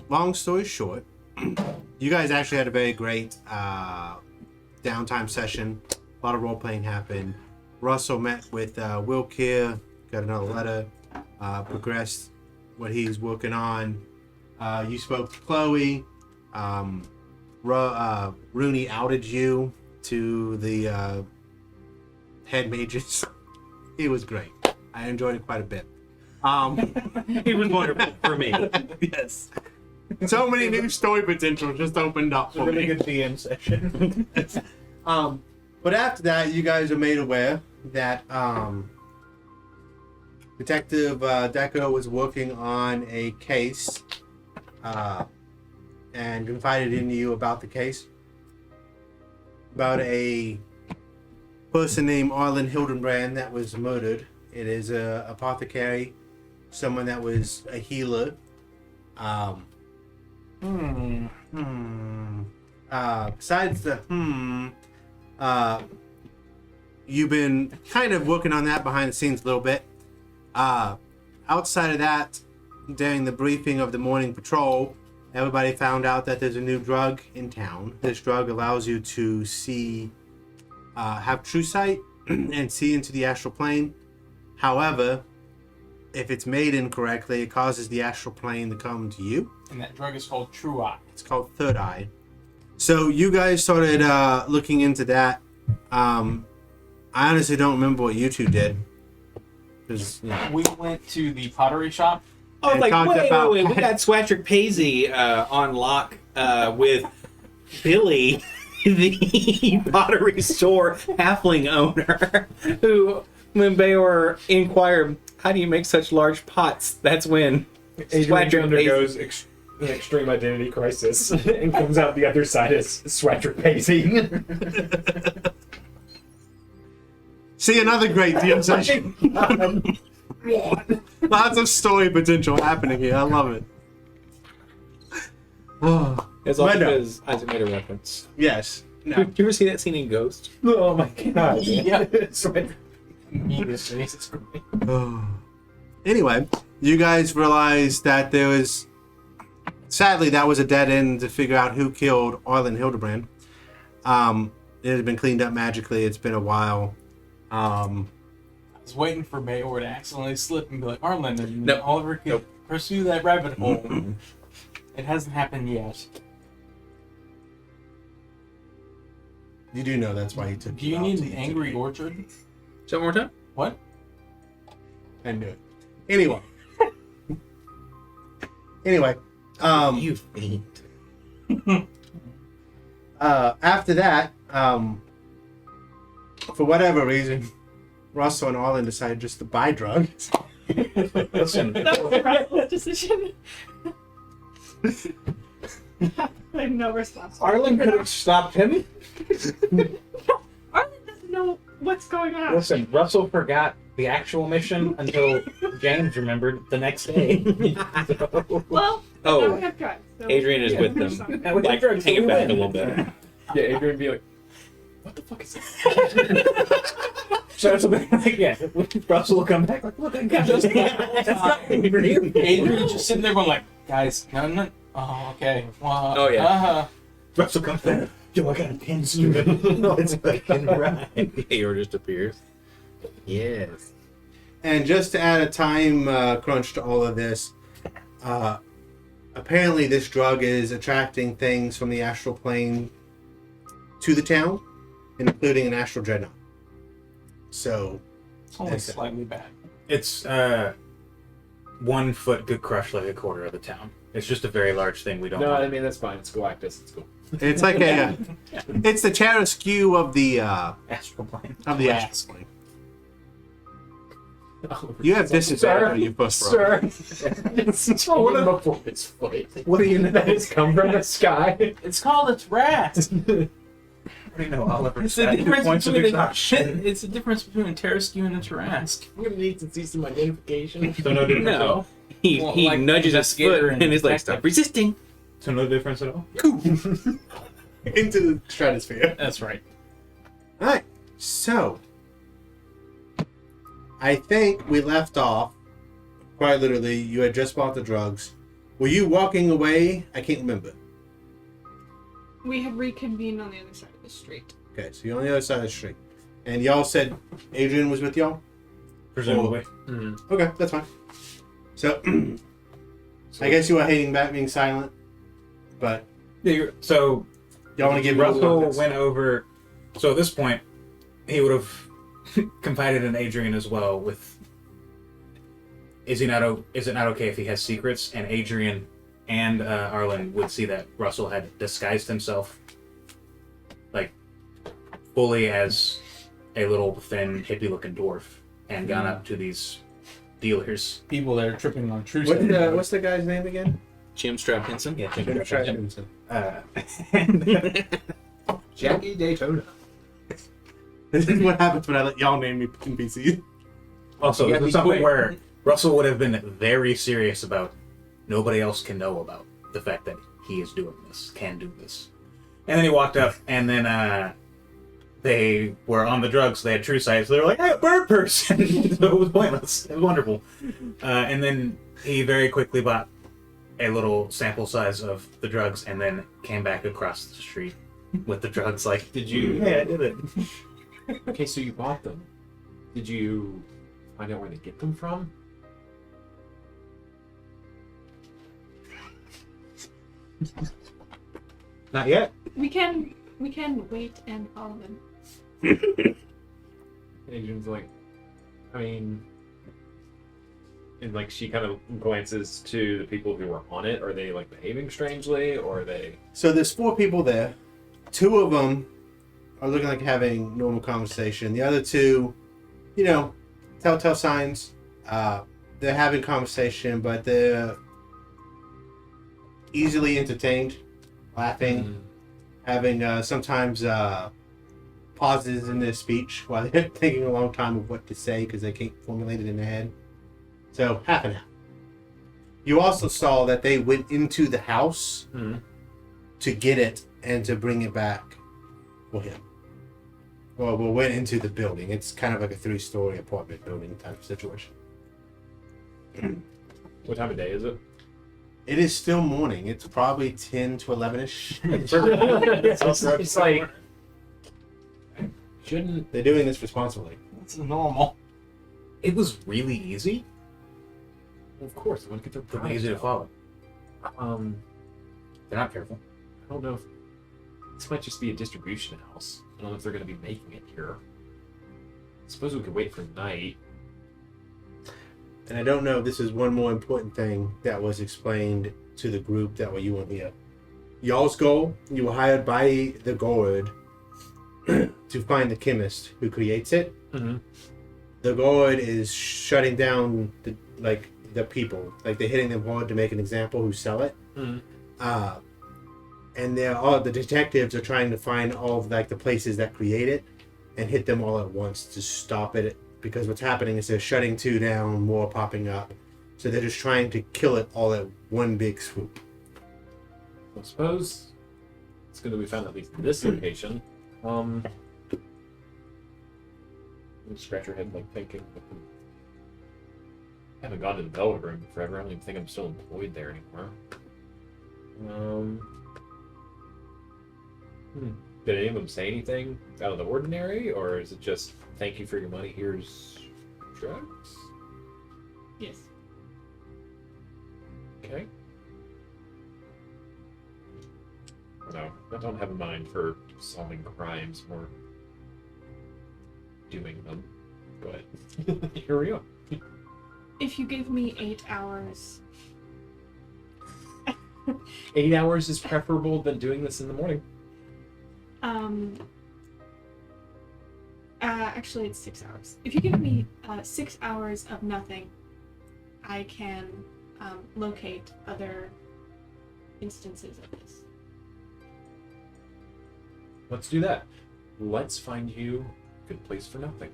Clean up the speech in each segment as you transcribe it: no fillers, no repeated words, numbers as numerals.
long story short, you guys actually had a very great downtime session. A lot of role playing happened. Russell met with Will Keir, got another letter, progressed what he's working on. You spoke to Chloe. Rooney outed you to the head mages. It was great. I enjoyed it quite a bit. It was wonderful for me. Yes. So many new story potential just opened up for Really me. good DM session. But after that, you guys are made aware that Detective Deco was working on a case and confided in you about the case. About a person named Arlen Hildenbrand that was murdered. It is a apothecary, someone that was a healer. Besides the you've been kind of working on that behind the scenes a little bit. Outside of that, during the briefing of the morning patrol, everybody found out that there's a new drug in town. This drug allows you to see, have true sight and see into the astral plane. However, if it's made incorrectly, it causes the astral plane to come to you. And that drug is called True Eye. It's called Third Eye. So you guys started looking into that. I honestly don't remember what you two did. 'Cause, yeah. We went to the pottery shop. I was And like, talked wait, about- we got Swatrick Paisley on lock with Billy, the pottery store halfling owner, who, when Bayor inquired, how do you make such large pots? That's when Adrian Swatrick undergoes an extreme identity crisis and comes out the other side as Swatrick Pacey. See, another great DM session. Lots of story potential happening here. I love it. It's all But no. because Isaac made a reference. Yes. Did you ever see that scene in Ghost? Oh my god. Yeah. Swatrick. Jesus Christ. Anyway, you guys realized that there was... Sadly, that was a dead end to figure out who killed Arlen Hildebrand. It has been cleaned up magically. It's been a while. I was waiting for Bayor to accidentally slip and be like, Arlen, and Nope. Oliver could pursue that rabbit hole. It hasn't happened yet. You do know that's why he took Do you out need to an you angry today. orchard? Say it one more time. What? I knew it. Anyway. You fiend. After that, for whatever reason, Russell and Arlen decided just to buy drugs. Listen, That was the right decision. I have no response. Arlen could have stopped him. Arlen doesn't know what's going on. Listen, Russell forgot the actual mission until James remembered the next day. Well, Oh. now we have drugs. So Adrian is with there's them. something. Now we Like, have drugs, hang so it we back a win. little bit. Yeah, Adrian would be like, what the fuck is that? So it's like, yeah, Russell will come back like, look, I got this. That's not for you. Adrian's just sitting there going like, guys, no. Oh, okay. Well, Oh, yeah. Russell comes back. Yo, I got a pin, stupid. No, it's fucking right. Bayor just appears. Yes. And just to add a time crunch to all of this, apparently this drug is attracting things from the astral plane to the town, including an astral dreadnought. So, It's only slightly bad. It's 1 foot could crush like a quarter of the town. It's just a very large thing. We don't. No, want. I mean, that's fine. It's Galactus. It's cool. it's like a... It's the Tarasque of the Astral plane. astral plane. You have disadvantage when you push, bro. Sir. It's falling before its foot. What do you know? That has come from the sky. It's called its rat. What do you know, Oliver? It's the difference between it's the difference between a Terrasque and a Tarrasque. I'm gonna need to see some identification. So no difference at No. all. He, Well, he like nudges his investigator foot and he's like, detective. stop resisting. So no difference at all. Into the stratosphere. That's right. Alright, so... I think we left off, quite literally, you had just bought the drugs. Were you walking away? I can't remember. We had reconvened on the other side of the street. Okay, so you're on the other side of the street. And y'all said Adrian was with y'all? Presumably. Okay, that's fine. So, I guess you were hating back being silent, but So y'all want to give me a little Russell context? went over. So at this point, he would have confided in Adrian as well. With is it not okay if he has secrets? And Adrian and Arlen would see that Russell had disguised himself, like fully as a little thin hippie-looking dwarf, and gone up to these dealers. People that are tripping on true What's the guy's name again? Jim Strap Henson. Yeah, Jackie Daytona. This is what happens when I let y'all name me NPCs. Also, You this gotta is be something quick. where Russell would have been very serious about. Nobody else can know about the fact that he is doing this, can do this. And then he walked up, and then they were on the drugs. They had true sight, so they were like, "Hey, a bird person!" So it was pointless. It was wonderful. And then he very quickly bought a little sample size of the drugs, and then came back across the street with the drugs. Like, Did you? yeah, I did it. Okay, so you bought them. Did you find out where they get them from? Not yet. We can wait and follow them. Adrian's like, I mean, and like she kind of glances to the people who were on it. Are they like behaving strangely, or are they? So there's 4 people there. 2 of them are looking like having normal conversation. The other 2, telltale signs. They're having conversation, but they're easily entertained, laughing, having sometimes pauses in their speech while they're taking a long time of what to say because they can't formulate it in their head. So half and half. You also saw that they went into the house to get it and to bring it back for him. Well, we went into the building. It's kind of like a 3-story apartment building type of situation. What time of day is it? It is still morning. It's probably 10 to 11ish. It's like shouldn't. They're doing this responsibly. It's normal. It was really easy. Of course, they want to get their Pretty prize easy to out. follow. They're They're not careful. I don't know if this might just be a distribution house. I don't know if they're going to be making it here. I suppose we could wait for night. And I don't know if this is one more important thing that was explained to the group that were you on here. Y'all's goal, you were hired by the Gourd to find the chemist who creates it. Mm-hmm. The Gourd is shutting down the people. Like they're hitting them hard to make an example who sell it. Mm-hmm. And the detectives are trying to find all of the places that create it and hit them all at once to stop it, because what's happening is they're shutting 2 down, more popping up, so they're just trying to kill it all at one big swoop. I suppose it's going to be found at least in this location. You scratch your head like thinking. I haven't gone to the Velvet Room in forever. I don't even think I'm still employed there anymore. Did any of them say anything out of the ordinary, or is it just thank you for your money? Here's drugs. Yes. Okay. No, I don't have a mind for solving crimes or doing them. But here we are. If you give me 8 hours, 8 hours is preferable than doing this in the morning. actually it's 6 hours. If you give me 6 hours of nothing, I can locate other instances of this. Let's do that. Let's find you a good place for nothing.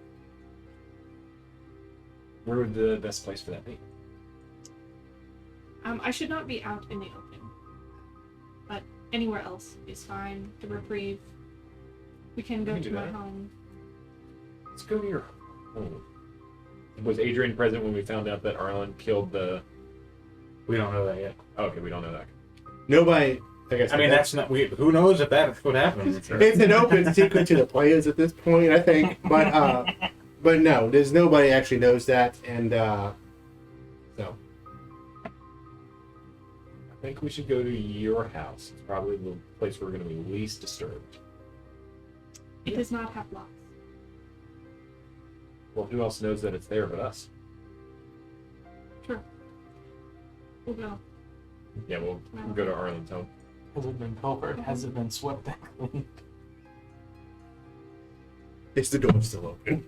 Where would the best place for that be? I should not be out in the open, but anywhere else is fine. The reprieve. We can go can to do my that. home. Let's go to your home. Was Adrian present when we found out that Arlen killed the We don't know that yet. Okay, we don't know that. Nobody. Like I, said, I mean, that's not. Who knows if that's what happens? it's an open secret to the players at this point, I think. But no, there's nobody actually knows that, and so. I think we should go to your house. It's probably the place we're going to be least disturbed. It does not have locks. Well, who else knows that it's there but us? Sure. We'll go. Yeah, we'll go to Arlen's home. Has it been pilfered? Has it been swept and cleaned? Is the door still open?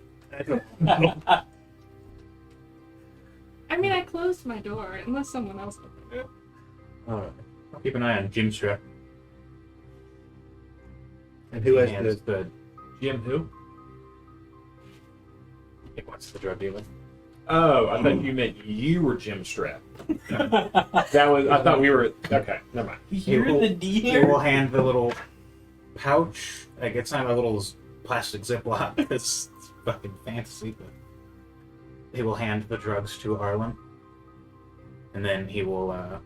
I mean, I closed my door unless someone else opened it. Alright. I'll keep an eye on Jim Strap. And who has Hands the? the Jim who? what's the drug dealer? Oh, I thought you meant you were Jim Strap. That was. I thought we were. Okay, never mind. You're will- the He deer. will hand the little pouch. Like, it's not a little plastic Ziploc. It's fucking fantasy, but he will hand the drugs to Arlen, and then he will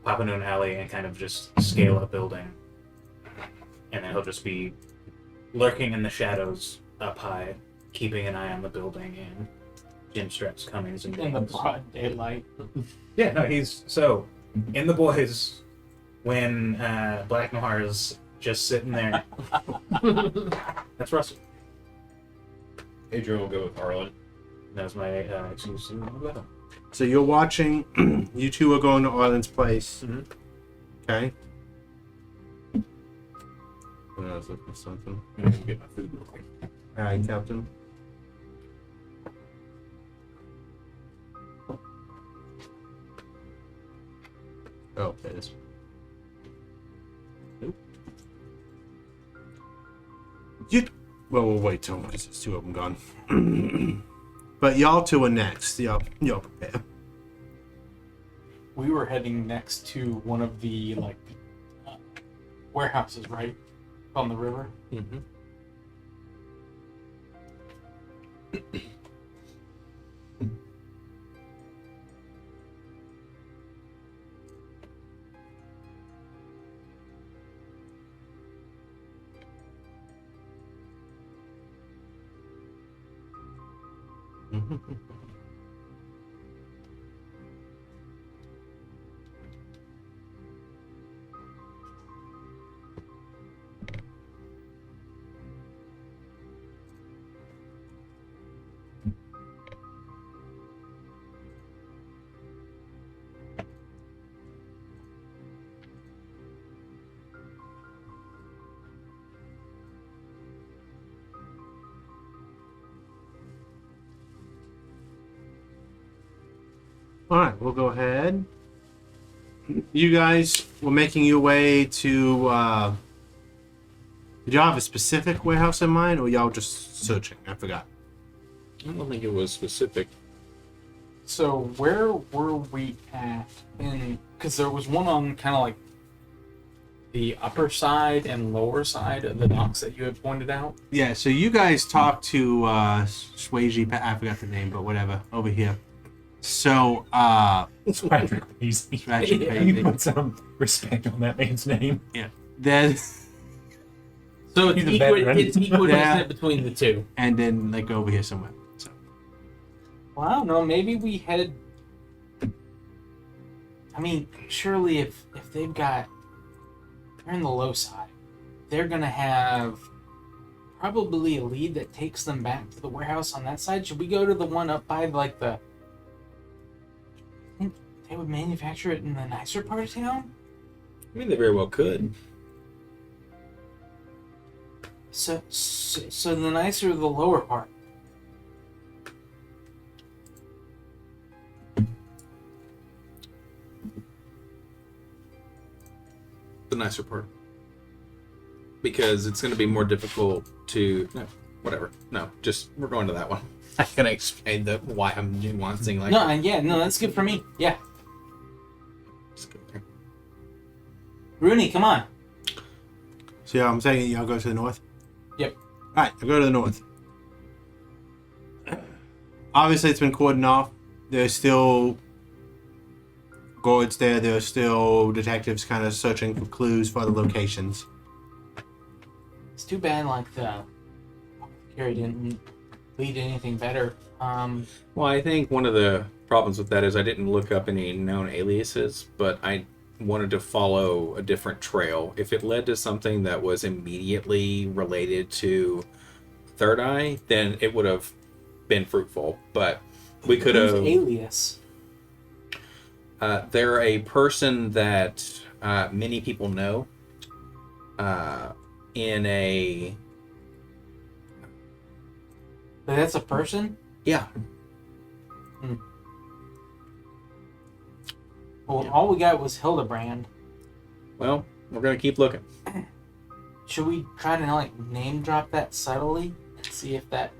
pop into an alley and kind of just scale a building, and then he'll just be lurking in the shadows up high, keeping an eye on the building and Jim Strap's comings and In the goings. broad daylight. Yeah, no, he's so in the boys when Black Noir is just sitting there. That's Russell. Adrian will go with Arlen. That was my excuse to move that on. So you're watching. You two are going to Arlen's place. Mhm. Okay. I was looking for something. I'm gonna get my food real quick. All right, Captain. Oh, there it is. You. Well, we'll wait till because there's two of them gone. But y'all two are next. Y'all prepare. We were heading next to one of the warehouses, right, on the river. Mm-hmm. All right, we'll go ahead. You guys were making your way to. Did y'all have a specific warehouse in mind, or y'all just searching? I forgot. I don't think it was specific. So where were we at? Because there was one on kind of like the upper side and lower side of the docks that you had pointed out. Yeah, so you guys talked to Swayze. I forgot the name, but whatever. Over here. So, Patrick Paisley. Patrick You Paisley. put some respect on that man's name. there's, So He's a veteran. it's equidistant Yeah. between the two. and then like over here somewhere. So, Well, I don't know. Maybe we head. I mean, surely if they've got, they're in the low side, they're gonna have probably a lead that takes them back to the warehouse on that side. Should we go to the one up by like the? I think they would manufacture it in the nicer part of town. I mean, they very well could. So the nicer the lower part. The nicer part. Because it's going to be more difficult to. No, whatever. No, just we're going to that one. I'm going to explain why I'm nuancing like. No, that's good for me. Yeah, Just go there. Rooney, come on. so yeah, I'm saying y'all go to the north. Yep. All right, I'll go to the north. Obviously, it's been cordoned off. There's still guards there. There are still detectives kind of searching for clues for other locations. It's too bad, like, the Gary didn't lead to anything better. Well, I think one of the problems with that is I didn't look up any known aliases, but I wanted to follow a different trail. If it led to something that was immediately related to Third Eye, then it would have been fruitful. But we could Who's have. Alias? They're a person that many people know. In a But that's a person? yeah. Well, all we got was Hildebrand. Well, we're gonna keep looking. Should we try to, like, name drop that subtly and see if that...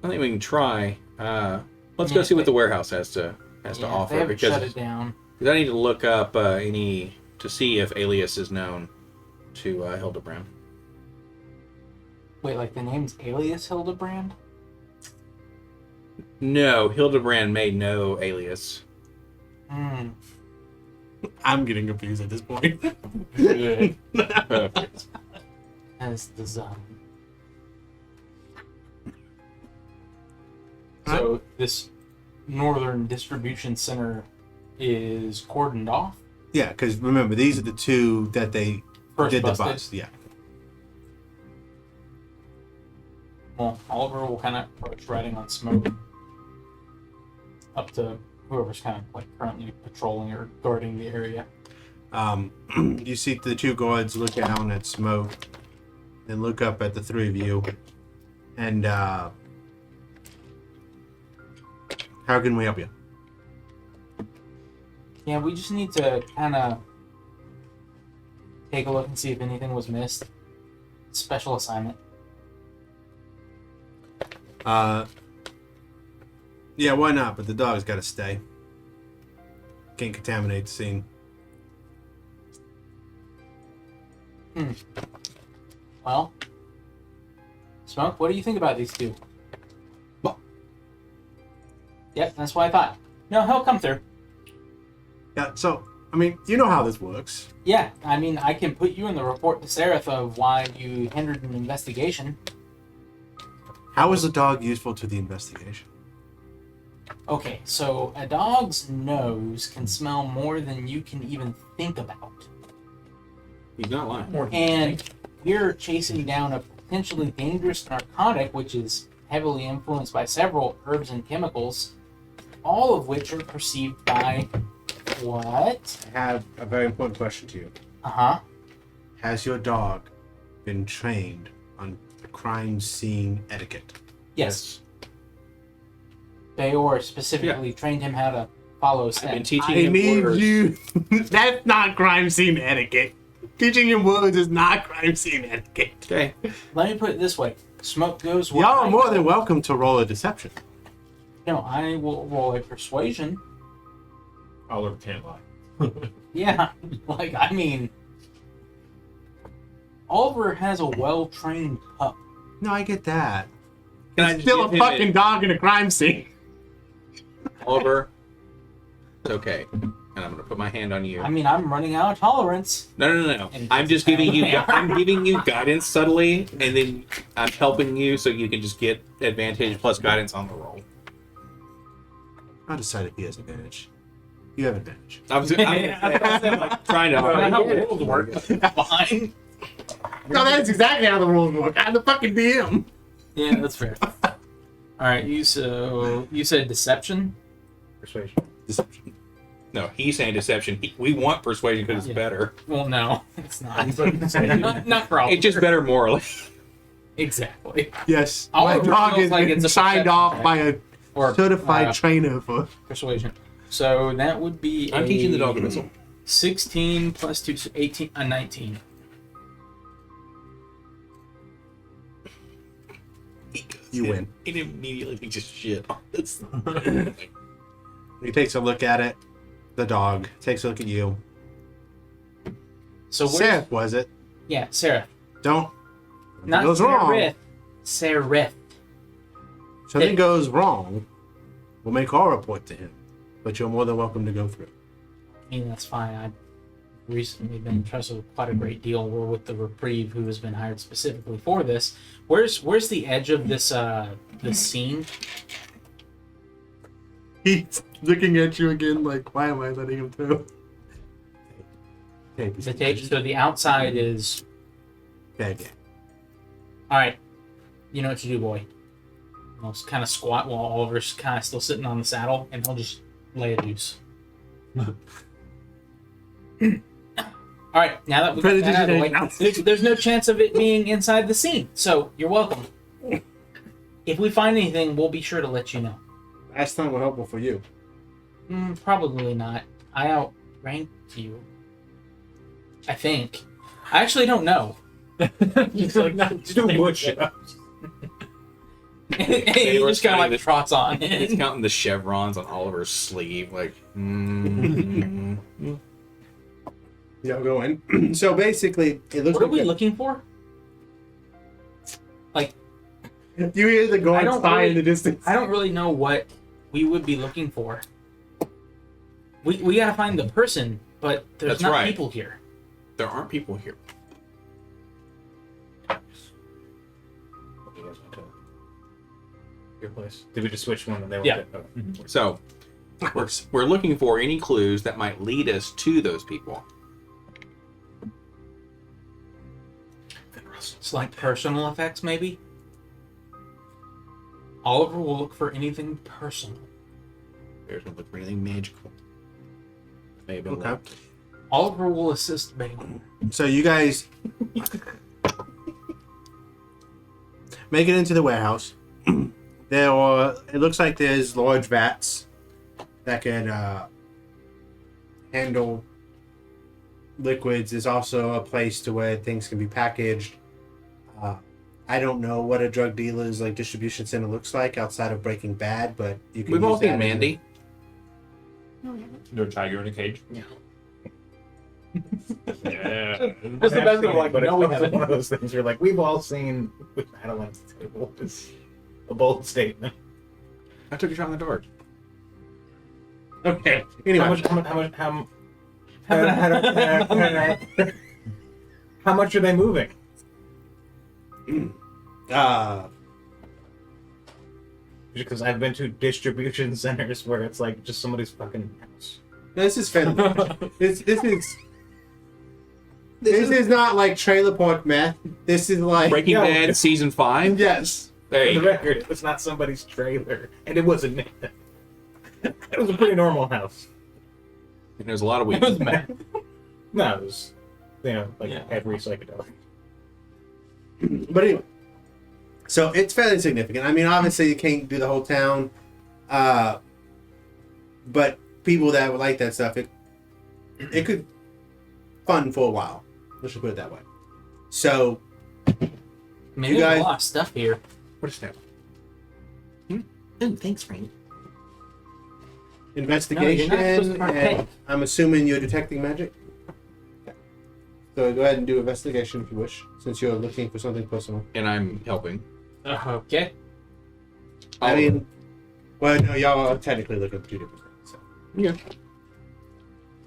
I think we can try. Let's Yeah, go see what they- the warehouse has to they offer haven't because shut it down. I need to look up any to see if Alias is known to Hildebrand. Wait, like, the name's Alias Hildebrand? No, Hildebrand made no alias. Hmm. I'm getting confused at this point. Good. Perfect. As the zone. So this northern distribution center is cordoned off. Yeah, because remember, these are the two that they First did busted. the bust. Yeah. Well, Oliver will kind of approach riding on smoke up to whoever's kind of like currently patrolling or guarding the area. You see the two guards look down at Smoke and look up at the three of you. And how can we help you? Yeah, we just need to kind of take a look and see if anything was missed. Special assignment. Yeah, why not? But the dog's got to stay. Can't contaminate the scene. Well, Smoke, what do you think about these two? What? Yep, that's what I thought. No, he'll come through. Yeah, so, I mean, you know how this works. Yeah, I mean, I can put you in the report to Seraph of why you hindered an investigation. How is the dog useful to the investigation? Okay, so a dog's nose can smell more than you can even think about. He's not lying. And you're chasing down a potentially dangerous narcotic, which is heavily influenced by several herbs and chemicals, all of which are perceived by what? I have a very important question to you. Uh-huh. Has your dog been trained on crime scene etiquette? Yes. Bayor specifically trained him how to follow I've been steps. teaching him orders. you. That's not crime scene etiquette. Teaching him words is not crime scene etiquette. Okay. Let me put it this way. Smoke goes where Y'all I are more go. than welcome to roll a deception. No, I will roll a persuasion. Oliver can't lie. Yeah, like, I mean... Oliver has a well-trained pup. No, I get that. Can I It's just still a give him fucking dog in a crime scene. Oliver? It's okay. And I'm gonna put my hand on you. I mean, I'm running out of tolerance. No. And I'm just giving you. Yeah. I'm giving you guidance subtly, and then I'm helping you so you can just get advantage plus guidance on the roll. I'll decide if he has advantage. You have advantage. I was like, trying to. That's how the rules work. Fine. No, that's exactly how the rules work. I'm the fucking DM. Yeah, that's fair. Alright, you said deception? Persuasion. Deception. No, he's saying deception. We want persuasion because it's Yeah. better. Well, no, it's not. Not for It's just better morally. Exactly. Yes. Oliver My dog feels is like it's a signed perception off check. by a Or certified trainer for. persuasion. So that would be I'm teaching the dog a whistle. 16 plus 2, so 18, 19. You win. It immediately thinks it's shit. It's- He takes a look at it. The dog takes a look at you. So where's... Seth, was it? Yeah, Sarah. Don't. Not goes wrong. Seraph. Seraph. Something goes wrong. We'll make our report to him. But you're more than welcome to go through. mean, that's fine. I've recently been entrusted with quite a great deal. We're with the Reprieve, who has been hired specifically for this. Where's the edge of this this scene? He's looking at you again like, why am I letting him through? The tape. So the outside is. Okay, yeah. All right. You know what to do, boy. He'll kind of squat while Oliver's kind of still sitting on the saddle, and he'll just lay a deuce. All right, now that we've got that out of the way, there's no chance of it being inside the scene, so you're welcome. If we find anything, we'll be sure to let you know. Last time were helpful for you. Probably not. I outranked you. I think. I actually don't know. He's like, not Do push ups. He just kind of like trots on. He's counting the chevrons on Oliver's sleeve, like. Y'all go in. So basically, it looks What are like we looking for? you hear the I going don't by really- in the distance. I don't really know what we would be looking for. We gotta find the person, but there's That's not right. people here. There aren't people here. You guys went to your place. Did we just switch one and they went Yeah. to So, we're looking for any clues that might lead us to those people. It's like personal effects, maybe. Oliver will look for anything personal. There's gonna look for anything magical. May have been Okay. left. Oliver will assist Bailey. So you guys make it into the warehouse. There are. It looks like there's large vats that can handle liquids. There's also a place to where things can be packaged. I don't know what a drug dealer's like distribution center looks like outside of Breaking Bad, but you can. We've use all that seen as a- Mandy. No, we haven't. No tiger in a cage. Yeah. Yeah. That's the best of, like, but no, we it's haven't. one of those things where like we've all seen with Madeline's table is a bold statement. I took a shot in the dark. Okay. Anyway, how much are they moving? Because I've been to distribution centers where it's like just somebody's fucking house. this is fair. This is not like trailer park meth. This is like Breaking Yeah. Bad season 5. yes. For Hey, the record, it was not somebody's trailer, and it wasn't me. It was a pretty normal house. and there's a lot of It weed. was mad. No, it was, like Yeah. every psychedelic. But anyway, so it's fairly significant. I mean, obviously you can't do the whole town, but people that would like that stuff, it could fun for a while. Let's just put it that way. So I mean, You there's guys- a lot of stuff here. What is that? Oh, thanks, Frank. investigation, No, you're not supposed to partake. and I'm assuming you're detecting magic. Okay. So go ahead and do investigation if you wish, since you're looking for something personal. And I'm helping. Okay. I mean, well, no, y'all are technically looking for two different things. So. yeah.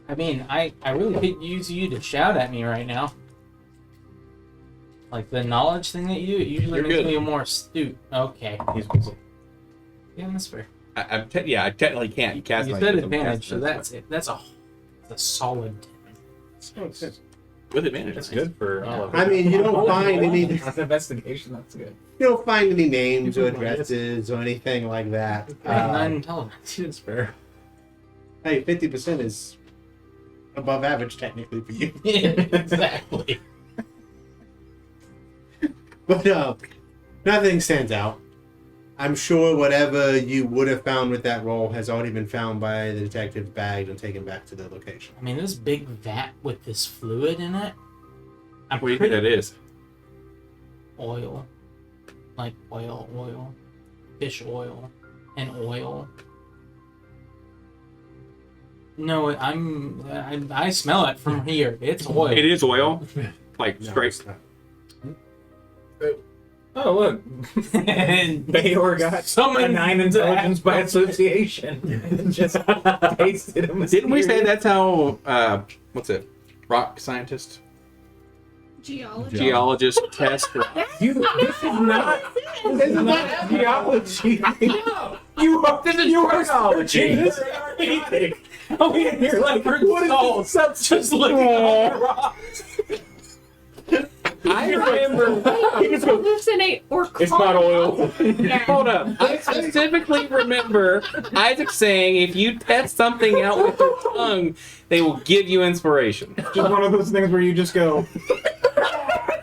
I mean, I really could use you to shout at me right now. Like the knowledge thing that you do, it usually You're makes good. me more astute. Okay. He's busy. Yeah, that's fair. I technically can't cast You my said wisdom advantage, test, so that's it. That's a solid 10. with advantage. That's nice. good for all of I mean, you don't find any. On investigation, that's good. You don't find any names or addresses or anything like that. I have 9 intelligence. That's fair. Hey, 50% is above average technically for you. Exactly. But nothing stands out. I'm sure whatever you would have found with that roll has already been found by the detectives, bagged and taken back to the location. I mean, this big vat with this fluid in it. I'm What do you think pretty that is? oil, like oil, fish oil, and oil. No, I smell it from here. It's oil. It is oil. Like No, straight. it's not. Oh, look. and Bayor got Summoned a 9 intelligence by association. And just tasted him. Didn't we say that's how, what's it? Rock scientist? Geology. Geologist test? You, this is not geology. You are, this is your geology. This is arctic. oh, yeah, you're like What is this? just looking at the rocks. I remember. Hallucinate or It's not oil. Yeah. Hold up. I specifically remember Isaac saying if you test something out with your tongue, they will give you inspiration. Just one of those things where you just go.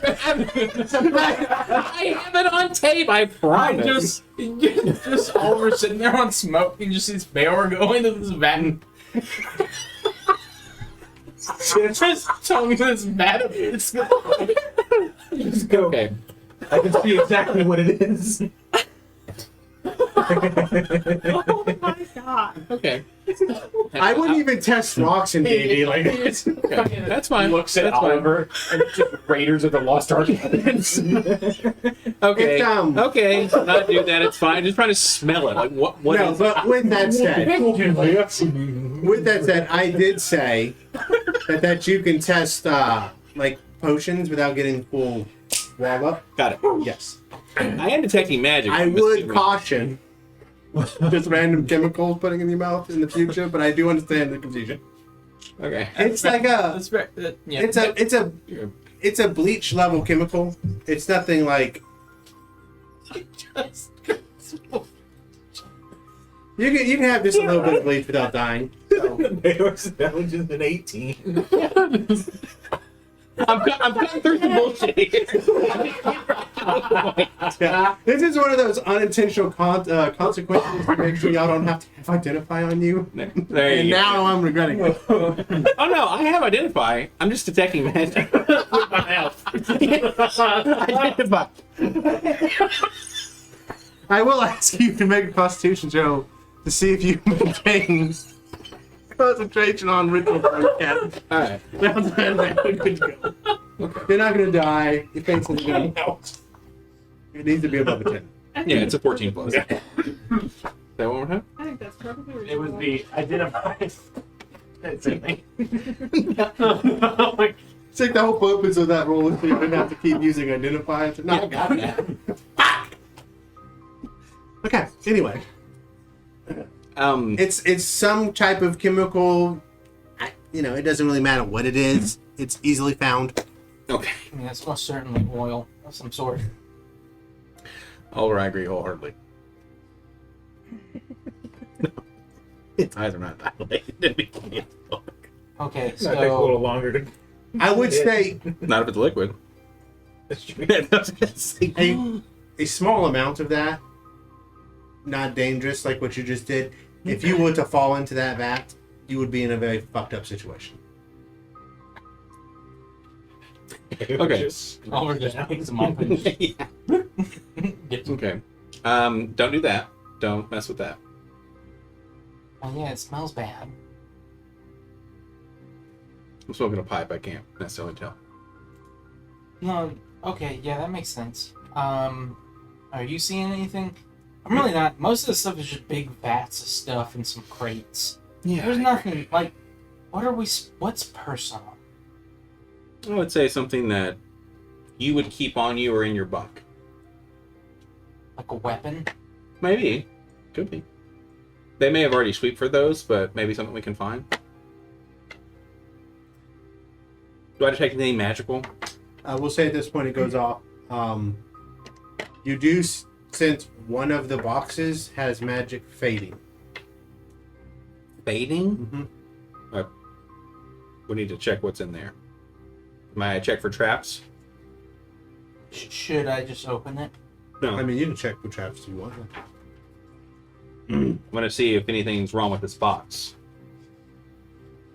I have it on tape, I I promise. just Oliver sitting there on smoke and just sees Bayor go into this vat and just telling me this vat of it's Just go. Okay. I can see exactly what it is. Oh my god. Okay. I wouldn't even test rocks in D&D like this. Okay. That's fine. Looks at That's fine. Oliver and just Raiders of the Lost Ark. Okay. It's, Okay. Not do that. It's fine. Just trying to smell it. Like what? What No, is but with that said, I did say that you can test like potions without getting full wall up. Got it. Yes. I am detecting magic. I I'm would assuming. caution just random chemicals putting in your mouth in the future, but I do understand the confusion. Okay. It's like a That's very, yeah. it's a bleach level chemical. It's nothing like you can have just a little bit of bleach without dying. So. Bayor's intelligence an 18. I'm cutting through the bullshit here. Yeah. This is one of those unintentional consequences to make sure y'all don't have to have identify on you. There And you go. now I'm regretting it. Oh no, I have identify. I'm just detecting magic with my mouth. Identify. I will ask you to make a constitution show to see if you maintain concentration on ritual broadcast. Alright. Good to go. You're not gonna die. Your face is gonna melt. It needs to be above a 10. Yeah, it's a 14 plus. Say that one more time? I think that's perfectly It reasonable. was the identified. That's it. It's like the whole purpose of that roll is so you don't have to keep using identifiers. No, I got that. Okay, anyway. It's some type of chemical. It doesn't really matter what it is. It's easily found. Okay. I mean, that's most certainly oil of some sort. Oliver, I agree wholeheartedly. Its eyes are not dilated. Okay, It's gonna take a little so longer to. I would say Not if it's liquid. a small amount of that, not dangerous like what you just did. If you were to fall into that vat, you would be in a very fucked up situation. Okay. Oliver just picks him up and gets him. Okay. Don't do that. Don't mess with that. Oh yeah, it smells bad. I'm smoking a pipe. I can't necessarily tell. No, okay, yeah, that makes sense. Are you seeing anything? I'm really not. Most of the stuff is just big vats of stuff and some crates. There's nothing like. What's personal? I would say something that you would keep on you or in your buck. Like a weapon? Maybe. Could be. They may have already sweep for those, but maybe something we can find. Do I detect anything magical? We'll say at this point it goes off. You do sense one of the boxes has magic fading. Fading? Mm-hmm. We need to check what's in there. Might I check for traps? Should I just open it? No. I mean, you can check for traps if you want. I'm gonna see if anything's wrong with this box.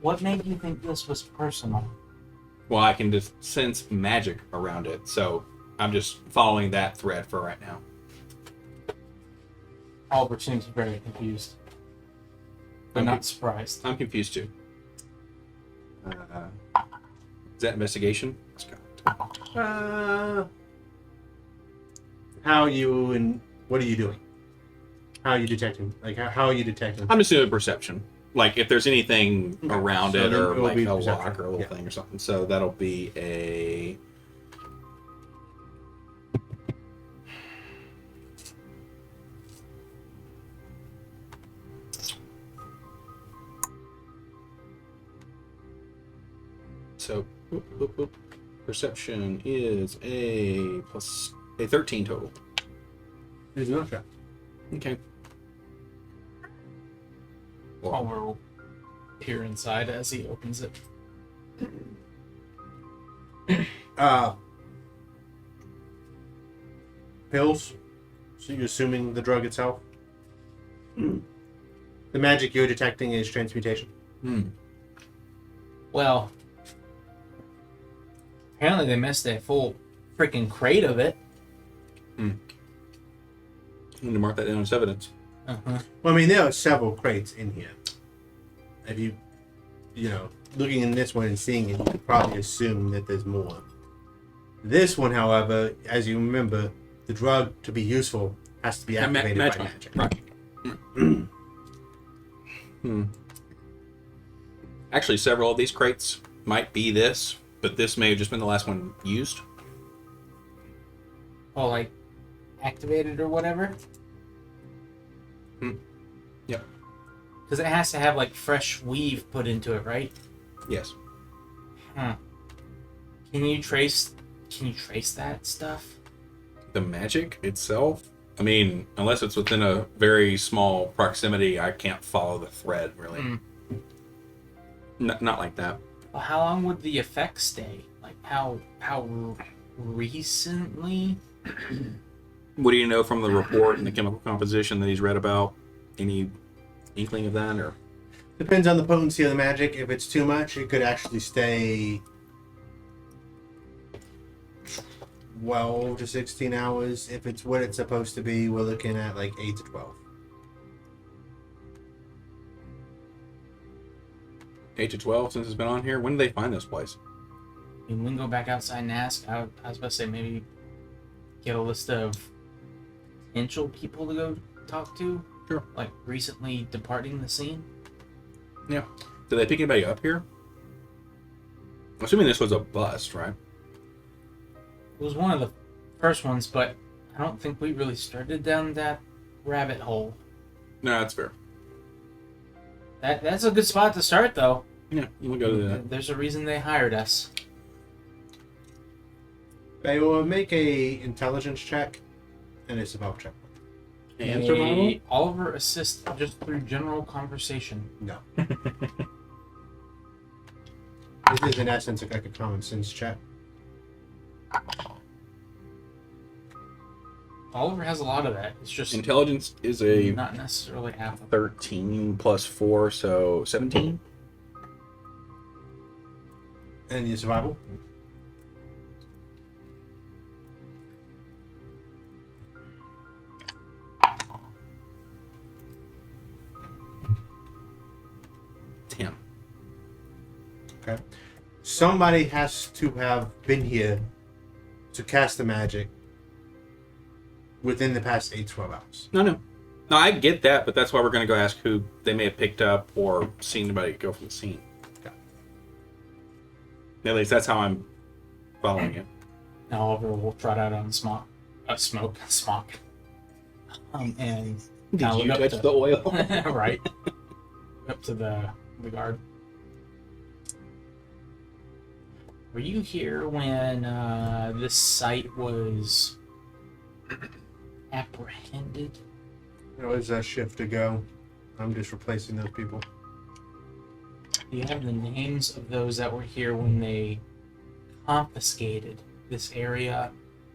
What made you think this was personal? Well, I can just sense magic around it, so I'm just following that thread for right now. Albert seems very confused, but Okay. not surprised. I'm confused too. Is that investigation? Scott. How are you and what are you doing? How are you detecting? Like, how are you detecting? I'm just doing perception. Like if there's anything Okay, around so it then or it will like be a perception. lock or a little Yeah. thing or something. So that'll be a. So, whoop. Perception is a plus a 13 total. There's no trap. Okay. Oliver will peer inside as he opens it. Pills. So you're assuming the drug itself. The magic you're detecting is transmutation. Well, apparently they missed a full freaking crate of it. I need to mark that down as evidence. Uh-huh. Well, I mean, there are several crates in here. If you looking in this one and seeing it, you could probably assume that there's more. This one, however, as you remember, the drug to be useful has to be activated by magic. Right. Actually, several of these crates might be this, but this may have just been the last one used. Oh, like activated or whatever? Yep. Because it has to have like fresh weave put into it, right? Yes. Huh. Can you trace that stuff? The magic itself? I mean, unless it's within a very small proximity, I can't follow the thread, really. Not like that. Well, how long would the effect stay? Like how recently? What do you know from the report and the chemical composition that he's read about? Any inkling of that, or? Depends on the potency of the magic. If it's too much, it could actually stay 12 to 16 hours. If it's what it's supposed to be, we're looking at like 8 to 12. 8 to 12 since it's been on here? When did they find this place? I mean, we can go back outside and ask. I was about to say maybe get a list of potential people to go talk to. Sure. Like recently departing the scene. Yeah. Did they pick anybody up here? Assuming this was a bust, right? It was one of the first ones, but I don't think we really started down that rabbit hole. No, that's fair. That's a good spot to start, though. Yeah, we'll go to that. There's a reason they hired us. They will make a intelligence check and a survival check. And survival? May Oliver assist just through general conversation. No. This is in essence like a common sense check. Oliver has a lot of that. It's just Intelligence is a not necessarily half of it. 13 plus 4, so 17. And your survival? Okay. Somebody has to have been here to cast the magic within the past 8-12 hours. No, I get that, but that's why we're going to go ask who they may have picked up or seen anybody go from the scene. Okay. At least that's how I'm following it. Now Oliver will trot out on smock. And Did now you look up touch to- the oil? right. Up to the guard. Were you here when this site was apprehended? It was a shift to go. I'm just replacing those people. Do you have the names of those that were here when they confiscated this area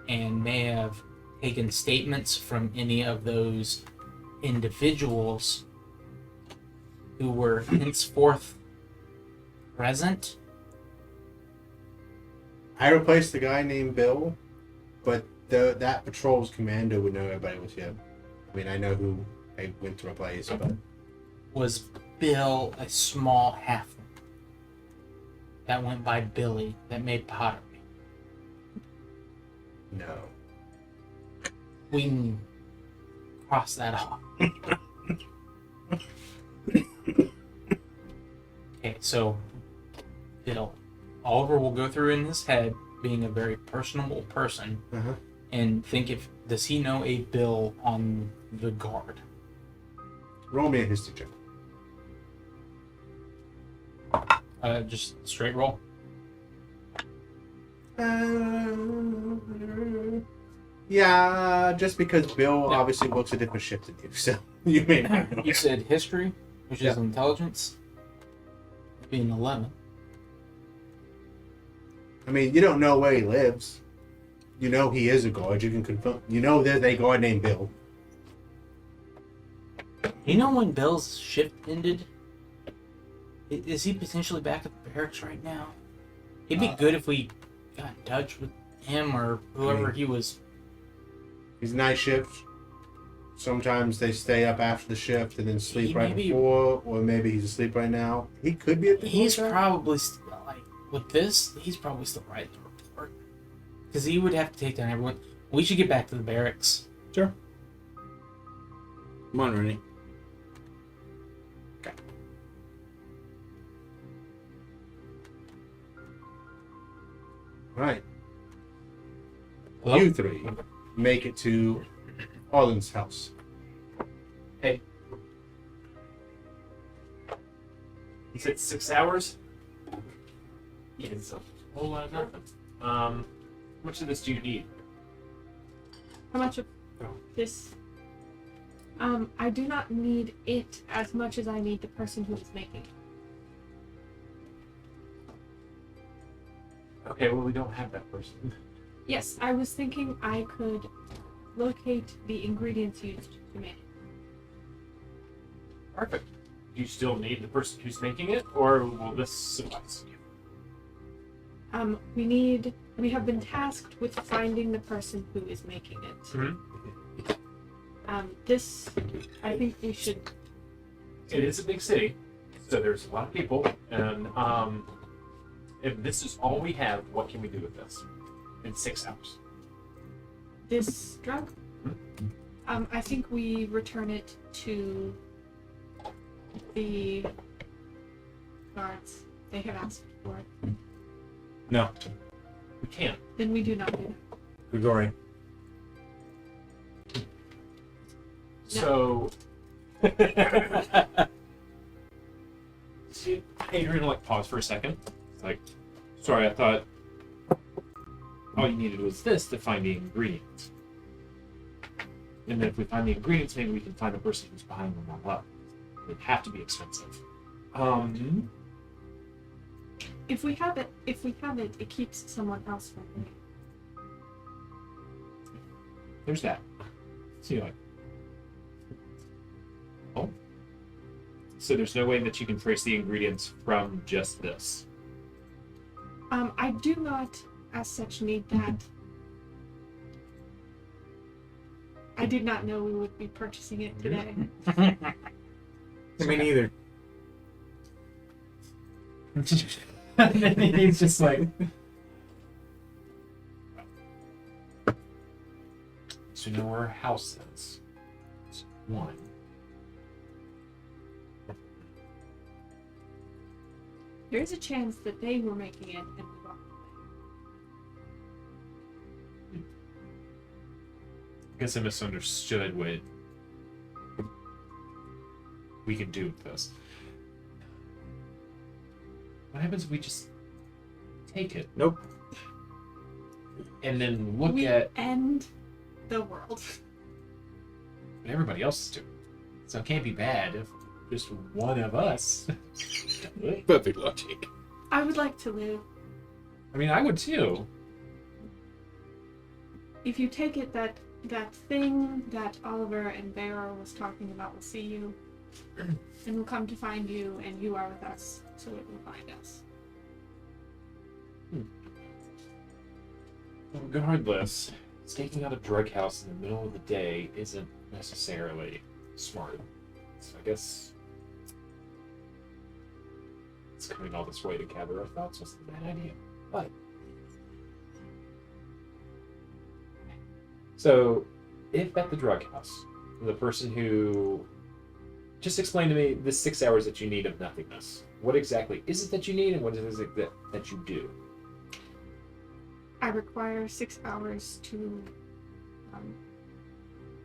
and may have taken statements from any of those individuals who were henceforth present? I replaced the guy named Bill, but that patrol's commander would know everybody was here. I mean, I know who I went to replace, but Was Bill a small halfling that went by Billy that made pottery? no. we can cross that off. Okay, so Bill, Oliver will go through in his head, being a very personable person, Uh-huh. and think if does he know a Bill on the guard? Roll me a history check. Just straight roll. Yeah, just because Bill Yeah. obviously works a different shift than you, so you may not know. You said history, which is Yeah. intelligence. Being 11. I mean, you don't know where he lives. You know he is a guard. You can confirm. You know there's a guard named Bill. You know when Bill's shift ended? Is he potentially back at the barracks right now? It'd be good if we got in touch with him or whoever he was. He's night shift. Sometimes they stay up after the shift and then sleep He right maybe- before, or maybe he's asleep right now. He could be at the He's guard. probably like with this. He's probably still writing the report because he would have to take down everyone. We should get back to the barracks. Sure. Come on, Rennie. Right. Hello? You three make it to Arlen's house. You said 6 hours? Yeah, it's a whole lot of nothing. How much of this do you need? How much of Oh. this? I do not need it as much as I need the person who is making it. Okay, well, we don't have that person. Yes, I was thinking I could locate the ingredients used to make it. Perfect. Do you still need the person who's making it, or will this suffice? We have been tasked with finding the person who is making it. Mhm. This, I think we should. It is a big city, so there's a lot of people, and if this is all we have, what can we do with this in 6 hours? This drug. I think we return it to the guards. They have asked for it. No, We can't. Then we do not do that. Grigori. So, see, Adrian like pause for a second. It's like, sorry, I thought all you needed was this to find the ingredients. And then if we find the ingredients, maybe we can find the person who's behind them all up. It'd have to be expensive. If we have it, it keeps someone else from doing it. There's that. See, like, oh, so there's no way that you can trace the ingredients from just this. I do not, as such, need that. I did not know we would be purchasing it today. Me neither. He's just like. So you know where our house is. It's one. There is a chance that they were making it and we walked away. I guess I misunderstood what we can do with this. What happens if we just take it? Nope. And then look We at end the world. what everybody else is doing. So it can't be bad if just one of us. Perfect logic. I would like to live. I mean, I would too. If you take it that thing that Oliver and Bear was talking about will see you and will come to find you, and you are with us, so it will find us. Regardless, staking out a drug house in the middle of the day isn't necessarily smart. So I guess it's coming all this way to gather our thoughts wasn't a bad idea. But so if at the drug house, the person who just explain to me the 6 hours that you need of nothingness. What exactly is it that you need, and what is it that you do? I require 6 hours to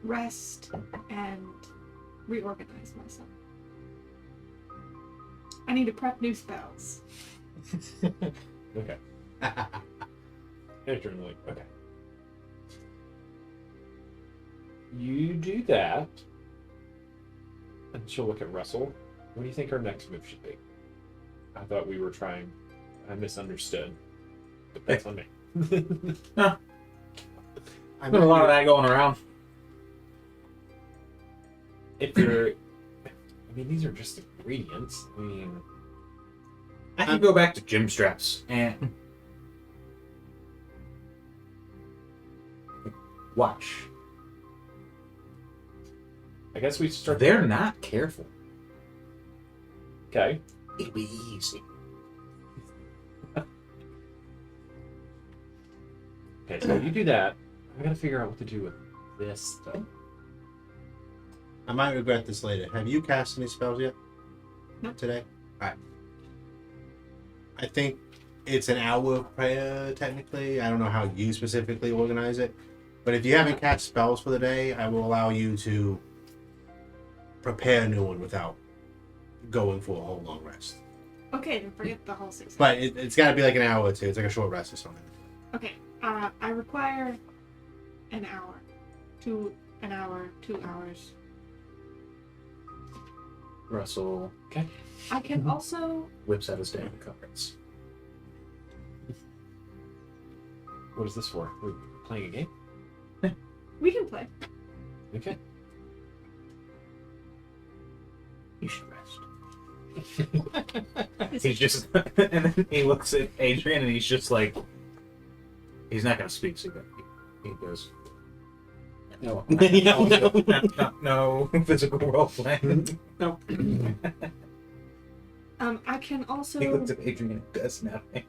rest and reorganize myself. I need to prep new spells. Okay. Internally, okay. You do that, and she'll look at Russell. What do you think our next move should be? I thought we were trying. I misunderstood. But that's on me. I There's been a lot of that going around. If you're, I mean, these are just ingredients. I mean, I can go back to gym straps and watch. I guess we start. They're not careful. Okay. It'll be easy. Okay, so you do that. I gotta figure out what to do with this stuff. I might regret this later. Have you cast any spells yet? No. Today? Alright. I think it's an hour of prayer, technically. I don't know how you specifically organize it. But if you haven't cast spells for the day, I will allow you to prepare a new one without going for a whole long rest. Okay, then forget the whole 6 hours. But it's got to be like an hour or two. It's like a short rest or something. Okay, I require an hour. 2 hours. Russell I can also whips out his damn cards. What is this for? We're playing a game? we can play. Okay. You should rest. He's just, and then he looks at Adrian and he's just like, he's not gonna speak. So he goes, no, no physical role playing. No. I can also He looks at Adrian and does nothing.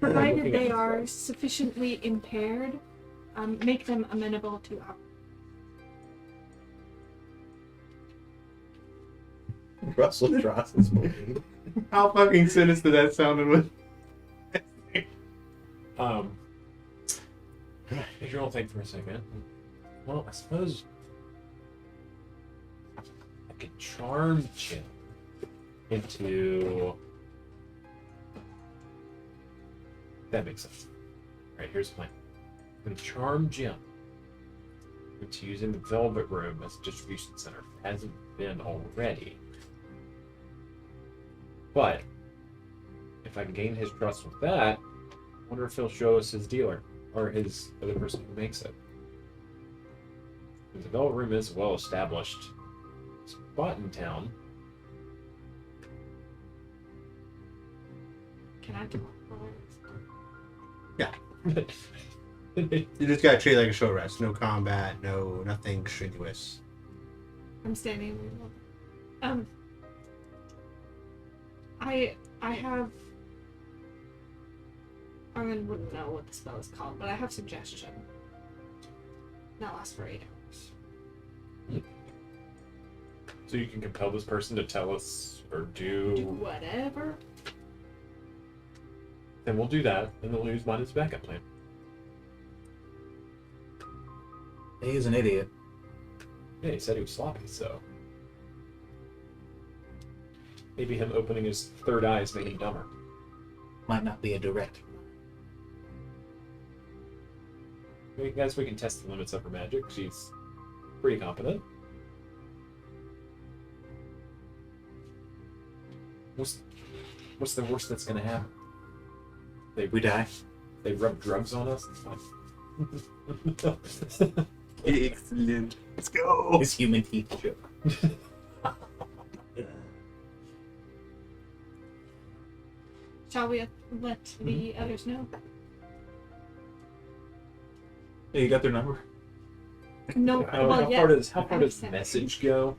provided they are sufficiently impaired, make them amenable to our Russell draws his blade. How fucking sinister that sounded with. If you don't think for a second. Well, I suppose I could charm Jim into. That makes sense. Alright, here's the plan. I'm gonna charm Jim into using the Velvet Room as a distribution center. It hasn't been already. But if I can gain his trust with that, I wonder if he'll show us his dealer or his other person who makes it. The Velvet Room is a well-established spot in town. Can I do You just gotta treat it like a short rest. No combat, nothing strenuous. I'm standing. I have. Arlen wouldn't know what the spell is called, but I have suggestion. That lasts for 8 hours. So you can compel this person to tell us or Do do. whatever. Then we'll do that, and then we'll use mine as a backup plan. He is an idiot. Yeah, he said he was sloppy, so. Maybe him opening his third eye is making him dumber. Might not be a direct. I guess we can test the limits of her magic. She's pretty competent. What's the worst that's gonna happen? We die. They rub drugs on us. It's fine. Excellent. Let's go. His human teeth show. Shall we let the others know? Hey, you got their number? No. How well, far yeah. does I the sent it. message go?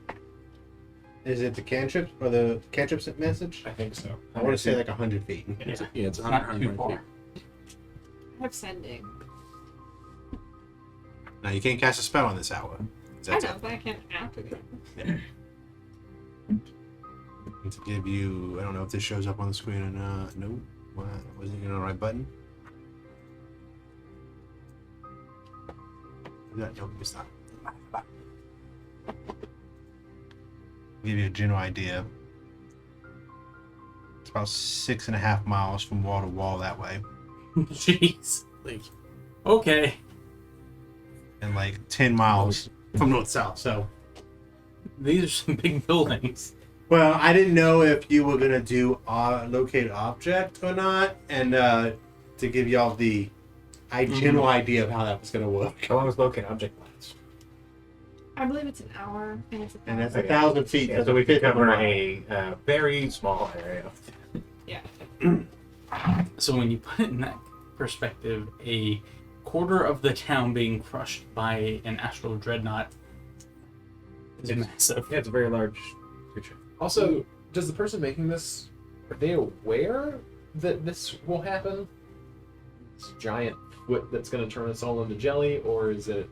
Is it the cantrips or the cantrips message? I think so. I want to say like 100 feet. It's 100 Not too right far. there. have sending. Now you can't cast a spell on this hour. I know, but I can't after the To give you, I don't know if this shows up on the screen or not. No, wasn't on the right button. Nope, it's not. Give you a general idea. It's about 6.5 miles from wall to wall that way, Jeez. Like, okay. and like 10 miles from north to south. So, These are some big buildings. well, I didn't know if you were gonna do locate object or not, and to give y'all the general idea of how that was gonna work. How long was locate object last? I believe it's an hour, and it's a And that's thousand. 1,000 feet. Yeah, That's so we could fifth of cover mile. a very small area. Yeah. So when you put it in that perspective, a quarter of the town being crushed by an astral dreadnought is massive. Yeah, it's a very large creature. Also, does the person making this, are they aware that this will happen? This giant foot that's going to turn us all into jelly, or is it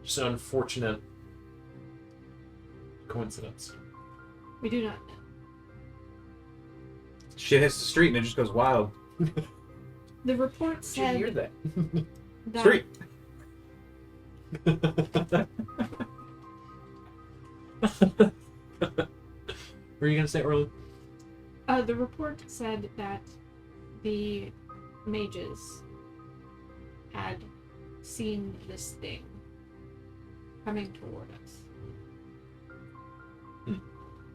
just an unfortunate coincidence? We do not know. Shit hits the street and it just goes wild. The report Did you hear said that? that Street. What were you going to say, Orlin? the report said that the mages had seen this thing coming toward us.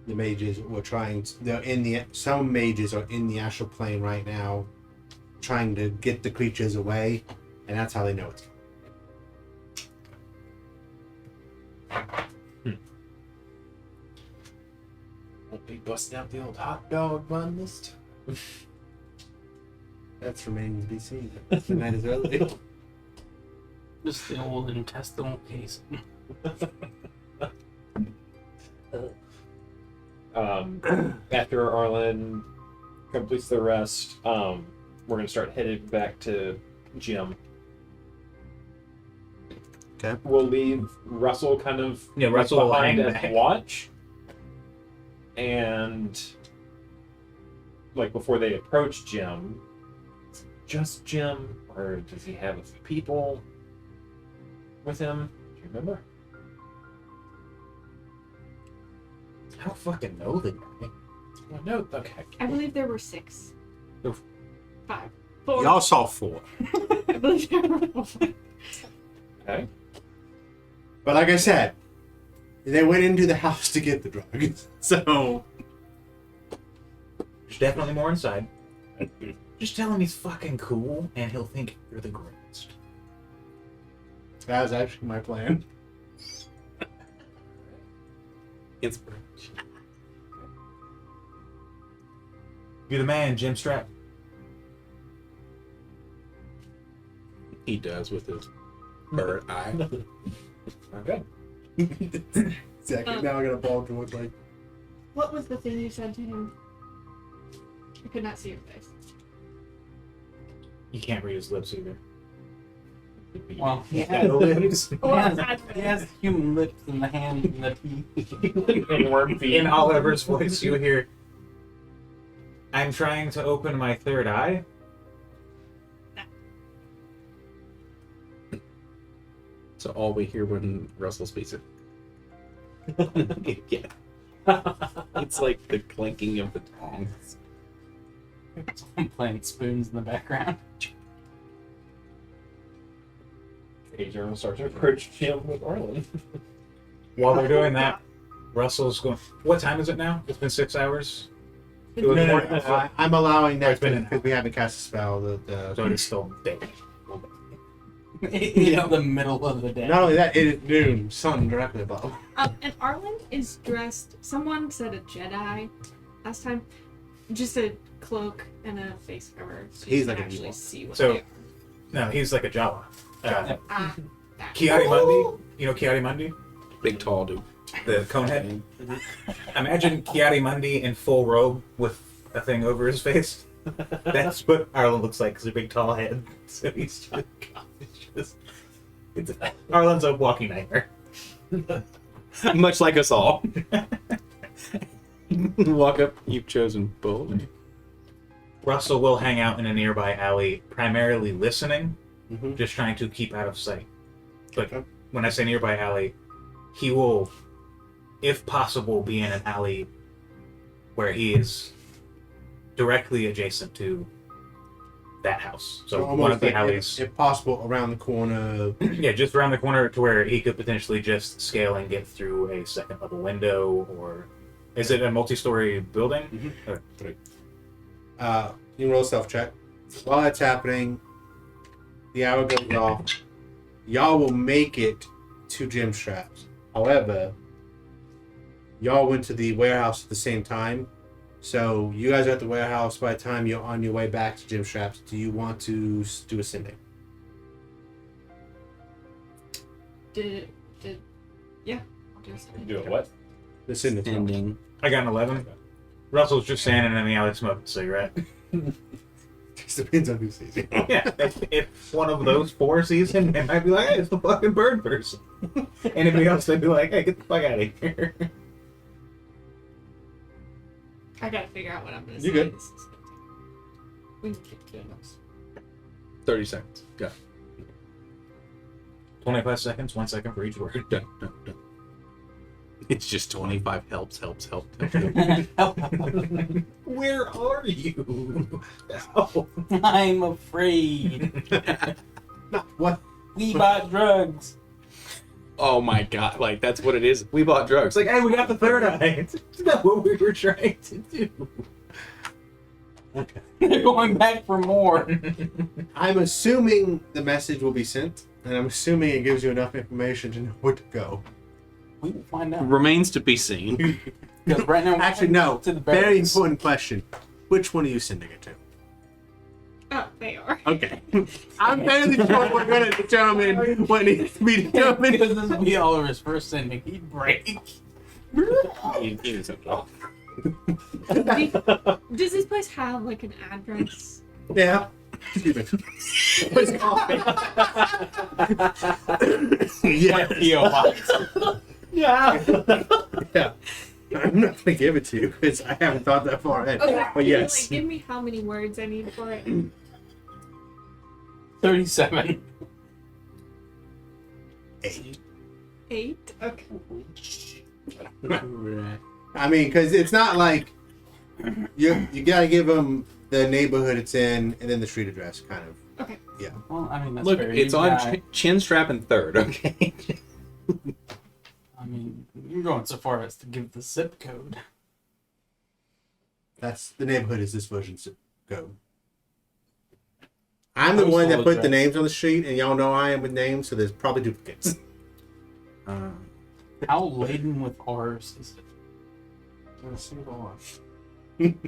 The mages were trying. They're in the. Some mages are in the astral plane right now, trying to get the creatures away, and that's how they know it's coming. Won't be busting out the old hot dog bun this time. That's remaining to be seen. The night is early. Just the old intestinal case. After Arlen completes the rest, we're gonna start heading back to Jim. Okay. We'll leave Russell kind of Russell will behind hang as back. watch, and like before they approach Jim, just Jim, or does he have a few people with him? Do you remember? I don't fucking know the guy. Oh, no. Okay. I believe there were 6. Oof. 5. 4. Y'all saw 4, I believe there were 4. Okay. but like I said, they went into the house to get the drug. So There's definitely more inside. Just tell him he's fucking cool and he'll think you're the greatest. that was actually my plan. Inspiration. You're the man, Jim Strap. He does with his bird eye. Okay. Exactly. Now I got a ball to look like. What was the thing you said to him? I could not see your face. You can't read his lips either. Well, he Yeah, has, the lips. he has human lips and the hand and the teeth. And worm feet. In Oliver's voice, you hear, I'm trying to open my third eye. So all we hear when Russell speaks it. Yeah. It's like the clinking of the tongs. Someone playing spoons in the background. Adrian will start to approach Jim with Arlen. While they're doing that, Russell's going, what time is it now? It's been 6 hours? It was No, more- I'm allowing It's that been an because we haven't cast a spell. So it's still day. In the middle of the day. Not only that, it is noon, sun directly above. And Arlen is dressed. Someone said a Jedi last time. Just a cloak and a face cover. So He's you like can a actually Ewok. see what So- they are. No, he's like a Jawa. Yeah. Ah, that. Kiari Mundi? You know Kiari Mundi? Big tall dude. The conehead? Imagine Kiari Mundi in full robe with a thing over his face. That's what Arlen looks like, because a big tall head. So he's just it's Arlen's a walking nightmare. Much like us all. Walk up, you've chosen bold. Russell will hang out in a nearby alley, primarily listening, Mm-hmm. just trying to keep out of sight. But Okay. when I say nearby alley, he will, if possible, be in an alley where he is directly adjacent to that house. So one of the like, alleys, if possible, around the corner. yeah, just around the corner to where he could potentially just scale and get through a second level window, or is it a multi-story building? You can roll a self check. While that's happening, the hour goes off. Y'all will make it to Gym Straps. However, y'all went to the warehouse at the same time. So you guys are at the warehouse by the time you're on your way back to Gym Straps. Do you want to do ascending? Yeah, I'll do something. Do it what? Ascending. Ending. I got an 11. Russell's just standing in the alley smoking a cigarette. Just depends on who sees it. Yeah, if one of those four sees him, they might be like, hey, it's the fucking bird person. Anybody else, they'd be like, hey, get the fuck out of here. I gotta figure out what I'm gonna say. You good. This is gonna take- We can keep doing this. 30 seconds. Go. 25 seconds, 1 second for each word. Done. It's just 25 helps. Where are you? Ow. I'm afraid. What? We bought drugs. Oh my god, like that's what it is. We bought drugs. It's like, hey, we got the third eye. It's not what we were trying to do. Okay. They're going back for more. I'm assuming the message will be sent, and I'm assuming it gives you enough information to know where to go. We will find out. Remains to be seen. Because right now, we're Actually, no. to the Very barracks. important question. Which one are you sending it to? Oh, they are. Okay. I'm fairly sure we're going to determine what needs to be determined. Because this will be Oliver's first sending. He'd break. Does this place have like an address? Yeah. Excuse me. What's it called? Yeah. P.O. box. Yeah. I'm not going to give it to you because I haven't thought that far ahead. Okay. But can you, yes. like, give me how many words I need for it? 37. 8. 8? Okay. I mean, because it's not like you got to give them the neighborhood it's in and then the street address, kind of. Okay. Yeah. Well, I mean, that's Look, fair. it's You on got- chin strap and third, okay? I mean, you're going so far as to give the zip code. That's the neighborhood is this version's code. I'm the Postal one that put the address. names on the street, and y'all know I am with names, so there's probably duplicates. How laden with R's is it? A single one.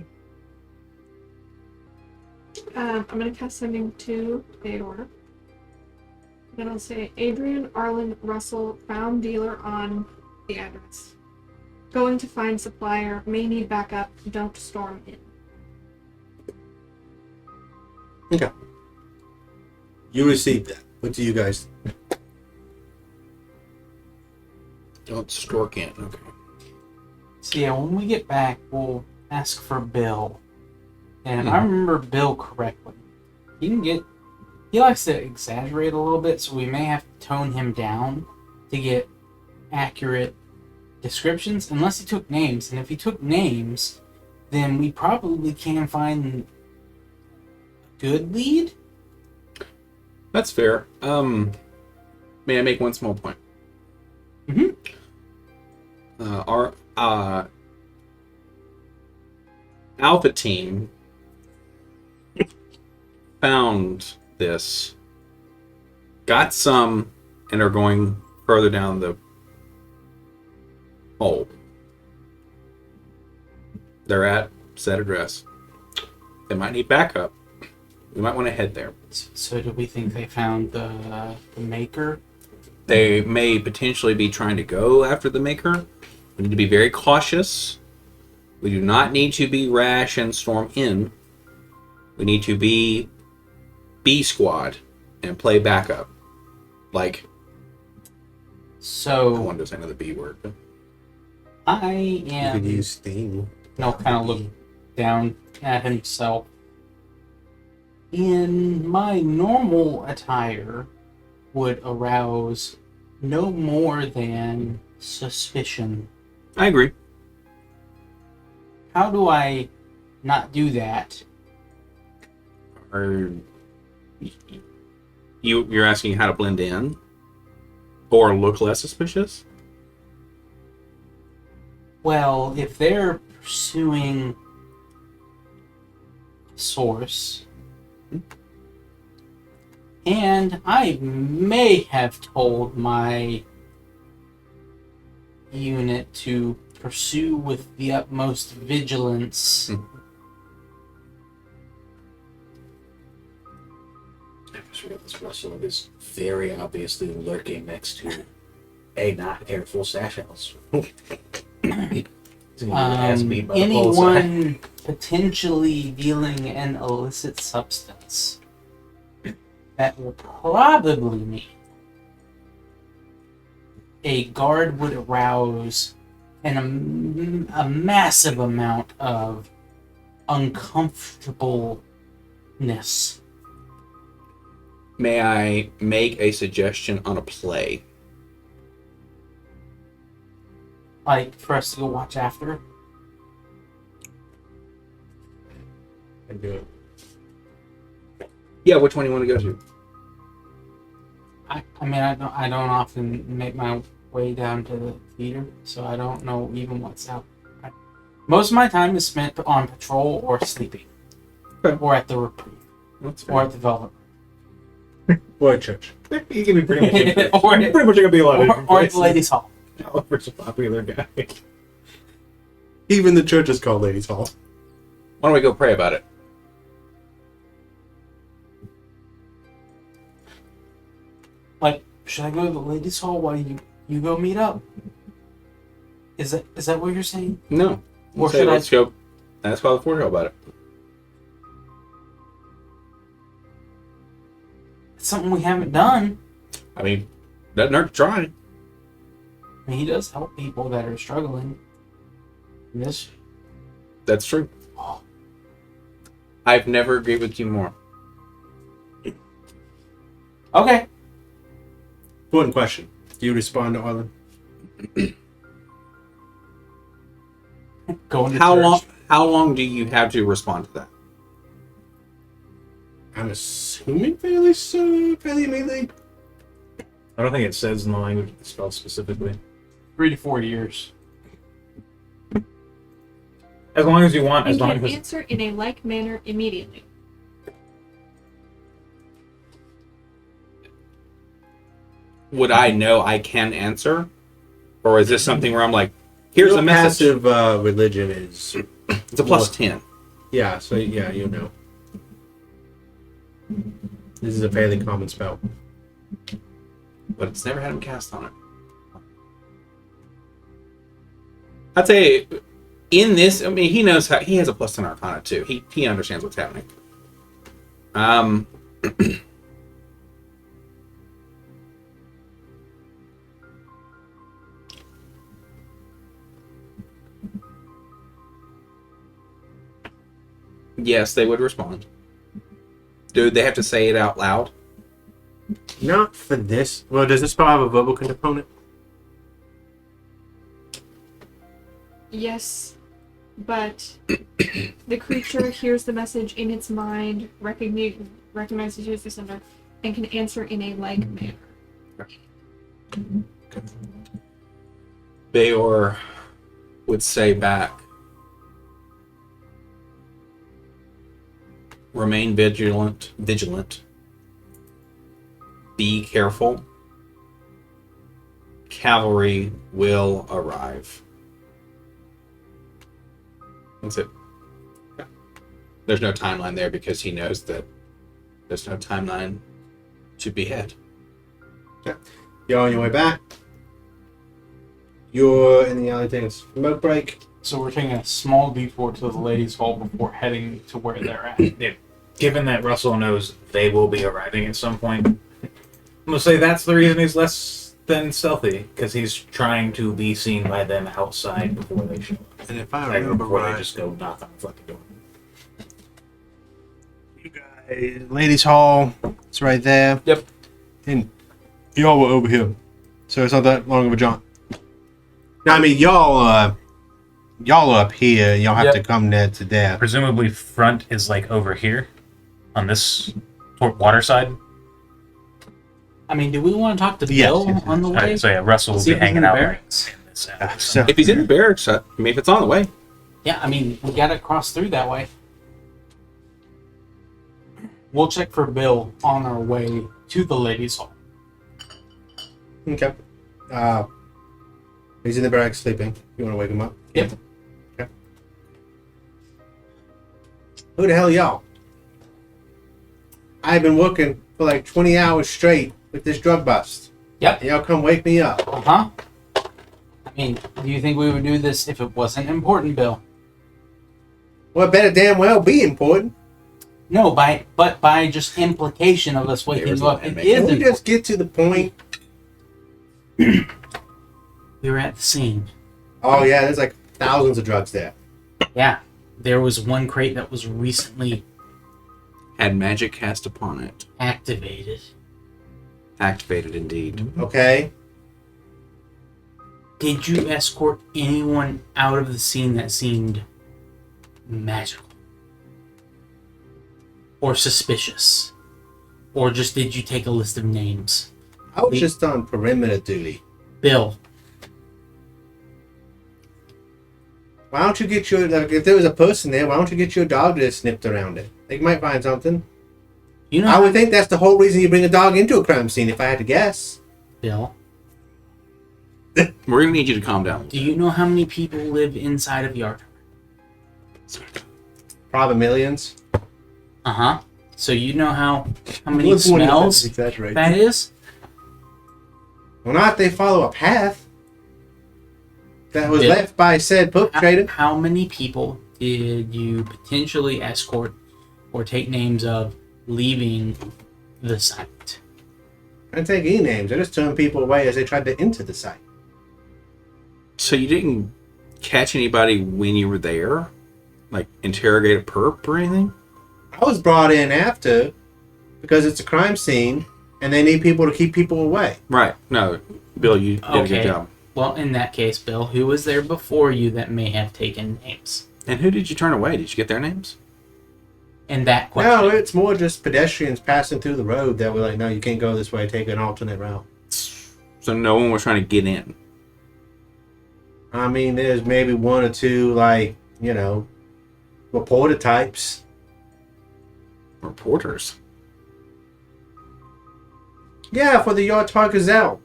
I'm gonna cast sending to Theodore. Then I'll say Adrian, Arlen, Russell, found dealer on the address. Going to find supplier, may need backup, don't storm in. Okay. You received that. What do you guys? Don't stork in, okay. So yeah, when we get back, we'll ask for Bill. And if I remember Bill correctly, he likes to exaggerate a little bit, so we may have to tone him down to get accurate descriptions, unless he took names. And if he took names, then we probably can find a good lead. That's fair. May I make one small point? Mhm. Our Alpha team found this, got some, and are going further down the hole. They're at said address. They might need backup. We might want to head there. So do we think they found the maker? They may potentially be trying to go after the maker. We need to be very cautious. We do not need to be rash and storm in. We need to be B squad and play backup. Like, I So wanted to say another B word, but I You could am, use Sting. kind of look down at himself. In my normal attire, would arouse no more than suspicion. I agree. How do I not do that? Or you're asking how to blend in or look less suspicious? Well, if they're pursuing source, and I may have told my unit to pursue with the utmost vigilance. I just read this Russell is very obviously lurking next to a not careful stash house. Anyone potentially dealing in illicit substance, that will probably mean a guard would arouse a massive amount of uncomfortableness. May I make a suggestion on a play? Like for us to go watch after. And do it. Yeah, which one do you want to go to? I mean, I don't often make my way down to the theater, so I don't know even what's out. Most of my time is spent on patrol or sleeping, Okay. or at the Reprieve, That's or at the Velvet, Or a church. You can be pretty much, or, pretty much gonna be a lot of different or at the places. Ladies' Hall. Oliver's a popular guy. Even the church is called Ladies' Hall. Why don't we go pray about it? Like, should I go to the Ladies' Hall while you go meet up? Is that what you're saying? No. Or Say, should I- let's go. Let's call the Fort Hill about it. It's something we haven't done. I mean, doesn't hurt to try. I mean, he does help people that are struggling. This. That's true. I've never agreed with you more. Okay. Important question. Do you respond to Arlen? Going to How church. long do you have to respond to that? I'm assuming fairly soon, fairly immediately. I don't think it says in the language of the spell specifically. 3 to 4 years. As long as you want, as You long can as answer in a like manner immediately. Would I know I can answer? Or is this something where I'm like, here's Your a message? passive religion is... It's a plus 10. Yeah, so yeah, you know. This is a fairly common spell. But it's never had him cast on it. I'd say in this, I mean, he knows how, he has a plus 10 Arcana too. He understands what's happening. Yes, they would respond. Do they have to say it out loud? Not for this. Well, does this spell have a verbal component? Yes, but the creature hears the message in its mind, recognizes you as the sender, and can answer in a like manner. Bayor would say back, remain vigilant. Be careful. Cavalry will arrive. That's it. There's no timeline there because he knows that there's no timeline to be had. You're on your way back. You're in the alley taking a smoke break. So we're taking a small detour to the Ladies' Hall before heading to where they're at. Yeah. given that Russell knows they will be arriving at some point, I'm gonna say that's the reason he's less than stealthy, because he's trying to be seen by them outside before they show up. And if I Like, remember before they right, just go knock on the fucking door. you guys, Ladies' Hall, it's right there. Yep. And y'all were over here, so it's not that long of a jaunt. Now, I mean, y'all are up here. Y'all have Yep. to come there to there. Presumably, front is like over here, on this water side. I mean, do we want to talk to Yes, Bill yes, yes. on the way? So yeah, Russell will See be if he's hanging in the out. barracks. in this So, If he's in the barracks, I mean, if it's on the way. Yeah, I mean, we got to cross through that way. We'll check for Bill on our way to the ladies' hall. okay. He's in the barracks sleeping. You want to wake him up? Yep. Okay. Who the hell are y'all? I've been working for like 20 hours straight with this drug bust. Yep. Y'all come wake me up. Uh-huh. I mean, do you think we would do this if it wasn't important, Bill? Well, it better damn well be important. No, but by just implication of us waking There's you up, the it man. is Can we important. just get to the point? We were at the scene. Oh, yeah, there's like thousands of drugs there. Yeah. There was one crate that was recently Had magic cast upon it. activated. Activated indeed. Okay? Did you escort anyone out of the scene that seemed magical? Or suspicious? Or just did you take a list of names? I was just on perimeter duty. Bill, Why don't you get your, like, if there was a person there, why don't you get your dog to snipped around it? They might find something. you know I how, would think that's the whole reason you bring a dog into a crime scene, if I had to guess. Bill, We're gonna need you to calm down. do you know how many people live inside of Yard? Probably millions. Uh-huh. So you know how many What's one of smells those? Exaggerate. that is? Well, not if they follow a path that was Yeah. left by said perpetrator. How many people did you potentially escort or take names of leaving the site? I didn't take any names. I just turned people away as they tried to enter the site. So you didn't catch anybody when you were there? Like interrogate a perp or anything? I was brought in after because it's a crime scene and they need people to keep people away. Right. No, Bill, you did a Okay. good job. Well, in that case, Bill, who was there before you that may have taken names? And who did you turn away? Did you get their names? In that question. No, it's more just pedestrians passing through the road that were like, no, you can't go this way, take an alternate route. So no one was trying to get in. I mean, there's maybe one or two, like, you know, reporter types. Reporters. Yeah, for the Yartar Gazelle.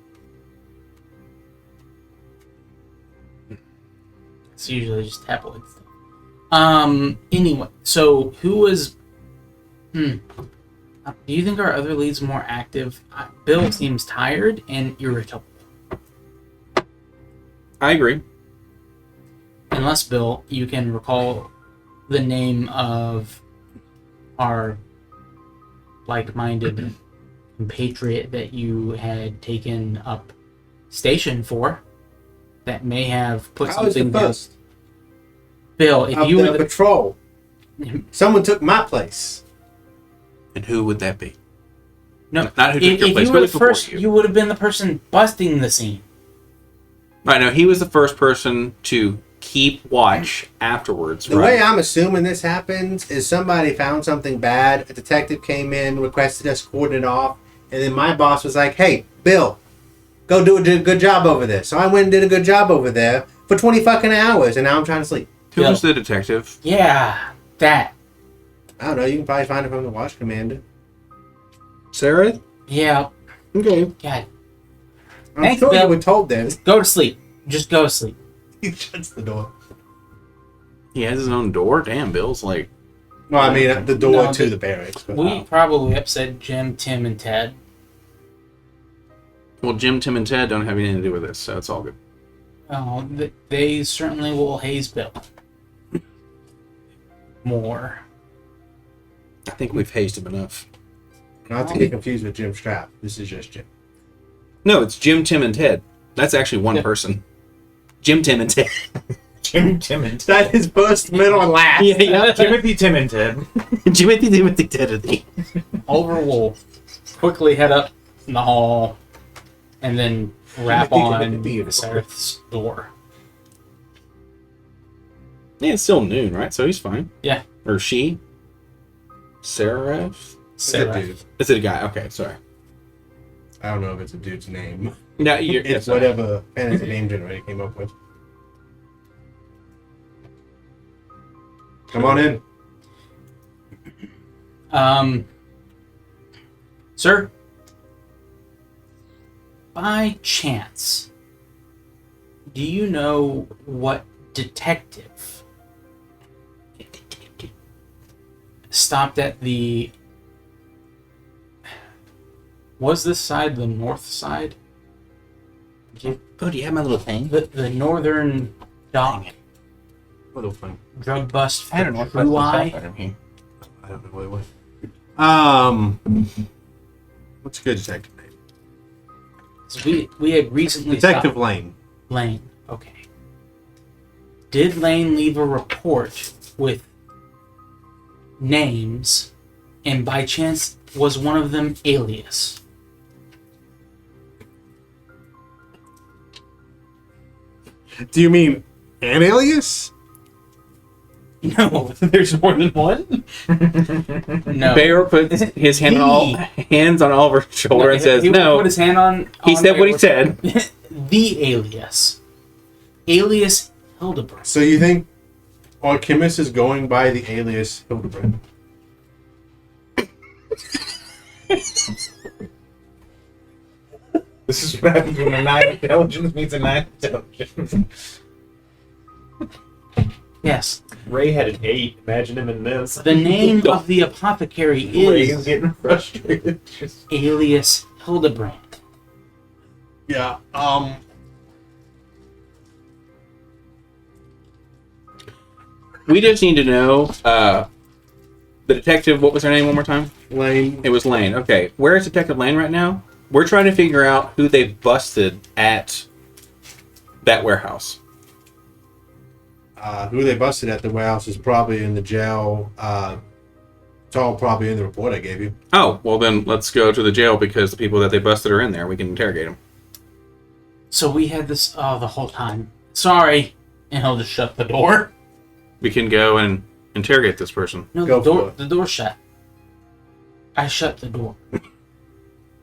It's usually just tabloid stuff. Anyway, so who was... Do you think our other lead's more active? Bill seems tired and irritable. I agree. Unless, Bill, you can recall the name of our like-minded compatriot that you had taken up station for that may have put I was the something down. first Bill, if of you the were patrol. Someone took my place. And who would that be? no, Not who took if, your if place, you but were the before first, you. you would have been the person busting the scene. Right, no, he was the first person to keep watch afterwards. The right? way I'm assuming this happens is somebody found something bad, a detective came in, requested us coordinate off, and then my boss was like, hey, Bill, go do a good job over there. So I went and did a good job over there for 20 fucking hours, and now I'm trying to sleep. Who Bill. was the detective? Yeah, that. I don't know, you can probably find it from the watch commander. Sarah? Yeah, Okay. God. I'm Thanks, sure Bill. you were told then. Go to sleep. Just go to sleep. He shuts the door. He has his own door? Damn, Bill's like... Well, I mean, the door No, to the- the barracks. But, We probably upset Jim, Tim, and Ted. Well, Jim, Tim, and Ted don't have anything to do with this, so it's all good. Oh, they certainly will haze Bill. More. I think we've hazed him enough. Not to get confused with Jim Strap. This is just Jim. No, it's Jim, Tim, and Ted. That's actually one person. Jim, Tim, and Ted. Tim and Ted. That is first, middle, and last. yeah. Timothy, Tim, and Ted. Timothy, Timothy, Ted. Oliver will quickly head up in the hall and then rap on Sareth's door. Yeah, it's still noon, right? So he's fine. Yeah. Or she. Sarah? Sarah. Dude. Is it a guy? Okay, sorry. I don't know if it's a dude's name. No, you're, It's whatever fantasy name generator came up with. Come on in. Sir, by chance, do you know what detective stopped at the... Was this side the north side? Oh, do you have my little thing? The northern dock Little fun. drug bust for I don't know what True Eye? here. I don't know what it was. What's a good detective name? So we had recently Detective stopped Lane. Lane. Okay. Did Lane leave a report with names, and by chance was one of them Alias? Do you mean an alias? No, There's more than one? no. Bear puts his hands on Oliver's shoulder and says, he no. Put his hand on. He said what he said. The Alias. Alias Hildebrand. So you think Alchemist is going by the alias Hildebrand? This is what happens when a 9 intelligence meets a 9 intelligence. Yes. Ray had an 8. Imagine him in this. The name of the apothecary Ray is is getting frustrated. Just Alias Hildebrand. Yeah. We just need to know, the detective, what was her name one more time? Lane. It was Lane. Okay, where is Detective Lane right now? We're trying to figure out who they busted at that warehouse. Who they busted at the warehouse is probably in the jail. It's all probably in the report I gave you. Oh, well then let's go to the jail because the people that they busted are in there. We can interrogate them. So we had this the whole time. Sorry. And he'll just shut the door. We can go and interrogate this person. No, Go the for door it. the door shut. I shut the door.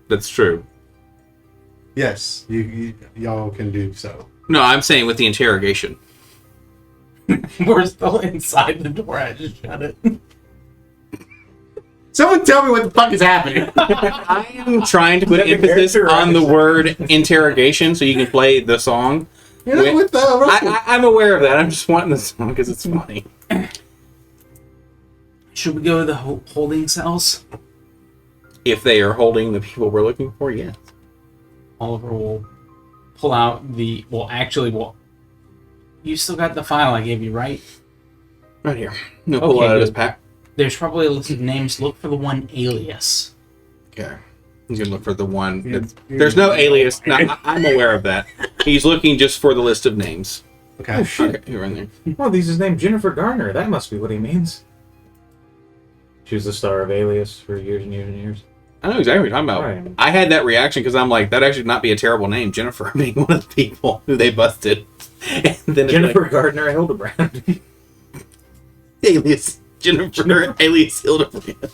That's true. Yes, y'all can do so. No, I'm saying with the interrogation. We're still inside the door. I just shut it. Someone tell me what the fuck is happening. I am trying to put Let me emphasis characterize on the it. word interrogation so you can play the song. You know, with Russell. I'm aware of that. I'm just wanting the song because it's funny. Should we go to the holding cells? If they are holding the people we're looking for, yes. Oliver will pull out the... You still got the file I gave you, right? Right here. No, pull Okay, out of his good. pack. There's probably a list of names. Look for the one Alias. Okay. He's gonna look for the one. Yeah. There's no alias. No, I'm aware of that. He's looking just for the list of names. Okay. Okay, you're in there. well, this is named Jennifer Garner. That must be what he means. She was the star of Alias for years and years and years. I know exactly what you're talking about. Right. I had that reaction because I'm like, that actually not be a terrible name, Jennifer, being one of the people who they busted. And then it's Jennifer like, Gardner Hildebrand. alias Jennifer, alias Hildebrand.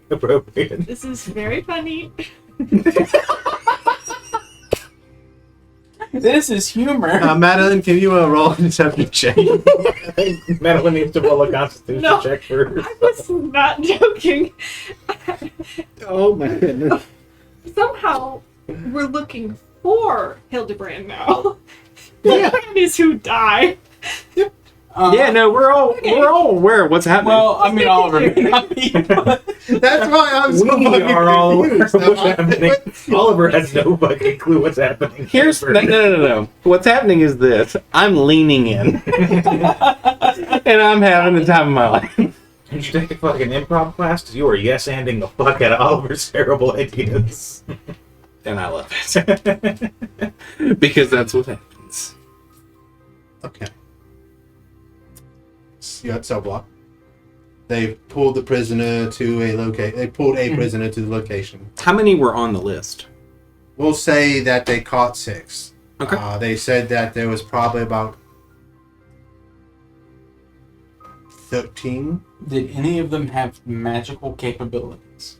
Appropriate. This is very funny. This is humor. Madeline, can you roll a deception check? I think Madeline needs to roll a constitution No. check first. I was not joking. Oh my goodness. Somehow, we're looking for Hildebrand now. Hildebrand is who died. Yeah, no, we're all aware of what's happening. Well, I mean, Oliver may not be. But That's why I'm so We fucking are all aware of confused. what's happening. Oliver has no fucking clue what's happening. Here's no. What's happening is this: I'm leaning in, and I'm having the time of my life. Did you take a fucking improv class? 'Cause you are yes-anding the fuck out of Oliver's terrible ideas. And I love it because that's what happens. Okay. You got cell block. They pulled the prisoner to a location. They pulled a prisoner to the location. How many were on the list? We'll say that they caught 6. Okay. They said that there was probably about 13. did any of them have magical capabilities?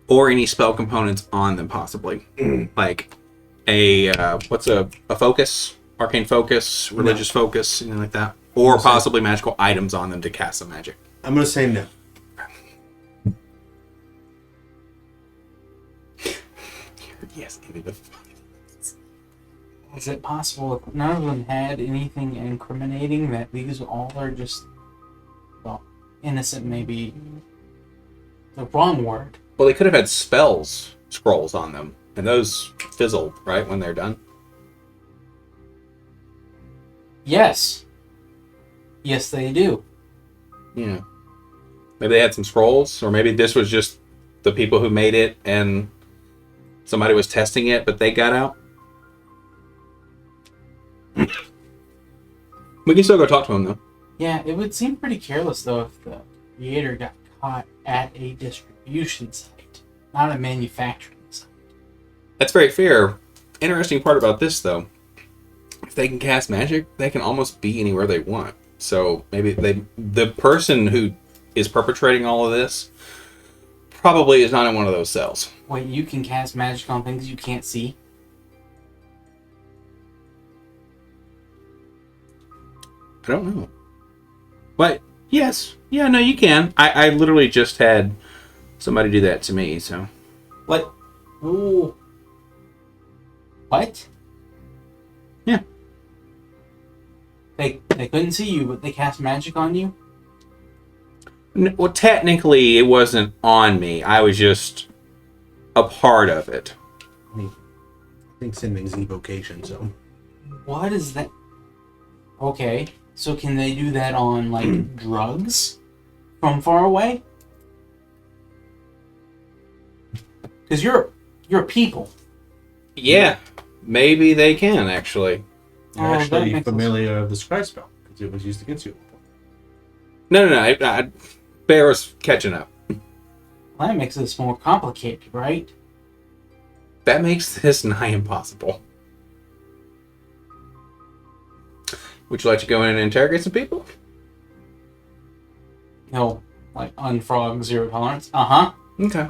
Or any spell components on them, possibly, like a what's a focus, arcane focus, religious focus, anything like that, or possibly magical items on them to cast some magic. I'm gonna say no. Yes, give me the. Is it possible if none of them had anything incriminating that these all are just, well, innocent maybe the wrong word? Well, they could have had spells scrolls on them, and those fizzle right when they're done. Yes. Yes, they do. Yeah. Maybe they had some scrolls, or maybe this was just the people who made it, and somebody was testing it, but they got out. We can still go talk to him, though. Yeah, it would seem pretty careless though if the creator got caught at a distribution site, not a manufacturing site. That's very fair. Interesting part about this, though, if they can cast magic, they can almost be anywhere they want. So maybe the person who is perpetrating all of this probably is not in one of those cells. Wait, you can cast magic on things you can't see? I don't know. But yes, yeah, no, you can. I literally just had somebody do that to me. So What? Ooh. What? Yeah. They couldn't see you, but they cast magic on you? Well, technically, it wasn't on me. I was just a part of it. I think Sinming's evocation, so. What is that? Okay, so can they do that on, like, drugs? From far away? Because you're people. Yeah, maybe they can actually. You're Oh, that actually makes familiar of the Scry spell, because it was used against you. No. Bear was catching up. Well, that makes this more complicated, right? That makes this nigh impossible. Would you like to go in and interrogate some people? No, like unfrog, zero tolerance. Uh-huh. Okay.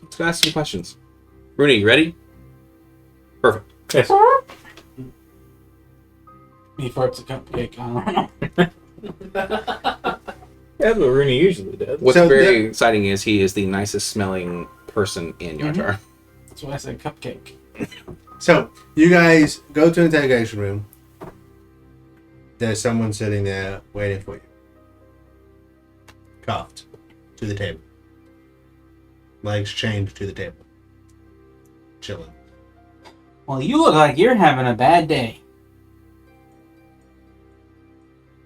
Let's go ask some questions. Rooney, you ready? Perfect. Yes. He farts a cupcake. I don't know. That's what Rooney usually does. What's So very exciting is he is the nicest smelling person in Mhm. Yartar. That's why I said cupcake. So, you guys go to the interrogation room. There's someone sitting there waiting for you. Cuffed to the table. Legs chained to the table. Chilling. Well, you look like you're having a bad day.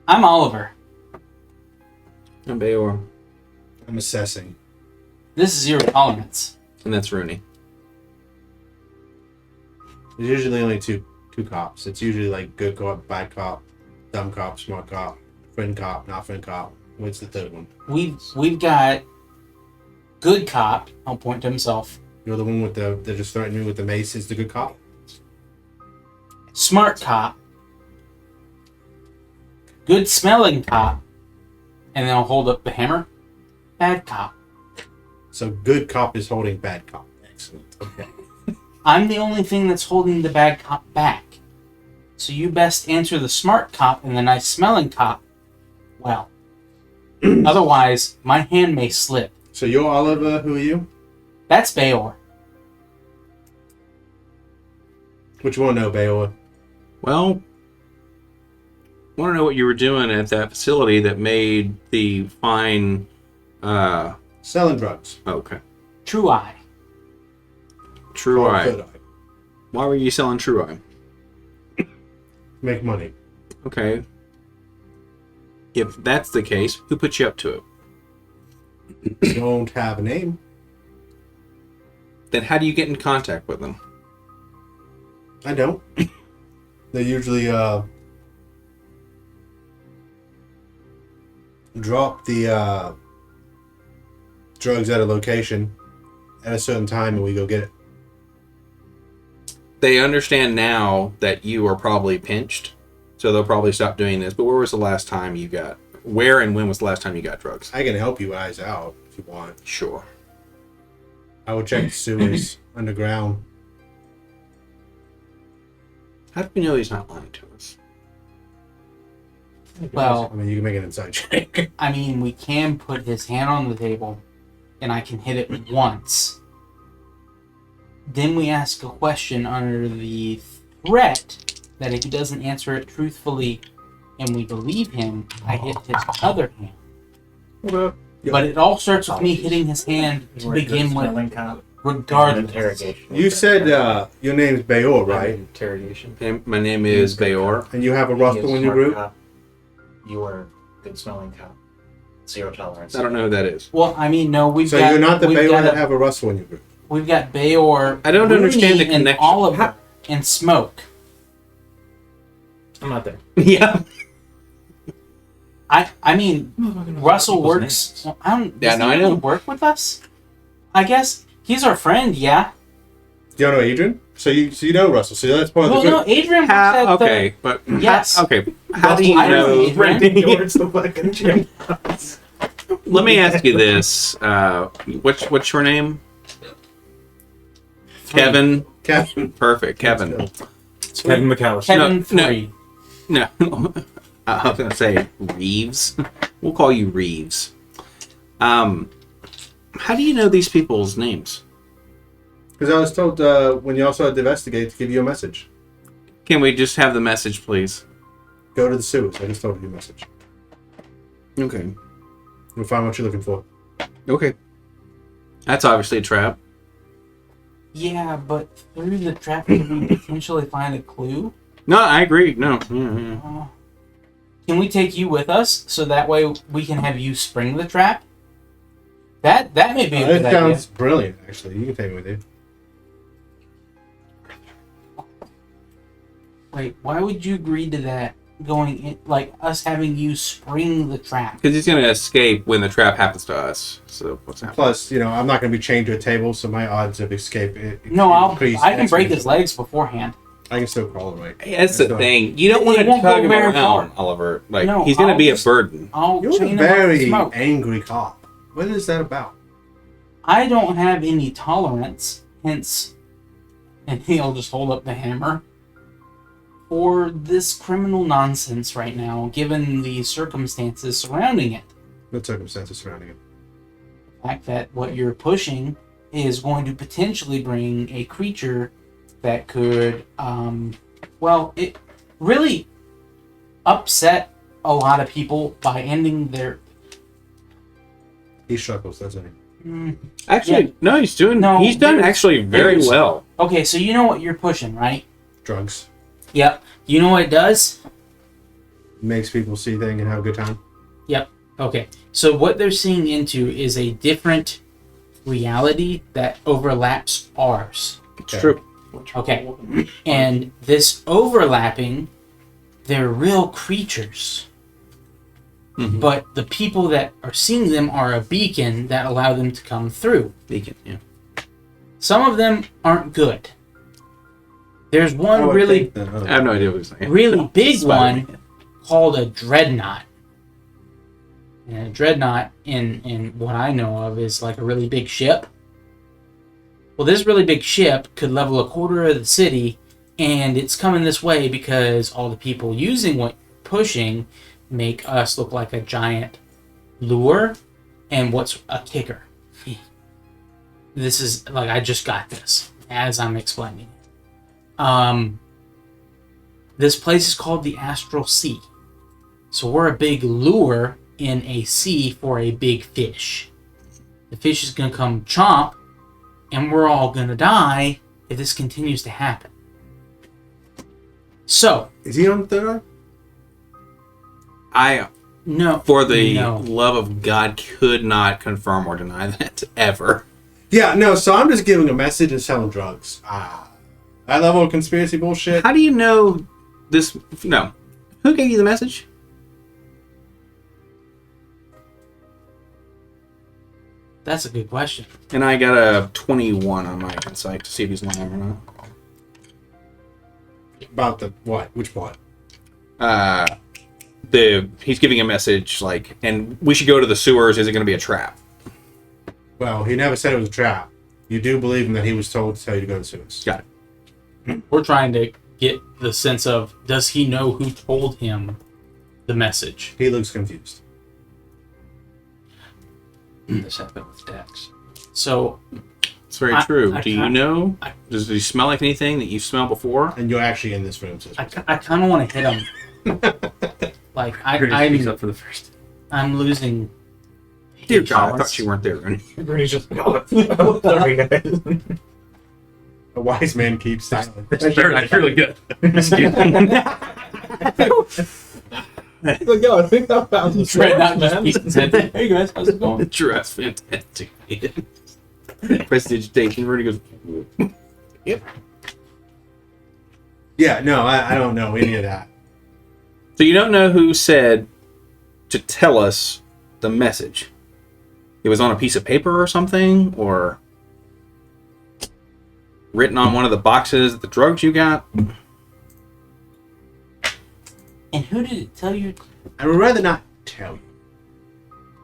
I'm Oliver. And Bayor. I'm assessing. This is zero tolerance. And that's Rooney. There's usually only two cops. It's usually like good cop, bad cop, dumb cop, smart cop, friend cop, not friend cop. What's the third one? We've got good cop. I'll point to himself. You're the one with that just threatened me with the mace is the good cop? Smart cop. Good smelling cop. And then I'll hold up the hammer. Bad cop. So good cop is holding bad cop. Excellent. Okay. I'm the only thing that's holding the bad cop back. So you best answer the smart cop and the nice smelling cop well. Otherwise, my hand may slip. So you're Oliver, who are you? That's Bayor. What you want to know, Bayor? Well, want to know what you were doing at that facility that made the fine. Selling drugs. Okay. True Eye. True Or Eye. Good Eye. Why were you selling True Eye? Make money. Okay. If that's the case, who put you up to it? Don't have a name. Then how do you get in contact with them? I don't. They usually drop the drugs at a location at a certain time and we go get it. They understand now that you are probably pinched, so they'll probably stop doing this. But where was the last time you got? Where and when was the last time you got drugs? I can help you guys out if you want. Sure. I will check the sewers underground. How do we know he's not lying to us? Well, I mean, you can make an inside check. I mean, we can put his hand on the table, and I can hit it once. Then we ask a question under the threat that if he doesn't answer it truthfully and we believe him, I hit his other hand. But it all starts with me hitting his hand to begin with, regardless. Interrogation. You said your name's Bayor, right? Interrogation. Hey, my name is Bayor. And you have a Russell in your group? You were good smelling cop. 0 tolerance. I don't know who that is. Well, I mean, no, we've So got. you're not the we've Bayor got that a- have a Russell in your group? We've got Bayor. I don't understand the Rooney, and connection. Oliver and Smoke. I'm not there. Yeah. I mean, Russell people's works. Well, I don't. Yeah, does no, he I really know. work with us? I guess he's our friend. Yeah. Do you know Adrian? So you know Russell. So that's part of Well, the no, group. Adrian works at the. Okay, but Yes. Okay, how do you I know know? Adrian. the fucking gym. Let me ask you this: what's your name? Kevin. Captain. Perfect, Kevin. Kevin McAllister. Kevin No, no. 3. No, I was gonna say Reeves. We'll call you Reeves. How do you know these people's names? Because I was told when you also had to investigate to give you a message. Can we just have the message, please? Go to the sewers. I just told you a message. Okay. You'll find what you're looking for. Okay. That's obviously a trap. Yeah, but through the trap, could we potentially find a clue? No, I agree. No. Yeah. Can we take you with us so that way we can have you spring the trap? That may be a That good sounds brilliant, actually. You can take me with you. idea. Wait, why would you agree to that? Going in, like us having you spring the trap? Because he's gonna escape when the trap happens to us. So what's happening? Plus, I'm not going to be chained to a table, so my odds of escape No, increase I can break his exponentially. legs beforehand. I can still crawl away. That's the thing. You don't It want to won't go tug him very around, far. Oliver. Like No, he's gonna I'll be just- a burden. I'll You're chain a him up with very smoke. angry cop. What is that about? I don't have any tolerance, hence, and he'll just hold up the hammer, for this criminal nonsense right now, given the circumstances surrounding it. What circumstances surrounding it? The fact that what you're pushing is going to potentially bring a creature that could, it really upset a lot of people by ending their. He struggles, doesn't he? Actually, no, he's doing. No, he's done there's- actually very there's- well. Okay, so you know what you're pushing, right? Drugs. Yep. You know what it does? Makes people see things and have a good time. Yep. Okay. So what they're seeing into is a different reality that overlaps ours. It's true. Okay. And this overlapping, they're real creatures. Mhm. But the people that are seeing them are a beacon that allow them to come through. Beacon, yeah. Some of them aren't good. There's I one would really, think that other- I have no idea what he's saying. really big Spider-Man. one called a dreadnought. And a dreadnought, in what I know of, is like a really big ship. Well, this really big ship could level a quarter of the city, and it's coming this way because all the people using what you're pushing make us look like a giant lure. And what's a kicker? This is like I just got this as I'm explaining it. This place is called the Astral Sea. So we're a big lure in a sea for a big fish. The fish is going to come chomp, and we're all going to die if this continues to happen. So, Is he on the third eye? no. For the no. love of God, could not confirm or deny that ever. Yeah, no, so I'm just giving a message and selling drugs. That level of conspiracy bullshit. How do you know this? No. Who gave you the message? That's a good question. And I got a 21 on my insight to see if he's lying or not. About the what? Which part? He's giving a message like, and we should go to the sewers. Is it going to be a trap? Well, he never said it was a trap. You do believe him that he was told to tell you to go to Sewers. Got it. We're trying to get the sense of, does he know who told him the message? He looks confused. This happened with Dax. So, It's very I- true. I Do you can't- know? I- Does he smell like anything that you've smelled before? And you're actually in this room. So I kind of want to hit him. Like, Speaks up for the first. I'm losing. Dear God, I tolerance. thought you weren't there. Ernie. Bernie's just sorry, guys. a wise man keeps silent. That's really good. Look, yo, I think I found the Try not source, just man. piece and said, hey guys, how's it going? That's fantastic. Prestidigitation. Ernie goes. Yeah, no, I don't know any of that. So you don't know who said to tell us the message. It was on a piece of paper or something, or written on one of the boxes of the drugs you got. And who did it tell you? I would rather not tell you.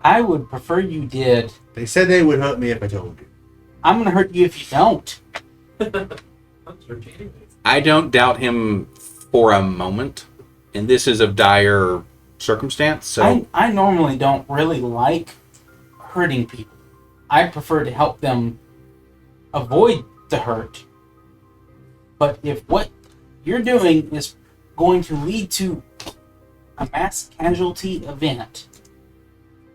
I would prefer you did. They said they would hurt me if I told you. I'm gonna hurt you if you don't. I don't doubt him for a moment, and this is of dire circumstance. So I normally don't really like hurting people. I prefer to help them avoid the hurt. But if what you're doing is going to lead to a mass casualty event,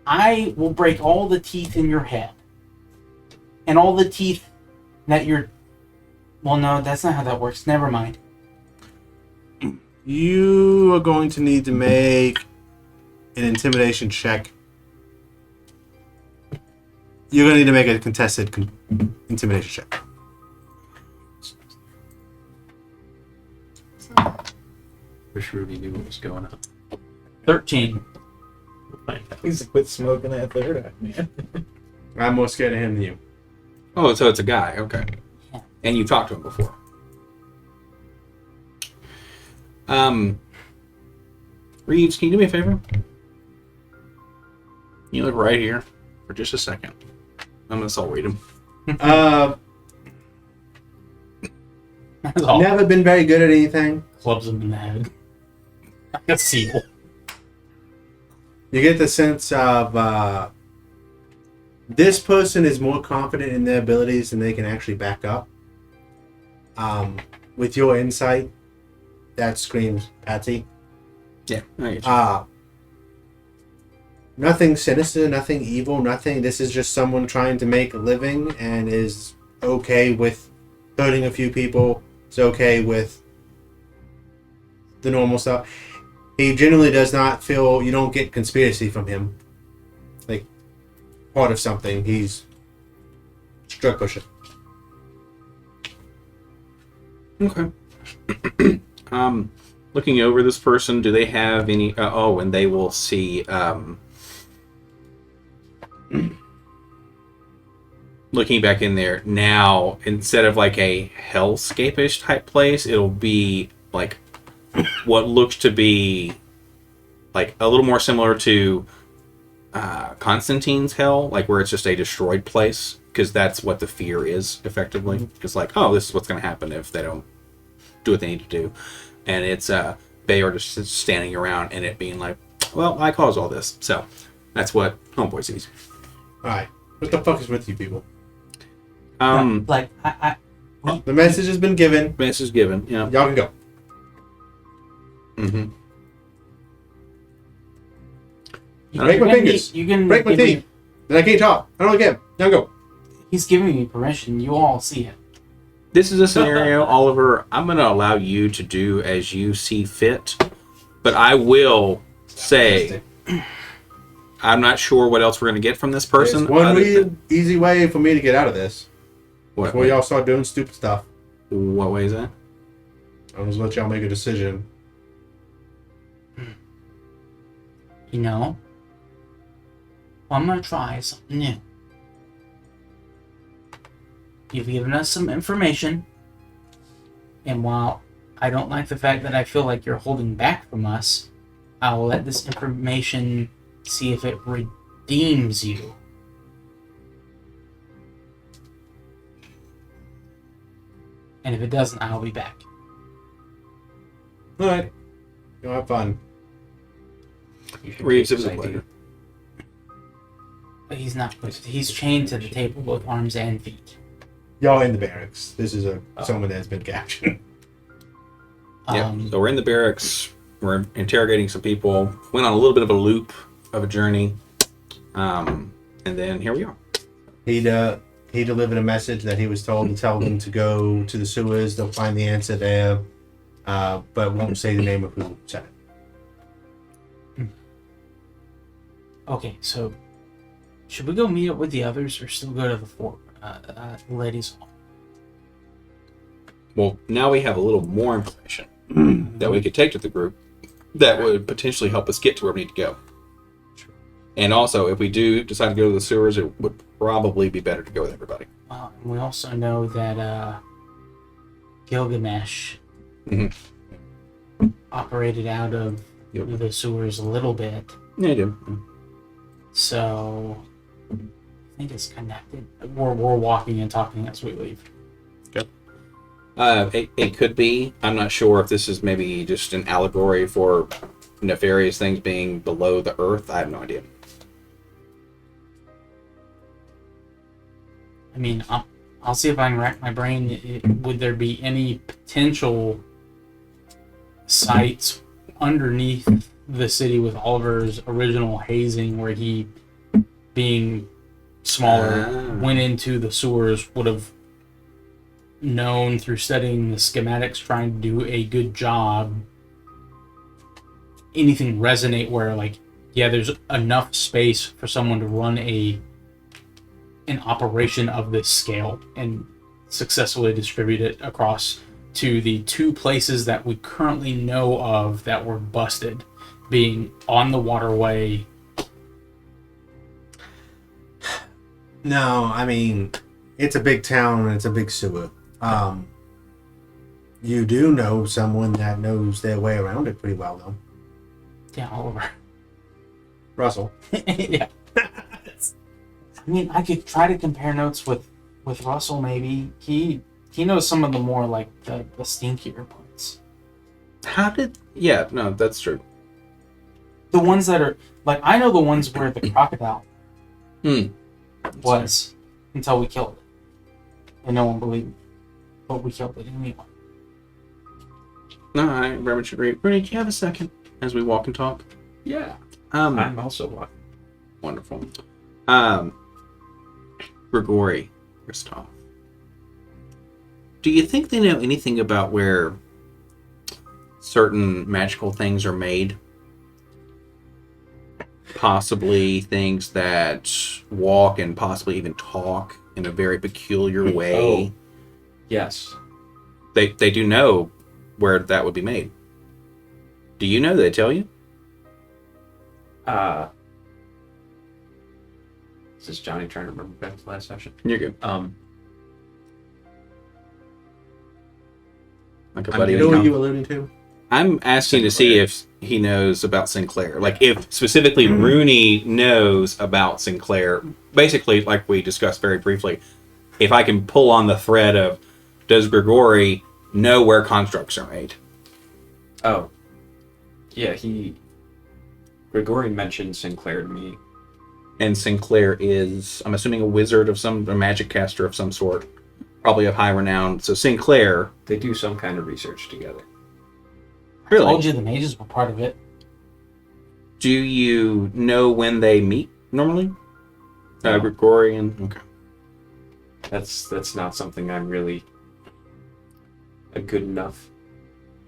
I will break all the teeth in your head. And all the teeth that you're... Well, no, that's not how that works. Never mind. You are going to need to make an intimidation check. You're going to need to make a contested intimidation check. Wish Ruby knew what was going on. 13. Please quit smoking that third eye, man. I'm more scared of him than you. oh, so it's a guy. Okay, Yeah. and you've talked to him before. Reeves, can you do me a favor? You live right here for just a second. I'm gonna soul read him. That's all. Never been very good at anything. Clubs him in the head. Like a seal. You get the sense of this person is more confident in their abilities than they can actually back up. With your insight, that screams Patsy. Yeah, I get you. Nothing sinister, nothing evil, nothing. This is just someone trying to make a living and is okay with hurting a few people. It's okay with the normal stuff. He generally does not feel, you don't get conspiracy from him. Like, part of something. He's drug pusher. Okay. Looking over this person, do they have any? And they will see. Looking back in there now, instead of like a hellscape-ish type place, it'll be like what looks to be like a little more similar to Constantine's hell, like where it's just a destroyed place, because that's what the fear is effectively. Because like, oh, this is what's going to happen if they don't do what they need to do, and it's they are just standing around and it being like, well, I caused all this, so that's what Homeboy sees. Alright. What the fuck is with you people? Like, The message has been given. Message given. Yeah. Y'all can go. Mm-hmm. Break my fingers. You can Break my give me- teeth. Then I can't talk. I don't again. Now go. He's giving me permission. You all see it. This is a scenario, Oliver. I'm going to allow you to do as you see fit, but I will say I'm not sure what else we're going to get from this person. There's one other real than- easy way for me to get out of this. What, Before y'all start doing stupid stuff. what way is that? I'll just let y'all make a decision. You know, I'm gonna try something new. You've given us some information, and while I don't like the fact that I feel like you're holding back from us, I'll let this information see if it redeems you. And if it doesn't, I'll be back. Alright. You'll have fun. Reeves, it was a pleasure. But he's not. He's chained to the table, both arms and feet. Y'all in the barracks. This is someone that's been captured. Yeah. So we're in the barracks. We're interrogating some people. Went on a little bit of a loop of a journey. And then here we are. He delivered a message that he was told to tell them to go to the sewers. They'll find the answer there, but won't say the name of who said it. Okay, so should we go meet up with the others, or still go to the ladies' hall? Well, now we have a little more information that we could take to the group that would potentially help us get to where we need to go. And also, if we do decide to go to the sewers, it would probably be better to go with everybody. And we also know that Gilgamesh Mhm. operated out of Yep. the sewers a little bit, Yeah, you do. so I think it's connected. We're walking and talking as we leave. It could be. I'm not sure if this is maybe just an allegory for nefarious things being below the earth. I have no idea. I mean, I'll see if I can rack my brain. Would there be any potential sites underneath the city with Oliver's original hazing, where he, being smaller, Ah. went into the sewers, would have known through studying the schematics, trying to do a good job? Anything resonate where, like, yeah, there's enough space for someone to run an operation of this scale and successfully distribute it across to the two places that we currently know of that were busted, being on the waterway. No, I mean, it's a big town and it's a big sewer. You do know someone that knows their way around it pretty well, though. Yeah, Oliver. Russell. Yeah. I mean, I could try to compare notes with Russell. Maybe he knows some of the more, like, the stinkier parts. How did? Yeah, no, that's true. The ones that are like, I know the ones where the crocodile was until we killed it, and no one believed me, but we killed it anyway. No, I very much agree. Bernie, do you have a second as we walk and talk? Yeah. I'm also walking. Wonderful. Grigori, Christoph. Do you think they know anything about where certain magical things are made? Possibly things that walk and possibly even talk in a very peculiar way. Oh. Yes. They do know where that would be made. Do you know? They tell you? This is Johnny trying to remember back to last session. You're good. Like a buddy. You know what you alluding to? I'm asking to see if he knows about Sinclair. Like, if specifically Rooney knows about Sinclair. Basically, like we discussed very briefly, if I can pull on the thread of, does Grigori know where constructs are made? Oh. Yeah, Grigori mentioned Sinclair to me. And Sinclair is, I'm assuming, a wizard of a magic caster of some sort. Probably of high renown. So Sinclair. They do some kind of research together. I told you the mages were part of it. Do you know when they meet normally? No. Gregorian. Okay. That's not something I'm really a good enough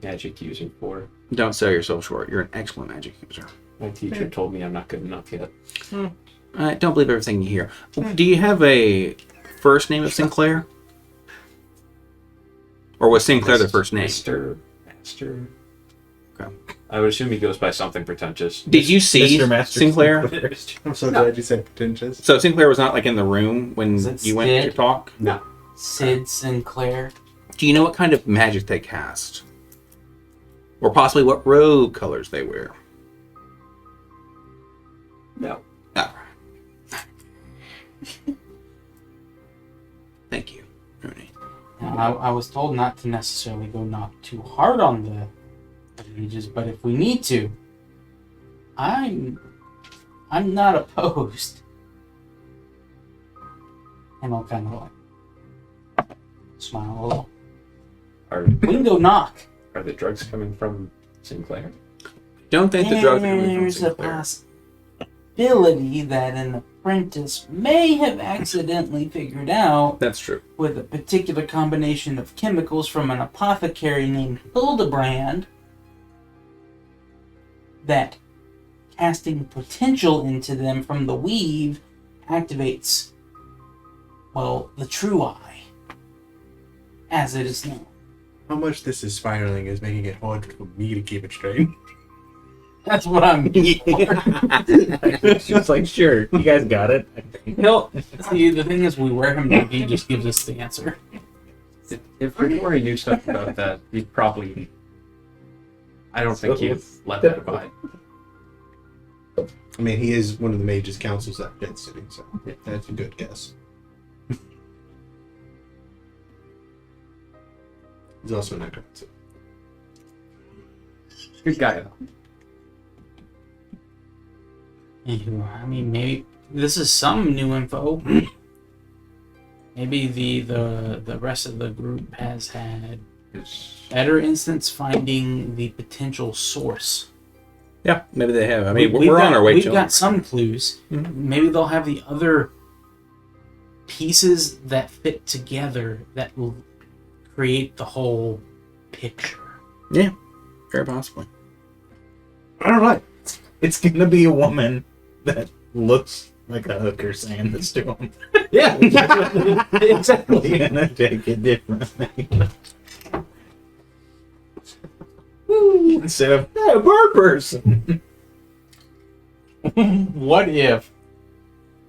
magic user for. Don't sell yourself short. You're an excellent magic user. My teacher told me I'm not good enough yet. Don't believe everything you hear. Do you have a first name of Sinclair? Or was Sinclair the first name? Master. Okay. I would assume he goes by something pretentious. Did you see Mr. Master Sinclair? I'm so glad you said pretentious. So Sinclair was not like in the room when Is it you went to Sid? talk? No. Sid Sinclair. Do you know what kind of magic they cast? Or possibly what robe colors they wear? No. Ah. Thank you, Rooney. Now, I was told not to necessarily go knock too hard on the mages, but if we need to, I'm not opposed. And I'll kind of like smile a little. Are We can go knock. the drugs coming from Sinclair? Don't think the drugs are coming from There's a Sinclair. possibility that an apprentice may have accidentally figured out, That's true. with a particular combination of chemicals from an apothecary named Hildebrand, that casting potential into them from the weave activates, well, the true eye, as it is known. How much this is spiraling is making it hard for me to keep it straight. That's what I'm here for. She was like, sure, you guys got it. He'll see. The thing is, we wear him down. He just gives us the answer. If Grigori knew stuff about that, he'd probably. I don't think he'd let that abide. I mean, he is one of the mages' councils at Dead City, so that's a good guess. He's also not going to. Good guy, though. I mean, maybe this is some new info. Maybe the rest of the group has had better instance finding the potential source. Yeah, maybe they have. I mean, We've we're got- on our way We've to got some clues. Mhm. Maybe they'll have the other pieces that fit together that will create the whole picture. Yeah, very possibly. All right. It's gonna be a woman that looks like a hooker saying this to him. Yeah, exactly. We're gonna take it differently. Instead of, hey, a bird person. What if?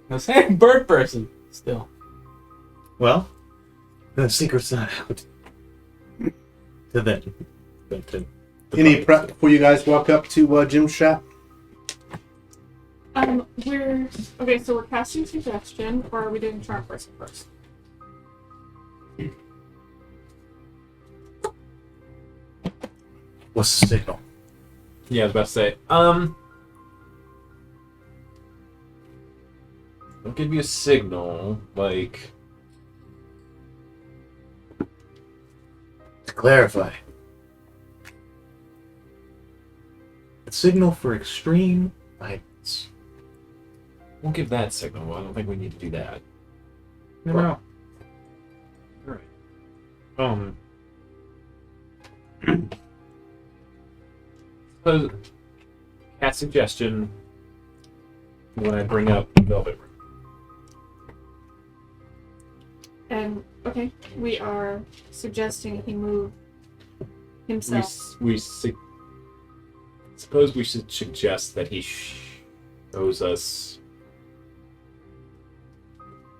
The same bird person still. Well, the secret's not out. To them. But to the Any public. prep before you guys walk up to Jim's shop? We're okay. So we're casting suggestion, or are we doing charm person first? What's the signal? Yeah, I was about to say. I'll give you a signal, like. To clarify, a signal for extreme violence. We'll give that signal. I don't think we need to do that. No. Alright. Suppose cat suggestion when I bring up Velvet Room. And okay, we are suggesting he move We, himself. suppose we should suggest that he shows us.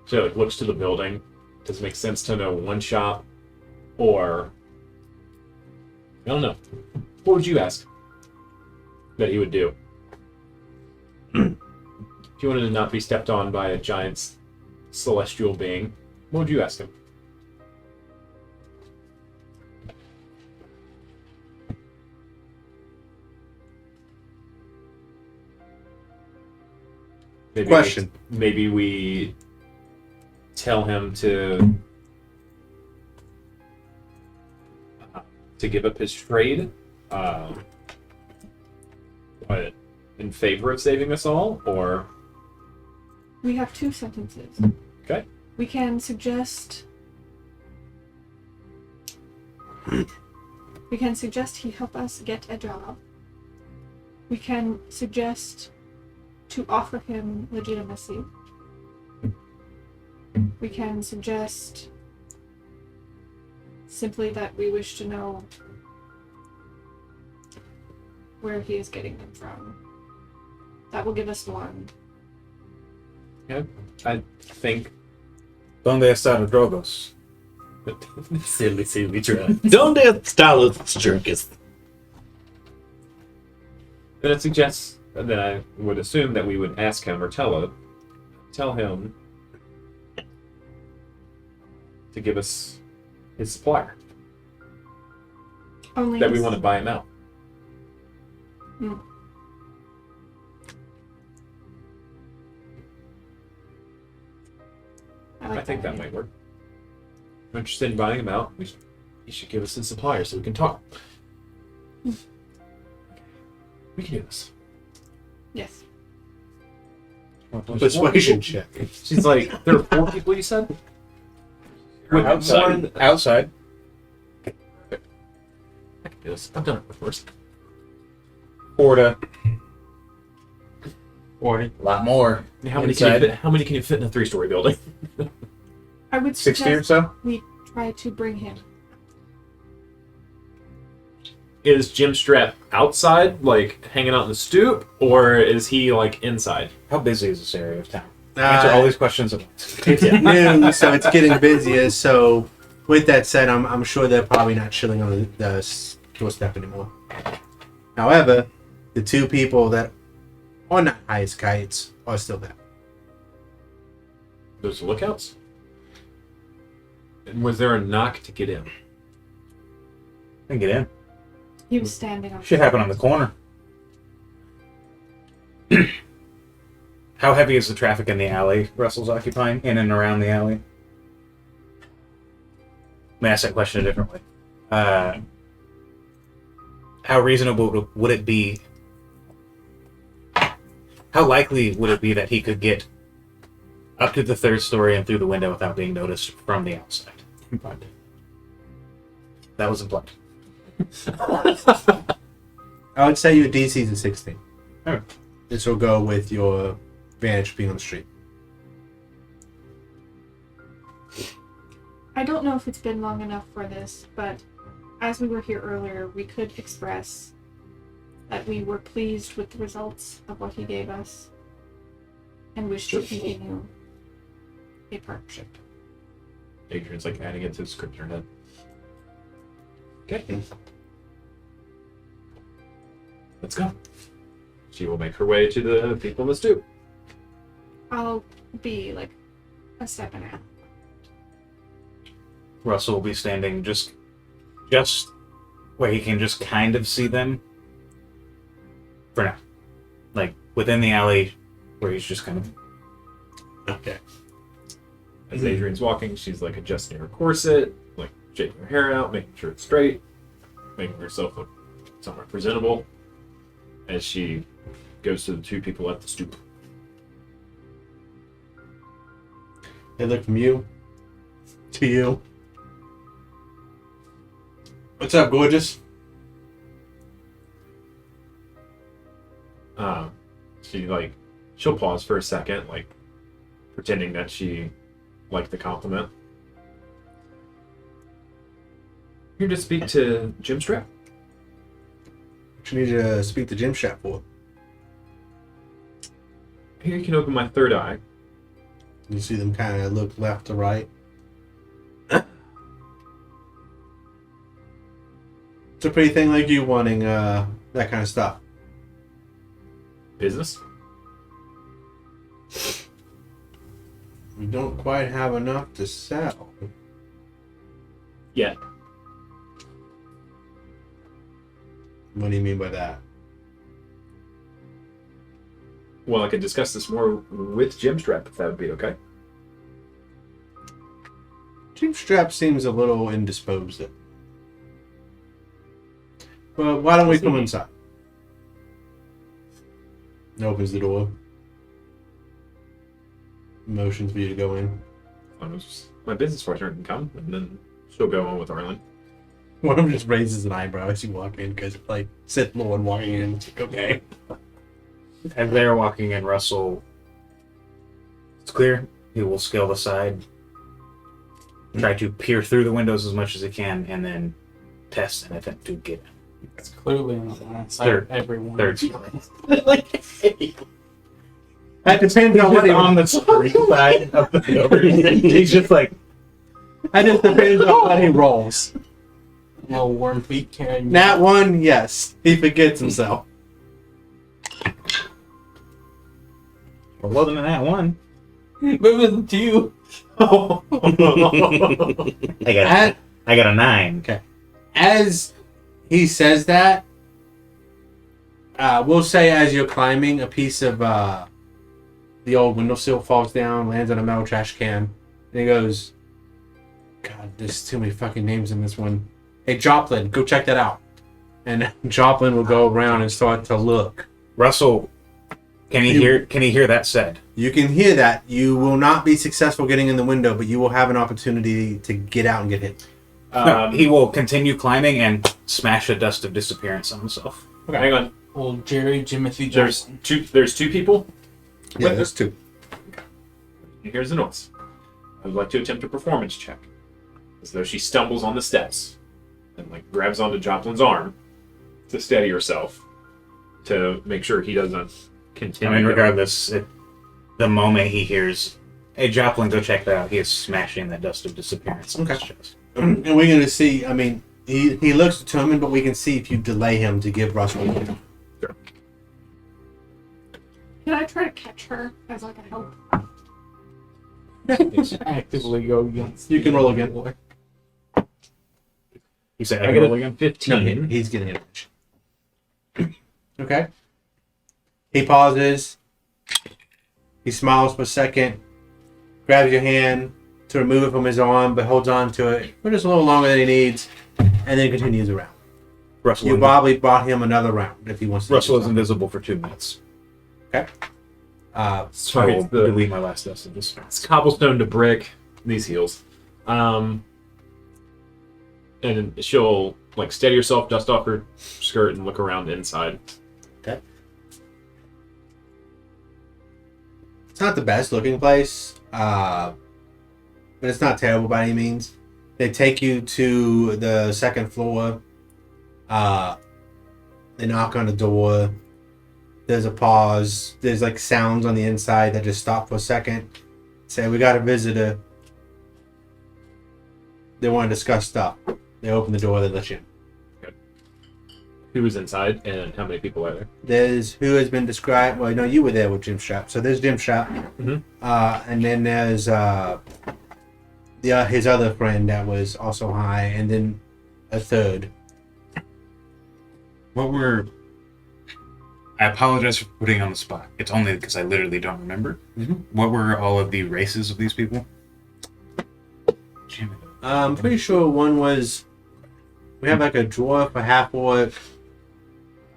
So it looks to the building. Does it make sense to know one shop, or I don't know. What would you ask that he would do if you wanted to not be stepped on by a giant celestial being? What would you ask him? Maybe Question. Maybe we tell him to give up his trade. But in favor of saving us all, or We have 2 sentences. okay? We can suggest. We can suggest he help us get a job. We can suggest to offer him legitimacy. We can suggest simply that we wish to know where he is getting them from. That will give us 1. I think. Donde está los drogos? Silly try. Donde está los jerkes? Then it suggests that I would assume that we would ask him or tell him to give us his supplier. Only That we his- want to buy him out. like I think that idea. might work. If I'm interested in buying him out, he should give us his supplier so we can talk. We can do this. Yes. Persuasion check. She's like, there are 4 people you said? With Outside. Warren- Outside. I can do this. I've done it before. Porta. 40. A lot more. How many Inside. how many can you fit in a 3-story building? I would 60 or suggest so? we try to bring him. Is Jim Strap outside, like hanging out in the stoop, or is he like inside? How busy is this area of town? Answer all these questions at once. It's noon, so it's getting busier. So, with that said, I'm sure they're probably not chilling on the doorstep anymore. However, the 2 people that are not high as kites are still there. Those lookouts? And was there a knock to get in? Then get in. He was standing on. Shit happened on the corner. How heavy is the traffic in the alley Russell's occupying? In and around the alley? Let me ask that question a different way. How reasonable would it be? How likely would it be that he could get up to the 3rd story and through the window without being noticed from the outside? That was implied. I would say your DC is a 16. Oh. This will go with your advantage being on the street. I don't know if it's been long enough for this, but as we were here earlier, we could express that we were pleased with the results of what he gave us and wish to continue a partnership. Adrian's like adding it to the script in her head. Okay. Let's go. She will make her way to the people in the stoop. I'll be like a step and a half. Russell will be standing just where he can just kind of see them. For now. Like, within the alley, where he's just kind of... Okay. As Adrian's walking, she's like adjusting her corset, like shaking her hair out, making sure it's straight, making herself look somewhat presentable as she goes to the 2 people at the stoop. They look from you to you. What's up, gorgeous? She'll pause for a second, like pretending that she liked the compliment. Here to speak to Jim Strap. What you need to speak to Jim Strap for? Here you can open my 3rd eye. You see them kind of look left to right. It's a pretty thing like you wanting that kind of stuff. Business? We don't quite have enough to sell. Yeah. What do you mean by that? Well, I could discuss this more with Jim Strap if that would be okay. Jim Strap seems a little indisposed. Well, why don't we come inside? And opens the door. Motions for you to go in. My business partner can come, and then she'll go on with Arlen. One of them just raises an eyebrow as you walk in because it's like Sith Lord walking in. It's like, okay. As they're walking in, Russell, it's clear. He will scale the side, try to peer through the windows as much as he can, and then test and attempt to get in. It's clearly on the wrong side Third- of everyone. Third story. That depends on what he on the street side of the building. He's just like, That just depends on what he rolls. Little worm feet carrying. Nat 1, yes. He forgets himself. well, wasn't that one? But it was 2. I got a 9. As he says that, we'll say as you're climbing, a piece of the old windowsill falls down, lands on a metal trash can, and he goes, God, there's too many fucking names in this one. Hey, Joplin, go check that out. And Joplin will go around and start to look. Russell, can he hear that said? You can hear that. You will not be successful getting in the window, but you will have an opportunity to get out and get hit. No, he will continue climbing and smash a dust of disappearance on himself. Okay, hang on. Old Jerry Jimothy There's Johnson. there's 2 people. Yeah, there's 2. Here's the noise. I would like to attempt a performance check, as though she stumbles on the steps and like grabs onto Joplin's arm to steady herself to make sure he doesn't continue. I mean, regardless, the moment he hears, "Hey, Joplin, go check that out," he is smashing that dust of disappearance on his Okay. chest. And we're going to see, I mean, he looks determined, but we can see if you delay him to give Russell a win. Can I try to catch her as like a help? Actively go against. You can roll again. You say, I "I get roll a again." 15. He's getting it. Okay. He pauses. He smiles for a second, grabs your hand to remove it from his arm, but holds on to it for just a little longer than he needs, and then continues around. Russell, You probably bought him another round if he wants to. Russell do is something. invisible for 2 minutes. Okay. I Sorry, will it's the delete my last dust of disappearance. it's cobblestone to brick. These heels. And she'll like steady herself, dust off her skirt, and look around inside. Okay. It's not the best looking place, but it's not terrible by any means. They take you to the second floor. They knock on the door. There's a pause. There's like sounds on the inside that just stop for a second. Say, we got a visitor. They want to discuss stuff. They open the door, they let you in. Who is inside and how many people are there? There's who has been described. Well, no, you were there with Jim Strap. So there's Jim Strap, Mhm. and then there's his other friend that was also high, and then a third. What were? I apologize for putting you on the spot. It's only because I literally don't remember. Mhm. What were all of the races of these people? Damn it. I'm pretty sure one was. We have like a dwarf, a half orc.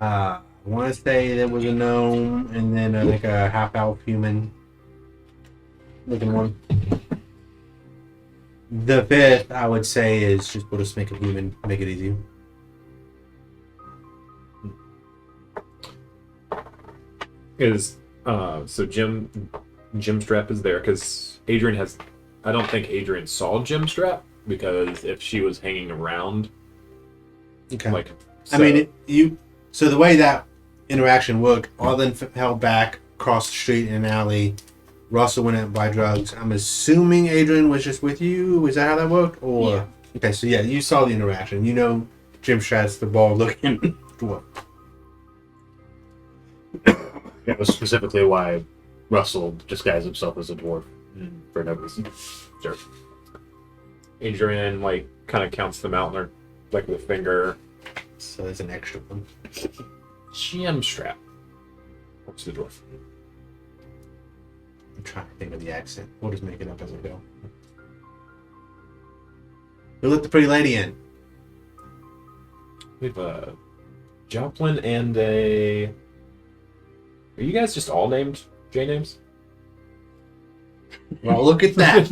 I want to say there was a gnome, and then like a half elf human looking one. The fifth, I would say, is just we'll just make a human, make it easy. Is so Jim Strap is there because Adrian has. I don't think Adrian saw Jim Strap because if she was hanging around, Okay. like, I mean, So the way that interaction worked, Arlen held back across the street in an alley. Russell went out to buy drugs. I'm assuming Adrian was just with you. Is that how that worked? Or Yeah. Okay, so yeah, you saw the interaction. You know, Jim Strat's the ball looking dwarf. That was specifically why Russell disguised himself as a dwarf for no reason. sure. Adrian like kind of counts them out, and like with a finger. So there's an extra one. Jim Strap. What's the dwarf? I'm trying to think of the accent. We'll just make it up as we go. Who let the pretty lady in? We have a Joplin and a Are you guys just all named J names? Well, look at that.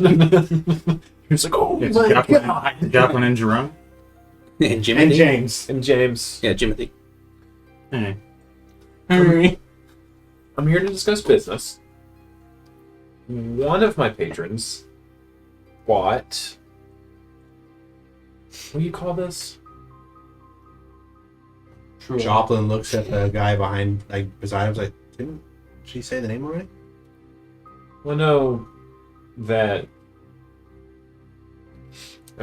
He's like, oh It's my Joplin, god. Joplin and Jerome. And Jimmy. And James. And James. Yeah, Jimothy. Hey. I'm here to discuss business. One of my patrons bought. What do you call this? Joplin looks at the guy behind, beside him, like, didn't she say the name already? Well, I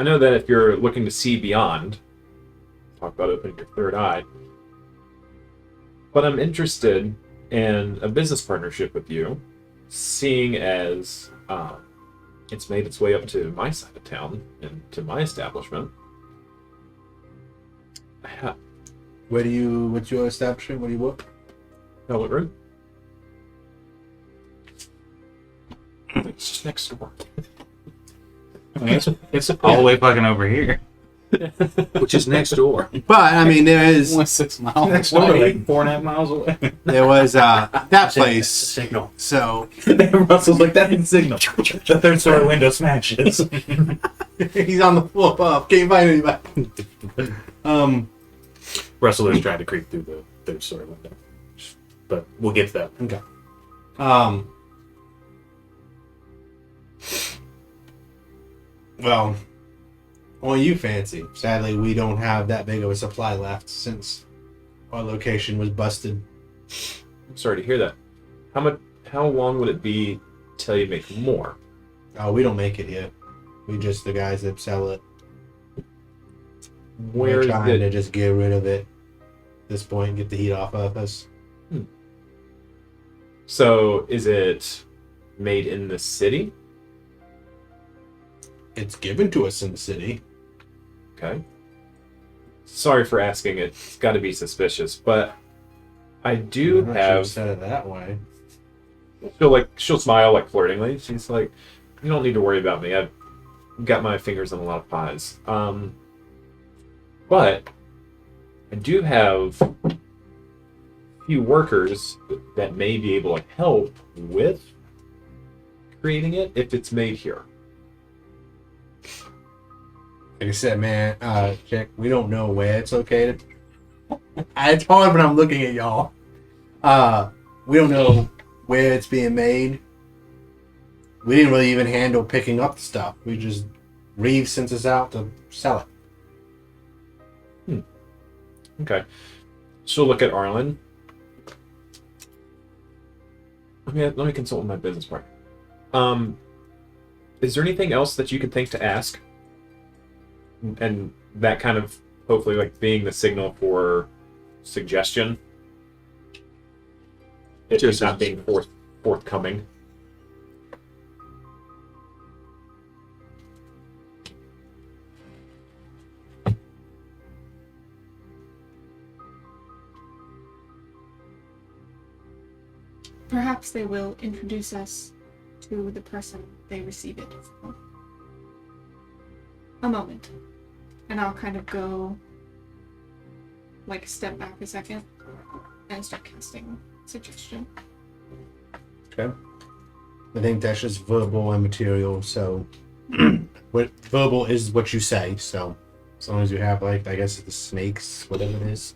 know that if you're looking to see beyond, talk about opening your third eye. But I'm interested in a business partnership with you, seeing as it's made its way up to my side of town and to my establishment. What's your establishment? What do you work? Velvet Room. It's just next door. It's all the way fucking over here. Which is next door. But, I mean, there is, Only 6 miles. Next away. door, like 4.5 miles away. there was, that place, Signal. so, Russell's like, that is signal. The third story window smashes. he's on the floor above, can't find anybody. Russell is trying to creep through the third story window. But we'll get to that. Okay. Well, only you fancy. Sadly, we don't have that big of a supply left since our location was busted. I'm sorry to hear that. How long would it be till you make more? Oh, we don't make it here. We just the guys that sell it. Where We're is trying to it? just get rid of it at this point, get the heat off of us. So, is it made in the city? It's given to us in the city. Okay. Sorry for asking. It's got to be suspicious, but I do I'm not sure you have. said it that way. She'll smile like flirtingly. She's like, "You don't need to worry about me. I've got my fingers in a lot of pies." But I do have a few workers that may be able to help with creating it if it's made here. Like I said, man, Jack, we don't know where it's located. It's hard when I'm looking at y'all. We don't know where it's being made. We didn't really even handle picking up the stuff. We just Reeves sent us out to sell it. Okay. She'll look at Arlen. Let me consult with my business partner. Is there anything else that you can think to ask? And that kind of hopefully like being the signal for suggestion. It's just not being forthcoming. Perhaps they will introduce us to the person they receive it from. A moment. And I'll kind of go, like, step back a second and start casting suggestion. Okay. I think that's just verbal and material, so what verbal is what you say, so as long as you have like I guess it's the snakes, whatever it is.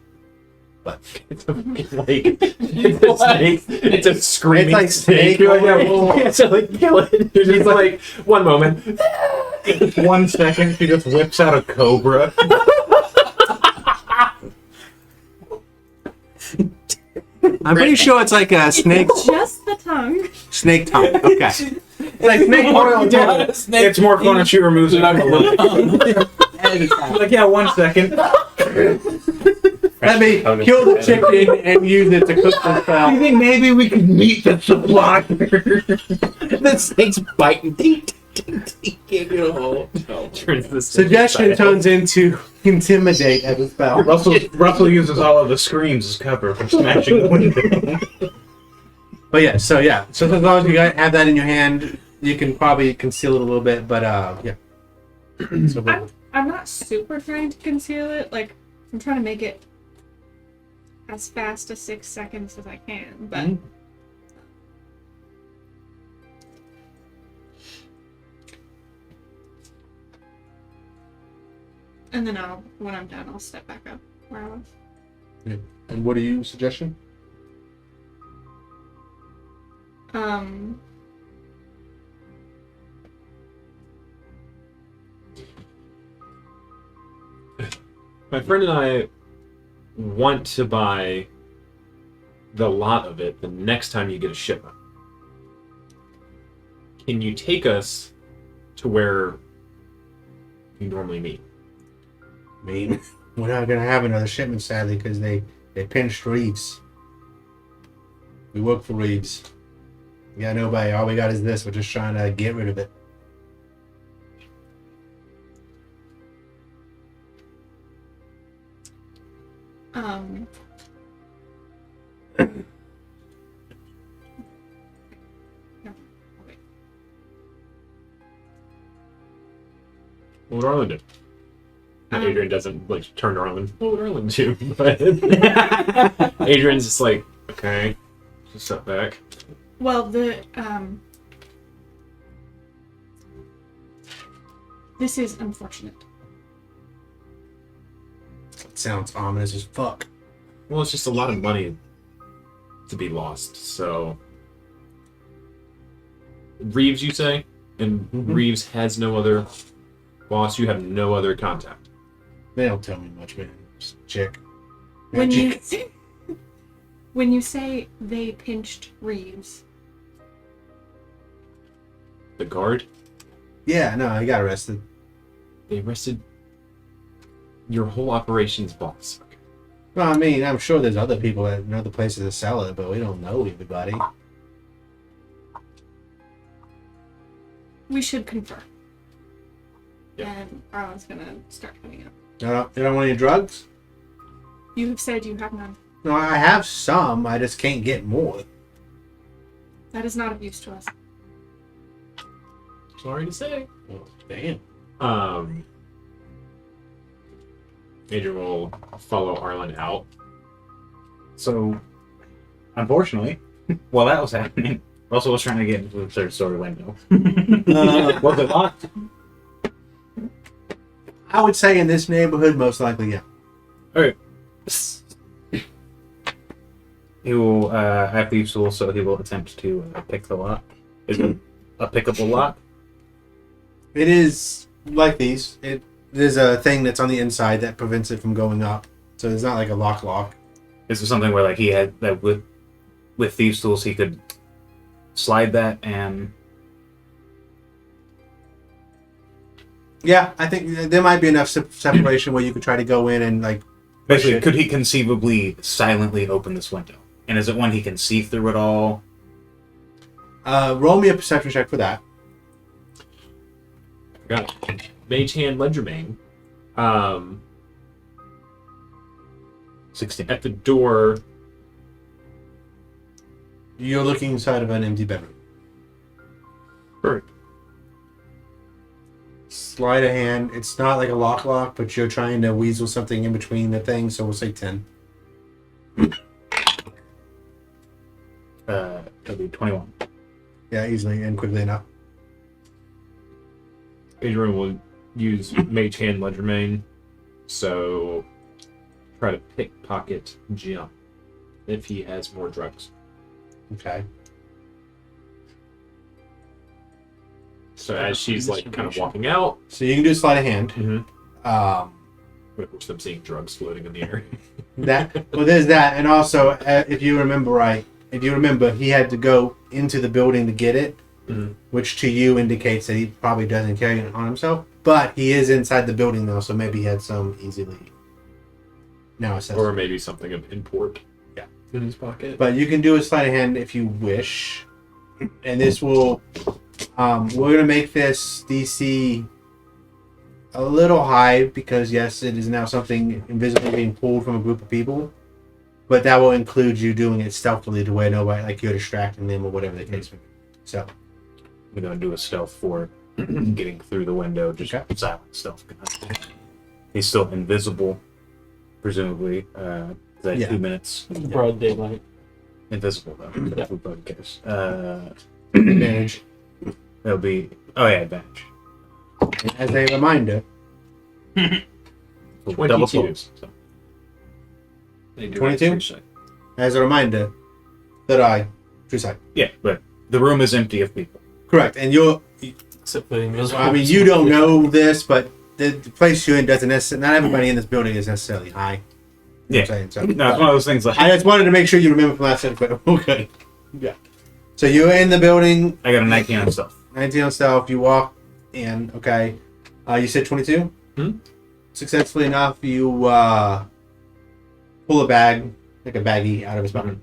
But It's a snake. It's a screaming It's like snake. You're like, yeah, can't so like kill it. You're just like, one moment. 1 second, she just whips out a cobra. I'm pretty sure it's like a snake Just the tongue. snake tongue. Okay. It's like snake oil. It's more fun when she removes it. Like, yeah, 1 second. Let me kill the chicken and use it to cook the I spell. think maybe we could meet the supplier. The snake's biting. Ding, ding, ding, ding. Turns the Suggestion turns into intimidate as a spell. Russell uses all of the screams as cover for smashing the window. But yeah, so as long as you guys have that in your hand, you can probably conceal it a little bit. But yeah. So I'm not super trying to conceal it. Like, I'm trying to make it as fast as 6 seconds as I can. But And then when I'm done, I'll step back up where I was. And what are you suggesting? My friend and I want to buy the lot of it the next time you get a shipment. Can you take us to where you normally meet? I mean, we're not gonna have another shipment, sadly, because they pinched Reeves. We work for Reeves. We got nobody. All we got is this. We're just trying to get rid of it. No, wait. What would Arlen do? And Um, Adrian doesn't like turn to Arlen. What would Arlen do? But Adrian's just like, okay, just step back. Well, this is unfortunate. It sounds ominous as fuck. Well, it's just a lot of money to be lost. So Reeves, you say, and Reeves has no other boss. You have no other contact. They don't tell me much, man. Just chick. When you Chick. when you say they pinched Reeves, The guard, Yeah, no, he got arrested. they arrested your whole operations boss. Okay. Well, I mean, I'm sure there's other people at other places to sell it, but we don't know everybody. we should confer. Yeah. And Arlen's gonna start coming up. You don't want any drugs? You have said you have none. No, I have some. I just can't get more. That is not of use to us. Sorry to say. Oh, damn. Adrian will follow Arlen out. So, unfortunately, while that was happening, Russell was trying to get into the third story window. Was it locked? I would say in this neighborhood, most likely, yeah. Okay. He will have thieves' tool, so he will attempt to pick the lock. Is it a pickable lock? It is like these. There's a thing that's on the inside that prevents it from going up. So it's not like a lock. Is it something where like he had that with thieves' tools he could slide that and Yeah, I think there might be enough separation where you could try to go in and like. basically it. could he conceivably silently open this window? And is it one he can see through it all? Roll me a perception check for that. Got it. Mage Hand Ledgermane. 16. At the door. You're looking inside of an empty bedroom. Perfect. Slide a hand. It's not like a lock, but you're trying to weasel something in between the things, so we'll say 10. That'll be 21. Yeah, easily and quickly enough. Adrian will use Mage Hand Ledgermane. So try to pickpocket Jim if he has more drugs. Okay. So as she's like kind of walking out, So you can do a sleight of hand. of course I'm seeing drugs floating in the air. Well, there's that, and also if you remember, he had to go into the building to get it, which to you indicates that he probably doesn't carry it on himself. But he is inside the building though, so maybe he had some easily now accessible. Or maybe something of import. Yeah. In his pocket. But you can do a sleight of hand if you wish, and this will. We're gonna make this DC a little high because yes, it is now something invisible being pulled from a group of people, but that will include you doing it stealthily to where nobody, like you're distracting them or whatever the case may be. So We're going to do a stealth for getting through the window, just Okay. silent stealth. He's still invisible, presumably. Is that Yeah. 2 minutes? Broad daylight. Invisible, though. That's what Bud cares. advantage. That'll be... Oh, yeah, advantage. As a reminder, So 22. double souls. So. They do 22? have true As a reminder, third eye, true sight. Yeah, but the room is empty of people. Correct. And Except for the invisible. I mean, you don't know this, but the place you're in doesn't necessarily, not everybody in this building is necessarily high. You know what I'm saying? So, No, it's one of those things like I just wanted to make sure you remember from last episode. Okay. Yeah. So you're in the building, I got a 19 on stuff. 19 on stealth, you walk in, okay. You said 22? Hmm? Successfully enough, you pull a bag, like a baggie, out of his pocket.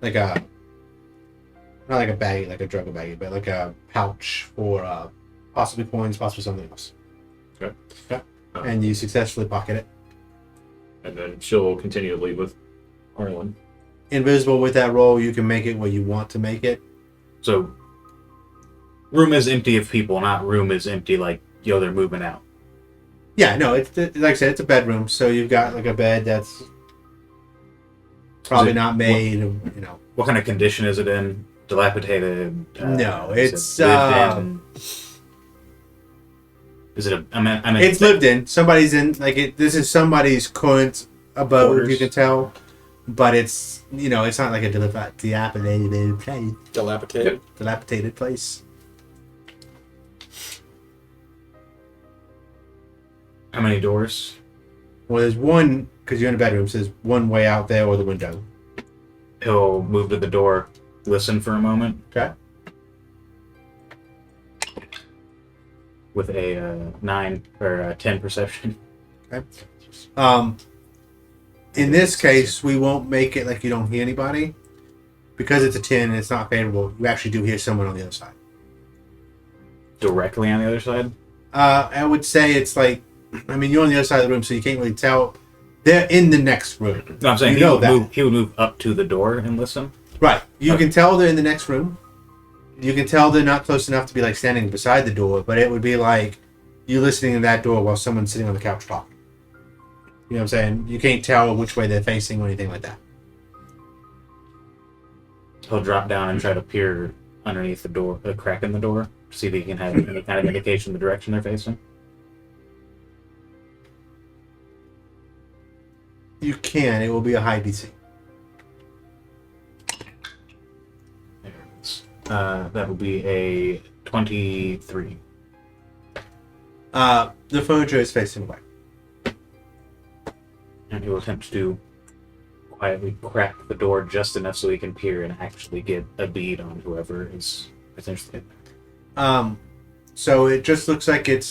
Like a, not like a baggie, like a drug baggie, but like a pouch for possibly coins, possibly something else. Okay. Okay. And you successfully pocket it. And then she'll continue to leave with Arlen. Invisible with that roll, you can make it where you want to make it. So, room is empty of people, not room is empty like, yo, they're moving out. Yeah, no, it's like I said, it's a bedroom, so you've got like a bed that's probably it- not made of, you know. What kind of condition is it in? Dilapidated? No, is it's, it lived in? Is it a? I mean, It's lived in. Somebody's in, like, this is somebody's current abode, Quarters. you can tell. But it's, you know, it's not like a dilapidated place. Dilapidated. Dilapidated place. How many doors? Well, there's one, because you're in a bedroom, so there's one way out there or the window. He'll move to the door, listen for a moment Okay? with a 9 or 10 perception. In this case, we won't make it like you don't hear anybody. Because it's a 10 and it's not favorable, you actually do hear someone on the other side. Directly on the other side? I would say it's like, I mean, you're on the other side of the room, so you can't really tell. They're in the next room. No, I'm saying You know that. he would move up to the door and listen. Right. You Okay. can tell they're in the next room. You can tell they're not close enough to be like standing beside the door, but it would be like you listening to that door while someone's sitting on the couch talking. You know what I'm saying? You can't tell which way they're facing or anything like that. He'll drop down and try to peer underneath the door, a crack in the door, to see if he can have any kind of indication of the direction they're facing. You can. It will be a high DC. There it is. That will be a 23. The furniture is facing away. And he will attempt to quietly crack the door just enough so he can peer and actually get a bead on whoever is potentially. So it just looks like it's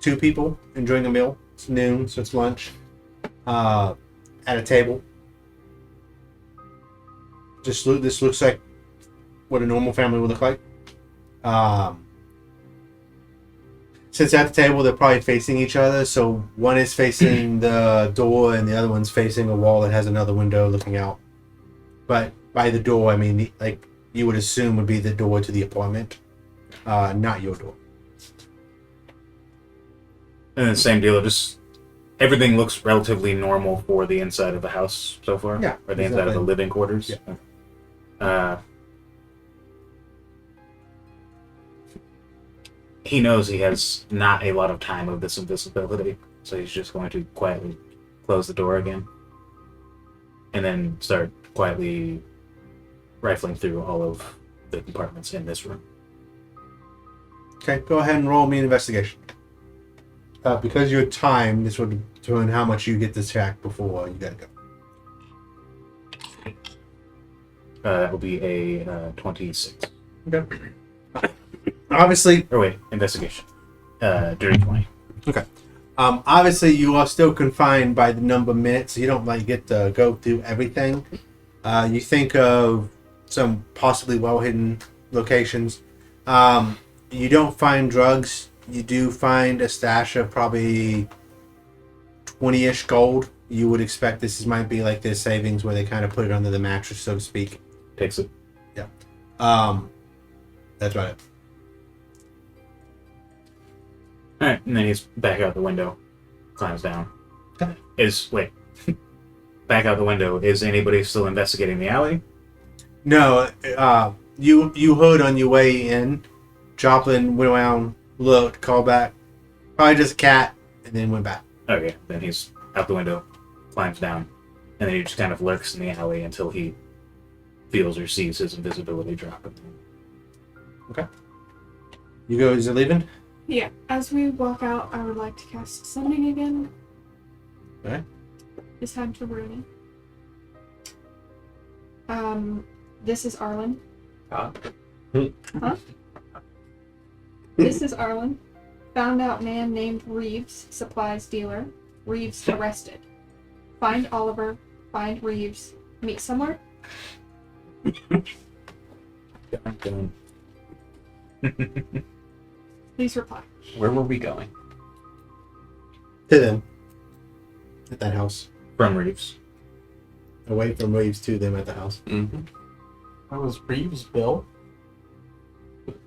two people enjoying a meal. It's noon, so it's lunch. At a table. This looks like what a normal family would look like. Since at the table they're probably facing each other, so one is facing the door and the other one's facing a wall that has another window looking out. But by the door, I mean like you would assume would be the door to the apartment, not your door. And the same deal, just everything looks relatively normal for the inside of the house so far. Yeah, Or the inside of the exactly. living quarters. Yeah. He knows he has not a lot of time of this invisibility, so he's just going to quietly close the door again. And then start quietly rifling through all of the compartments in this room. Okay, go ahead and roll me an investigation. Because your time, this will determine how much you get to check before you gotta go. That will be a 26. Okay. Obviously, Or wait, investigation. Dirty 20. obviously you are still confined by the number of minutes. So you don't like get to go through everything. You think of some possibly well hidden locations. You don't find drugs. You do find a stash of probably 20-ish gold. You would expect this might be like their savings where they kind of put it under the mattress, so to speak. Takes it. That's right. Alright, and then he's back out the window. Climbs down. Okay. Back out the window. Is anybody still investigating the alley? No, you heard on your way in. Joplin went around, looked, called back. Probably just a cat and then went back. Okay, then he's out the window, climbs down, and then he just kind of lurks in the alley until he feels or sees his invisibility drop. You guys are leaving? Yeah. As we walk out, I would like to cast Summoning again. Okay. This time to Rooney. This is Arlen. Huh? Huh? This is Arlen. Found out man named Reeves, supplies dealer. Reeves arrested. Find Oliver. Find Reeves. Meet somewhere. Dun. Please reply. Where were we going? To them. At that house. From Reeves. Away from Reeves to them at the house. Mm-hmm. That was Reeves, Bill.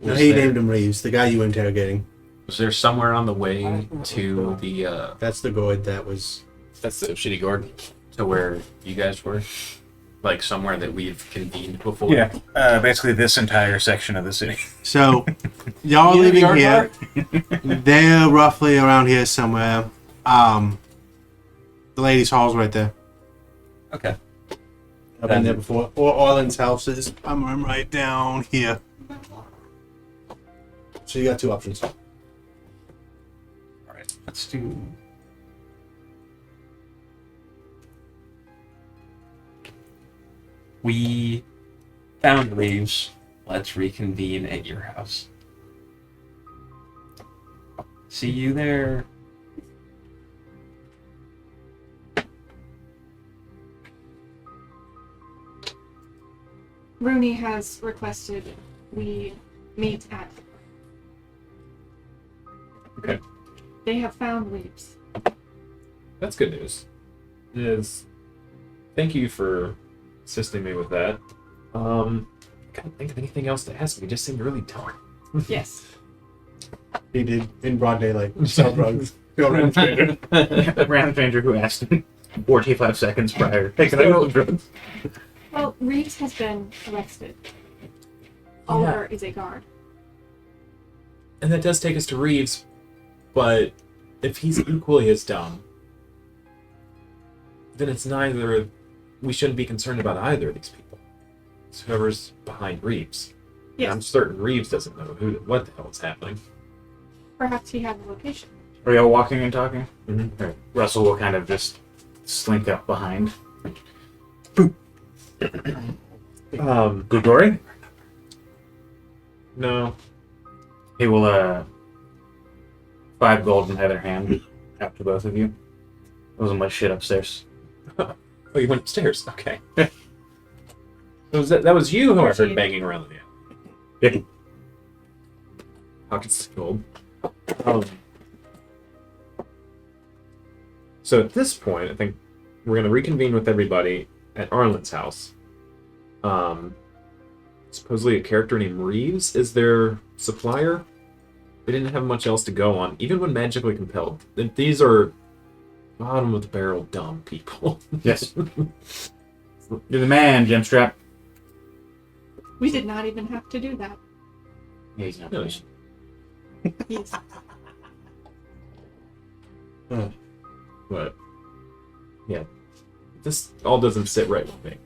No, he named him Reeves, the guy you were interrogating. Was there somewhere on the way to the That's the gourd that was... that's the shitty gourd to where you guys were? Like somewhere that we've convened before? Yeah, basically this entire section of the city. So, y'all You know the leaving yard here. part? They're roughly around here somewhere. The ladies' hall's right there. Okay. I've been there before. Or Arlen's house is. I'm right down here. So you got two options. Alright. Let's do we found Reeves. Let's reconvene at your house. See you there. Rooney has requested we meet at. Okay. They have found Reeves. That's good news. Thank you for assisting me with that. I can't think of anything else to ask. We just seemed really dumb. Yes. He did in broad daylight. Sell drugs. Go around trader. The random stranger who asked him 45 seconds prior. Hey, can I roll drugs? Well, Reeves has been arrested. Oliver is a guard. And that does take us to Reeves, but if he's equally as dumb, then it's neither. We shouldn't be concerned about either of these people. It's whoever's behind Reeves. And Yes. I'm certain Reeves doesn't know what the hell is happening. Perhaps he has a location. Are we all walking and talking? Mhm. Alright, Russell will kind of just slink up behind. Grigori? No. He will, 5 gold in either hand after both of you. Wasn't much shit upstairs. Oh, you went upstairs. Okay. That was you who I heard banging around the alley. Pockets of gold. So at this point, I think we're going to reconvene with everybody at Arlen's house. Supposedly a character named Reeves is their supplier. They didn't have much else to go on, even when magically compelled. These are bottom of the barrel dumb people. Yes. You're the man, Gemstrap. We did not even have to do that. Yeah, he's not. No, He's but yeah, this all doesn't sit right with me.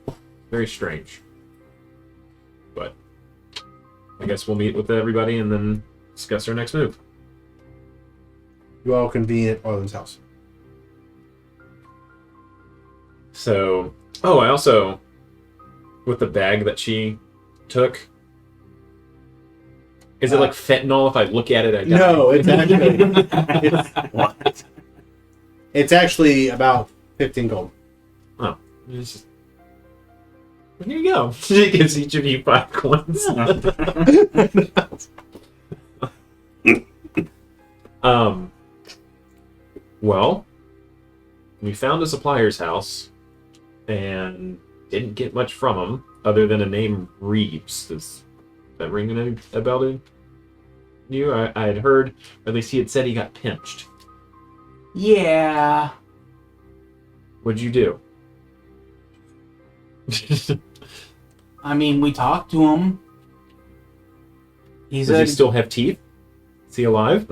Very strange. But I guess we'll meet with everybody and then discuss our next move. You all convene at Arlen's house. So, I also, with the bag that she took, is it like fentanyl? If I look at it, I die? No, it's actually what? It's actually about 15 gold. Just- Here you go. She gives each of you 5 coins. Well, we found a supplier's house and didn't get much from him other than a name Reeves. Does that ring a bell to you? I had heard, or at least he had said he got pinched. Yeah. What'd you do? I mean, we talked to him. He Does said, he still have teeth? Is he alive?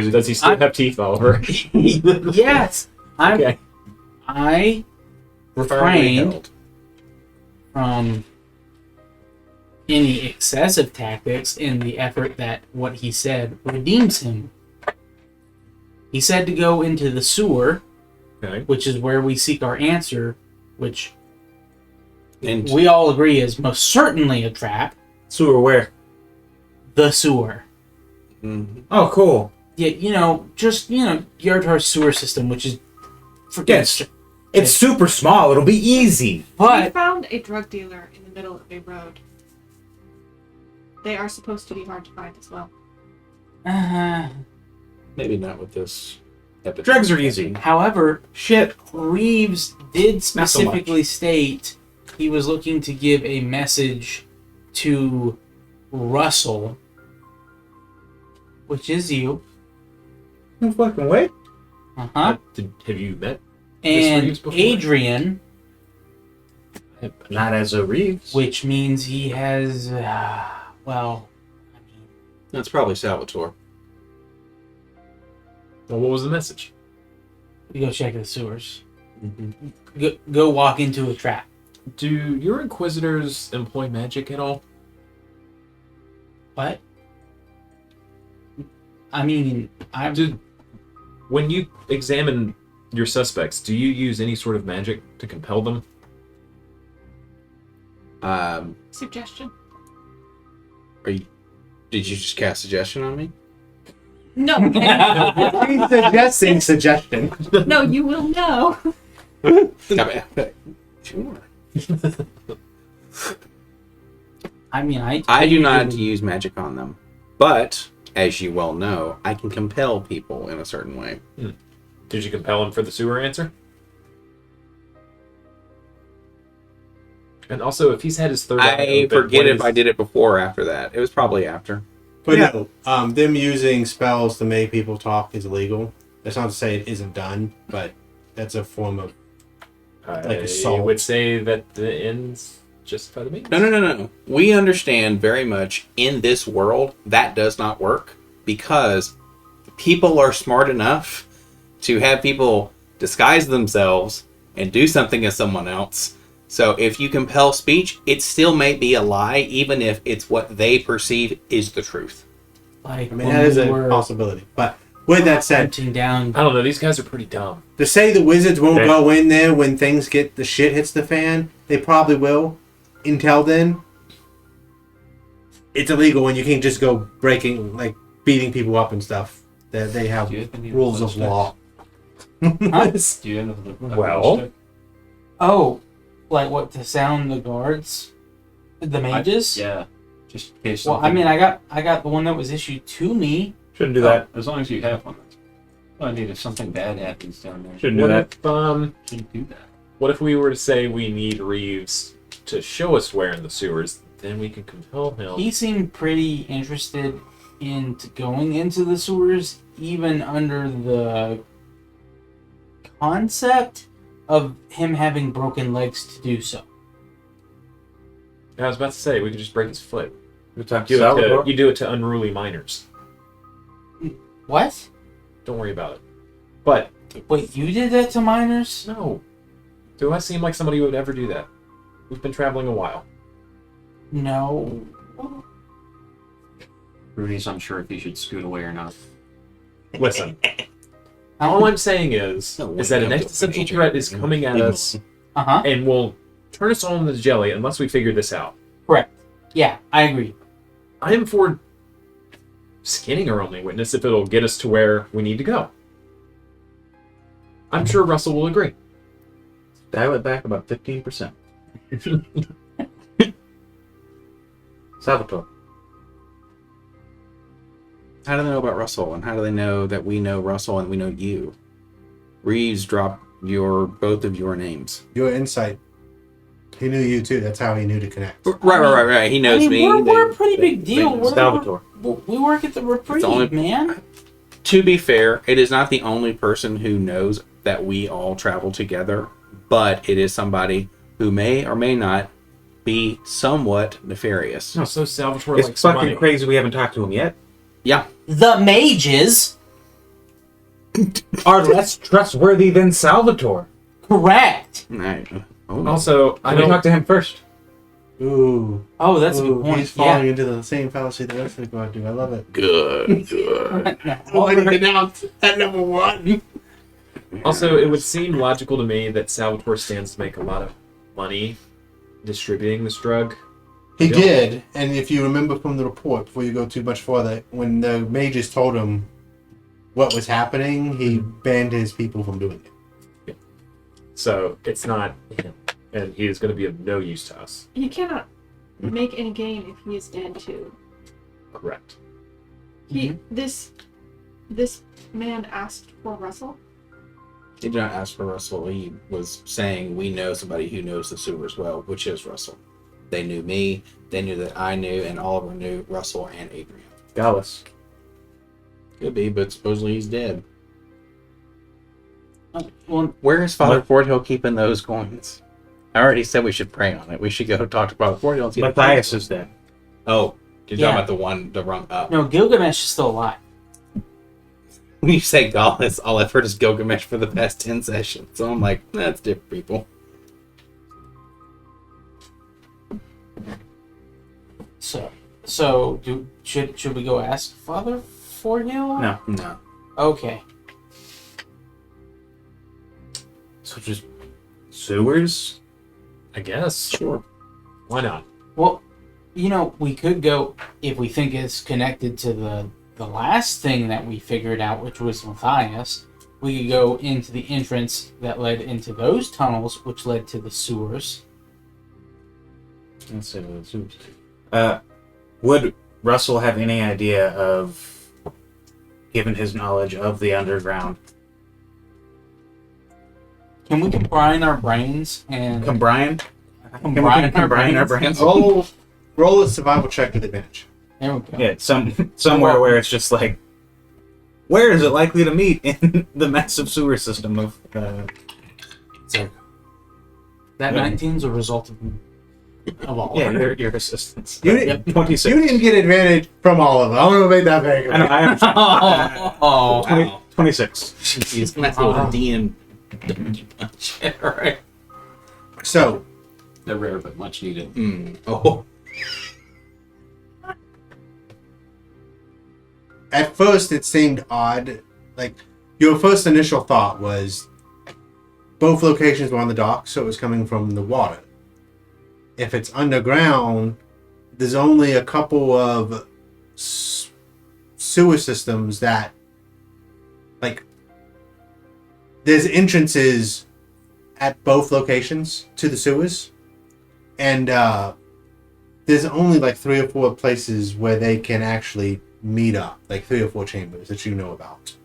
Does he still have teeth, Oliver? Yes. Okay. I refrained from any excessive tactics in the effort that what he said redeems him. He said to go into the sewer, Okay. which is where we seek our answer, which And we all agree is most certainly a trap. Sewer where? The sewer. Mhm. Oh, cool. Yeah, just Gyartar sewer system, which is freaking. Yes. It's super small. It'll be easy. We But found a drug dealer in the middle of a road. They are supposed to be hard to find as well. maybe not with this. epidemic. Drugs are easy. however, Shit. Reeves did Not so much. specifically state he was looking to give a message to Russell, which is you. No fucking way. Uh-huh. Have you met? And Reeves before? Adrian, Not as a Reeves. which means he has, well, I mean, That's probably Salvatore. Well, what was the message? we go check the sewers. Mm-hmm. Go walk into a trap. Do your Inquisitors employ magic at all? What? I mean, When you examine your suspects, do you use any sort of magic to compel them? Suggestion? Did you just cast suggestion on me? No. He's suggesting suggestion. No, you will know. Sure. I mean, I do not use magic on them, but as you well know, I can compel people in a certain way. Did you compel him for the sewer answer? And also, if he's had his third eye I open, forget what if is- I did it before or after that. It was probably after. But Yeah. no, them using spells to make people talk is illegal. That's not to say it isn't done, but that's a form of like I assault. would say that the ends justify the means. No. We understand very much in this world that does not work because people are smart enough to have people disguise themselves and do something as someone else. So if you compel speech, it still may be a lie, even if it's what they perceive is the truth. Like, I mean, when that is we a were possibility. But with that said, hunting down. I don't know. These guys are pretty dumb. to say the wizards won't Okay. go in there when things get the shit hits the fan, they probably will. Until then, it's illegal and you can't just go breaking, like beating people up and stuff. They have Do you have any rules of flashbacks? law. Do you have the Well, Oh, like what to sound the guards, the mages? yeah. Just in case. Well, I something- mean, I got the one that was issued to me. Shouldn't do that. As long as you have one. Well, I mean, if something bad happens down there, Shouldn't do what that. if shouldn't do that. what if we were to say we need Reeves to show us where in the sewers? Then we can compel him. He seemed pretty interested in going into the sewers, even under the concept of him having broken legs to do so. I was about to say we could just break his foot. We talked Do to it Salvatore. to, you do it to unruly minors. What? Don't worry about it. But Wait, you did that to minors? no, do I seem like somebody who would ever do that? We've been traveling a while. No. Rudy's unsure if he should scoot away or not. Listen, Uh all I'm saying is No, that an wait, no, existential Adrian. threat is coming at us huh. and will turn us all into jelly unless we figure this out. Correct. Yeah, I agree. I am for skinning our only witness if it'll get us to where we need to go. I'm sure Russell will agree. Dial it back about 15%. Salvatore. How do they know about Russell, and how do they know that we know Russell and we know you? Reeves dropped both of your names. Your insight. He knew you too. That's how he knew to connect. Right. He knows I mean, me. We're a pretty big deal. they- We're- Salvatore. we work at the Reprieve, only- man. To be fair, it is not the only person who knows that we all travel together, but it is somebody who may or may not be somewhat nefarious. So Salvatore It's likes fucking money. crazy we haven't talked to him yet. Yeah, The mages. are less trustworthy than Salvatore. Correct. Also, I Can we don't. talk to him first? Ooh. Oh, that's a Ooh, good point. he's falling into the same fallacy the rest of the squad do. I love it. Good. Announced at number 1. Also, it would seem logical to me that Salvatore stands to make a lot of money distributing this drug. He Don't- did, and if you remember from the report, before you go too much further, when the mages told him what was happening, he banned his people from doing it. So it's not him, and he is going to be of no use to us. He cannot make any gain if he is dead too. Correct. He this man asked for Russell. He did not ask for Russell. He was saying, we know somebody who knows the sewers well, which is Russell. They knew me, they knew that I knew, and Oliver knew Russell and Adrian. Gallus. Could be, but supposedly he's dead. Well, Where is Father Fordhill keeping those coins? I already said we should pray on it. We should go talk to Father Fordhill and see. Matthias is dead. Oh, you're Yeah. talking about the one, the rung up. no, Gilgamesh is still alive. When you say Gallus, all I've heard is Gilgamesh for the past 10 sessions. So I'm like, that's different people. So should we go ask Father Fordhill? No. No. Okay. So just sewers? I guess. Sure. Why not? Well, we could go if we think it's connected to the last thing that we figured out, which was Matthias. We could go into the entrance that led into those tunnels, which led to the sewers. Let's say the sewers. Would Russell have any idea of, given his knowledge of the underground, Can we combine our brains and Brian? combine our brains? brains? Roll a survival check with advantage. There we go. Yeah, somewhere where it's just like, where is it likely to meet in the massive sewer system of? That 19's a result of all. Yeah, of it. your assistance. You Yep. 26. You didn't get advantage from all of it. I don't know if made that very I know. good. I understand. Oh, 20, 26. Jeez, that's a little DM dungeon punch. right. So, They're rare but much needed. Oh, at first it seemed odd. Like, your first initial thought was both locations were on the dock, so it was coming from the water. If it's underground, there's only a couple of sewer systems that, like, there's entrances at both locations to the sewers, and there's only like 3 or 4 places where they can actually meet up, like 3 or 4 chambers that you know about.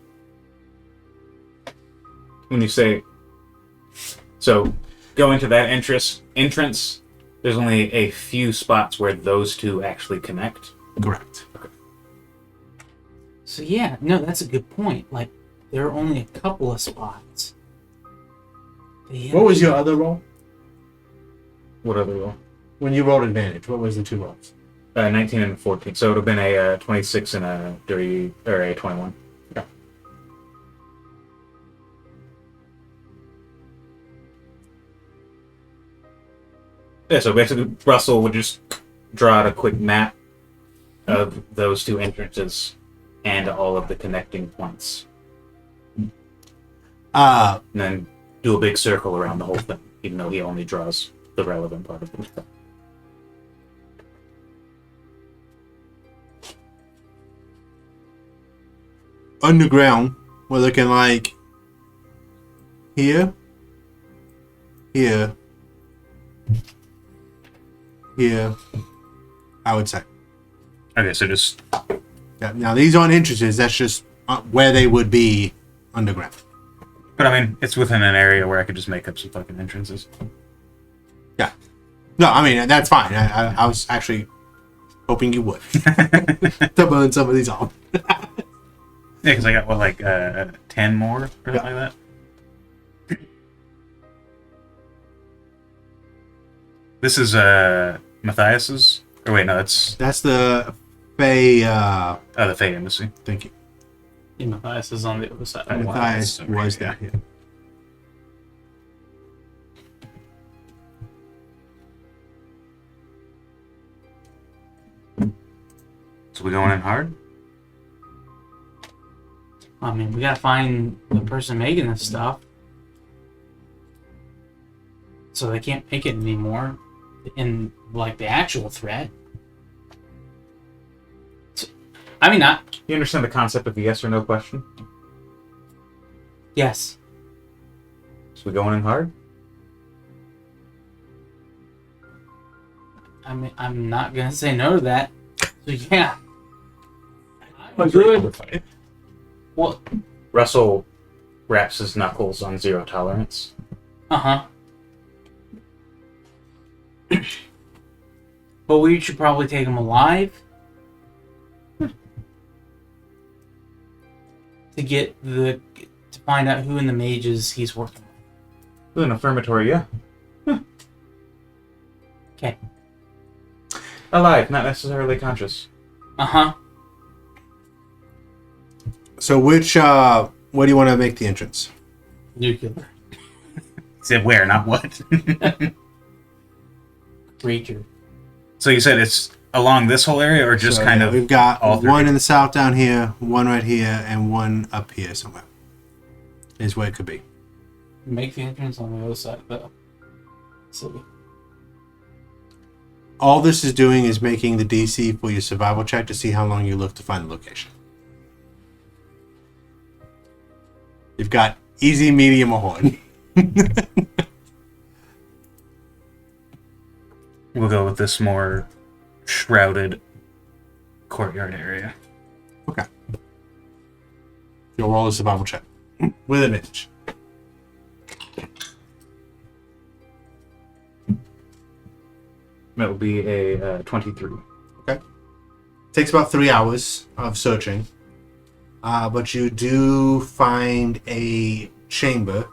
When you say, so going to that entrance, there's only a few spots where those two actually connect. Correct. So yeah, no, that's a good point. Like, there are only a couple of spots. What was your other roll? What other roll? When you rolled advantage, what was the 2 rolls? 19 and 14. So it would have been a 26 and a 30 or a 21. Yeah, so basically Russell would just draw out a quick map of those two entrances and all of the connecting points. And then do a big circle around the whole thing, even though he only draws the relevant part of it. Underground, we're looking like here, here, here, I would say. Okay, so just Yeah, now these aren't entrances, that's just where they would be underground. but I mean, it's within an area where I could just make up some fucking entrances. Yeah. No, I mean, that's fine. I was actually hoping you would. To burn some of these off. Yeah, because I got, 10 more or something like that? This is, Matthias's? Or wait, no, that's, That's the Fey, the Fey Embassy. thank you. Yeah, Matthias is on the other side. Oh, wow. Matthias that's was okay, down here. So we going in hard? I mean, we gotta find the person making this stuff. So they can't make it anymore in, like, the actual threat. I mean, You understand the concept of the yes or no question? yes. So we going in hard? I mean, I'm not gonna say no to that. So, yeah. I'm good. Well, Russell wraps his knuckles on zero tolerance. uh-huh. But we should probably take him alive. To find out who in the mages he's working with. With an affirmatory, yeah. Okay. Alive, not necessarily conscious. Uh-huh. So which what do you want to make the entrance? Nuclear Said where, not what. creature. So you said it's along this whole area, or just So, kind yeah, of we've got all three? one in the south down here, one right here, and one up here somewhere. Is where it could be. Make the entrance on the other side, though. So, All this is doing is making the DC for your survival check to see how long you look to find the location. You've got easy, medium, or hard. We'll go with this more shrouded courtyard area. Okay. You'll roll a survival check with advantage. That would be a 23. Takes about 3 hours of searching, but you do find a chamber.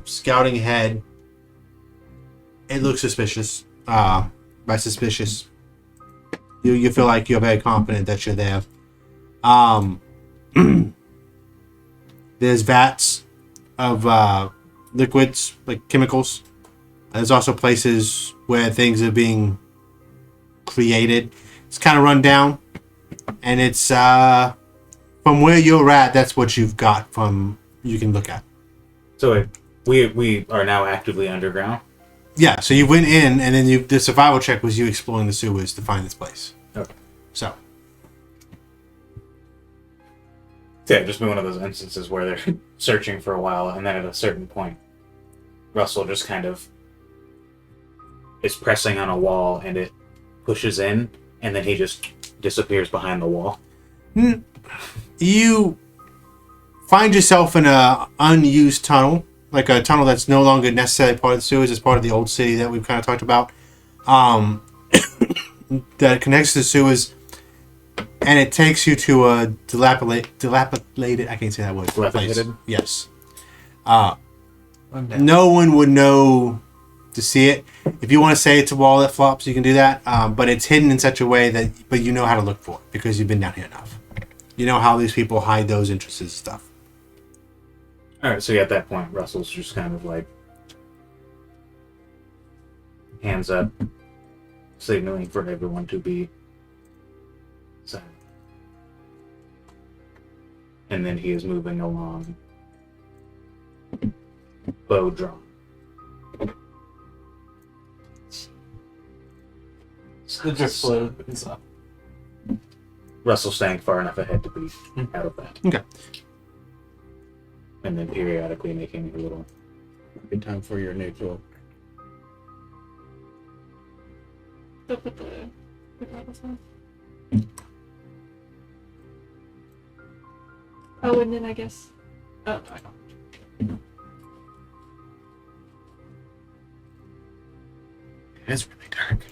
Scouting ahead, it looks suspicious. By suspicious, you feel like you're very confident that you're there. There's vats of liquids, like chemicals. There's also places where things are being created. It's kind of run down, and it's from where you're at. That's what you've got from you can look at. So we are now actively underground. Yeah, so you went in, and then the survival check was you exploring the sewers to find this place. Okay. So Yeah, just be one of those instances where they're searching for a while, and then at a certain point, Russell just kind of is pressing on a wall, and it pushes in, and then he just disappears behind the wall. you find yourself in a unused tunnel, like a tunnel that's no longer necessarily part of the sewers. It's part of the old city that we've kind of talked about. That connects to the sewers, and it takes you to a dilapidated. I can't say that word. Dilapidated? Place. Yes. No one would know to see it. If you want to say it's a wall that flops, you can do that. But it's hidden in such a way but you know how to look for it because you've been down here enough. You know how these people hide those entrances and stuff. Alright, so at that point, Russell's just kind of like hands up, signaling for everyone to be silent. And then he is moving along, bow drawn. the drift flow is up. Russell staying far enough ahead to be out of that. Okay. And then periodically making a little. Good time for your neutral. Still put the goggles on. Oh, and then I guess. Oh, no, I don't. It is really dark.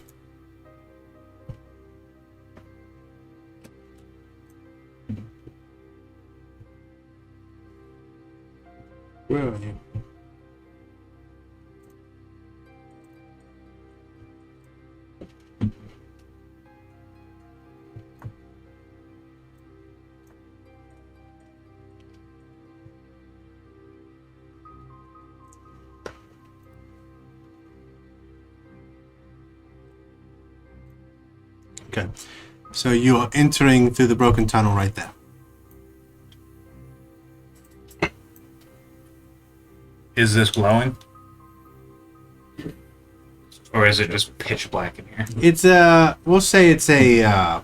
Where are you? Okay. So you are entering through the broken tunnel right there. Is this glowing? Or is it just pitch black in here? It's we'll say it's a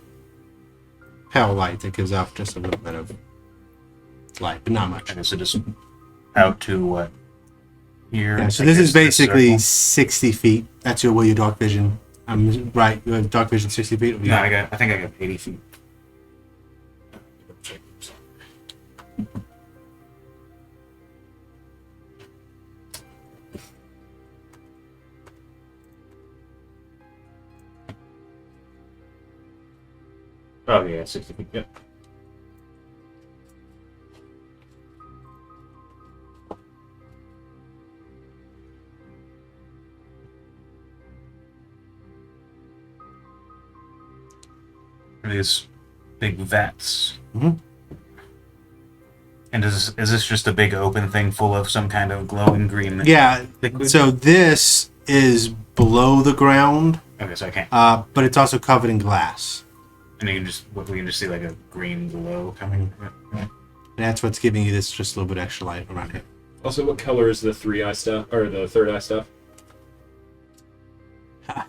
pale light that gives off just a little bit of light, but not much. Okay, so just out to what? Here. Yeah, so I this guess is basically circle. 60 feet. That's your dark vision. Right. You have dark vision 60 feet. No, I think I got 80 feet. Oh yeah, 60 feet. Yep. These big vats. Mhm. And is this just a big open thing full of some kind of glowing green Yeah. liquid? So this is below the ground, Okay, so I can't. but it's also covered in glass. And you can just we can just see like a green glow coming from it. Yeah. And that's what's giving you this just a little bit extra light around here. Also, what color is the 3 eye stuff or the 3rd eye stuff? I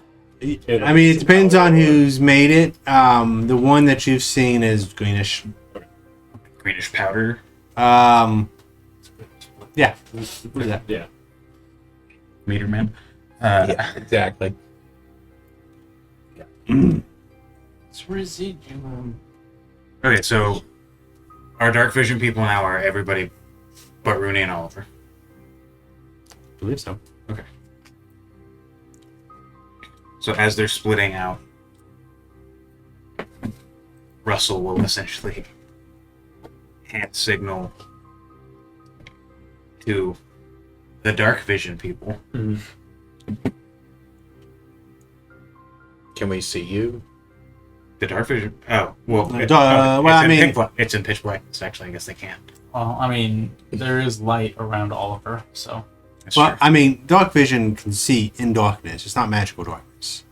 mean, it depends on who's made it. The one that you've seen is greenish. Greenish powder. Yeah. What is that? Yeah. Meter man. Yeah, exactly. It's residuum. Okay, so our dark vision people now are everybody but Rooney and Oliver. I believe so. So as they're splitting out, Russell will essentially hand signal to the dark vision people. Can we see you? The dark vision. Oh, well. well, I mean- it's in pitch black. So actually, I guess they can't. Well, I mean, there is light around Oliver, so. That's Well, true. I mean, dark vision can see in darkness. It's not magical darkness.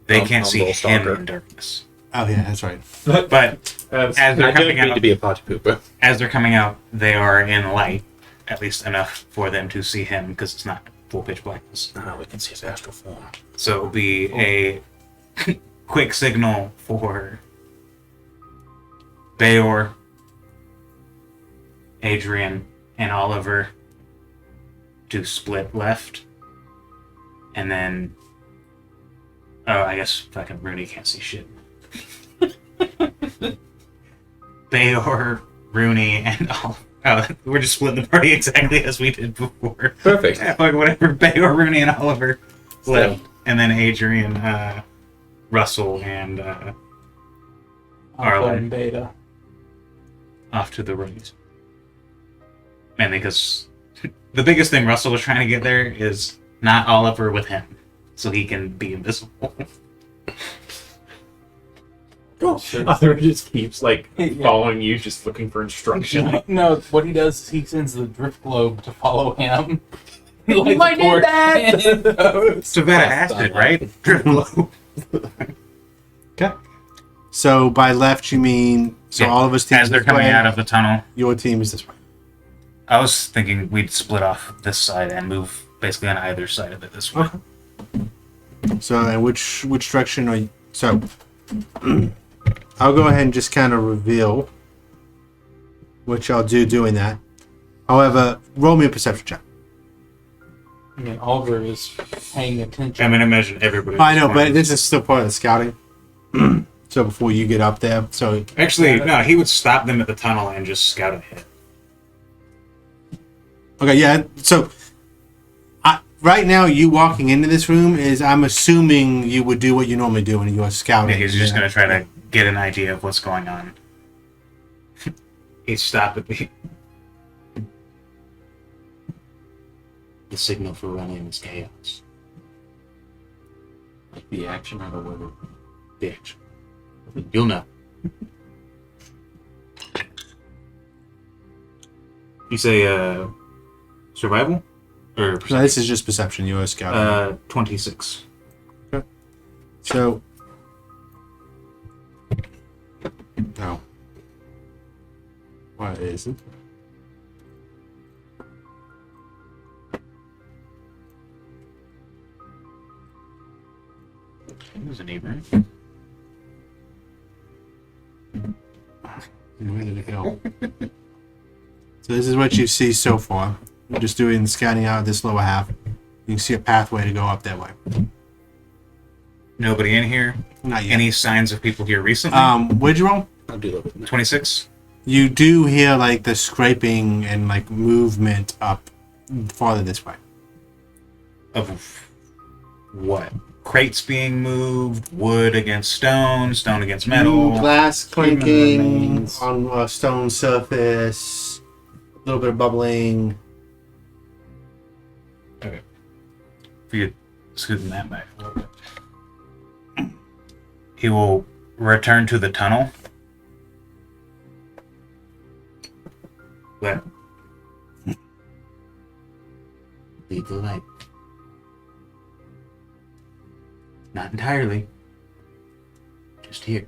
They I'm can't see Little him Stalker. in darkness. Oh yeah, that's right. But as they're I coming don't mean out, to be a potty pooper. as they're coming out, they are in light, at least enough for them to see him because it's not full pitch blackness. We can see his astral form. So it'll be a quick signal for Bayor, Adrian, and Oliver to split left. And then, oh, I guess fucking Rooney can't see shit. Bayor, Rooney, and Oliver. Oh, we're just splitting the party exactly as we did before. Perfect. Yeah, fuck whatever. Bayor, Rooney, and Oliver left, and then Adrian, Russell, and Alpha Arlen. and Beta. off to the right. Mainly because the biggest thing Russell was trying to get there is not Oliver with him, so he can be invisible. Other just keeps like Yeah. following you, just looking for instruction. No, what he does is he sends the drift globe to follow him. Like I did that! Savannah acid, right? Drift globe. So by left you mean Yeah, all of us teams As they're this coming way, out of the tunnel, your team is this way. I was thinking we'd split off this side and move basically on either side of it this way. So and which direction are you? So I'll go ahead and just kind of reveal what y'all do doing that. However, roll me a perception check. I mean, Oliver is paying attention. I mean, imagine everybody. I know, but this is still part of the scouting. So before you get up there, so Actually, no, he would stop them at the tunnel and just scout ahead. okay, yeah. So right now, you walking into this room is I'm assuming you would do what you normally do when you are scouting. Yeah, he's just going to try to get an idea of what's going on. He stopped at me. The signal for running is chaos. Like the action or the word? The action. You'll know. You say survival or No, this is just perception. You are scouting. 26. So What is it? There's an Abraham. Where did it go? So this is what you see so far. I'm just doing scanning out this lower half. You can see a pathway to go up that way. Nobody in here. Not yet. Any signs of people here recently? Where'd you roll? I'll do it. 26. You do hear like the scraping and like movement up farther this way. Of what? Crates being moved, wood against stone, stone against metal. Glass Human clinking remains. on a stone surface. A little bit of bubbling. If you scooting that back a little bit. He will return to the tunnel. But leave the light. Not entirely. Just here.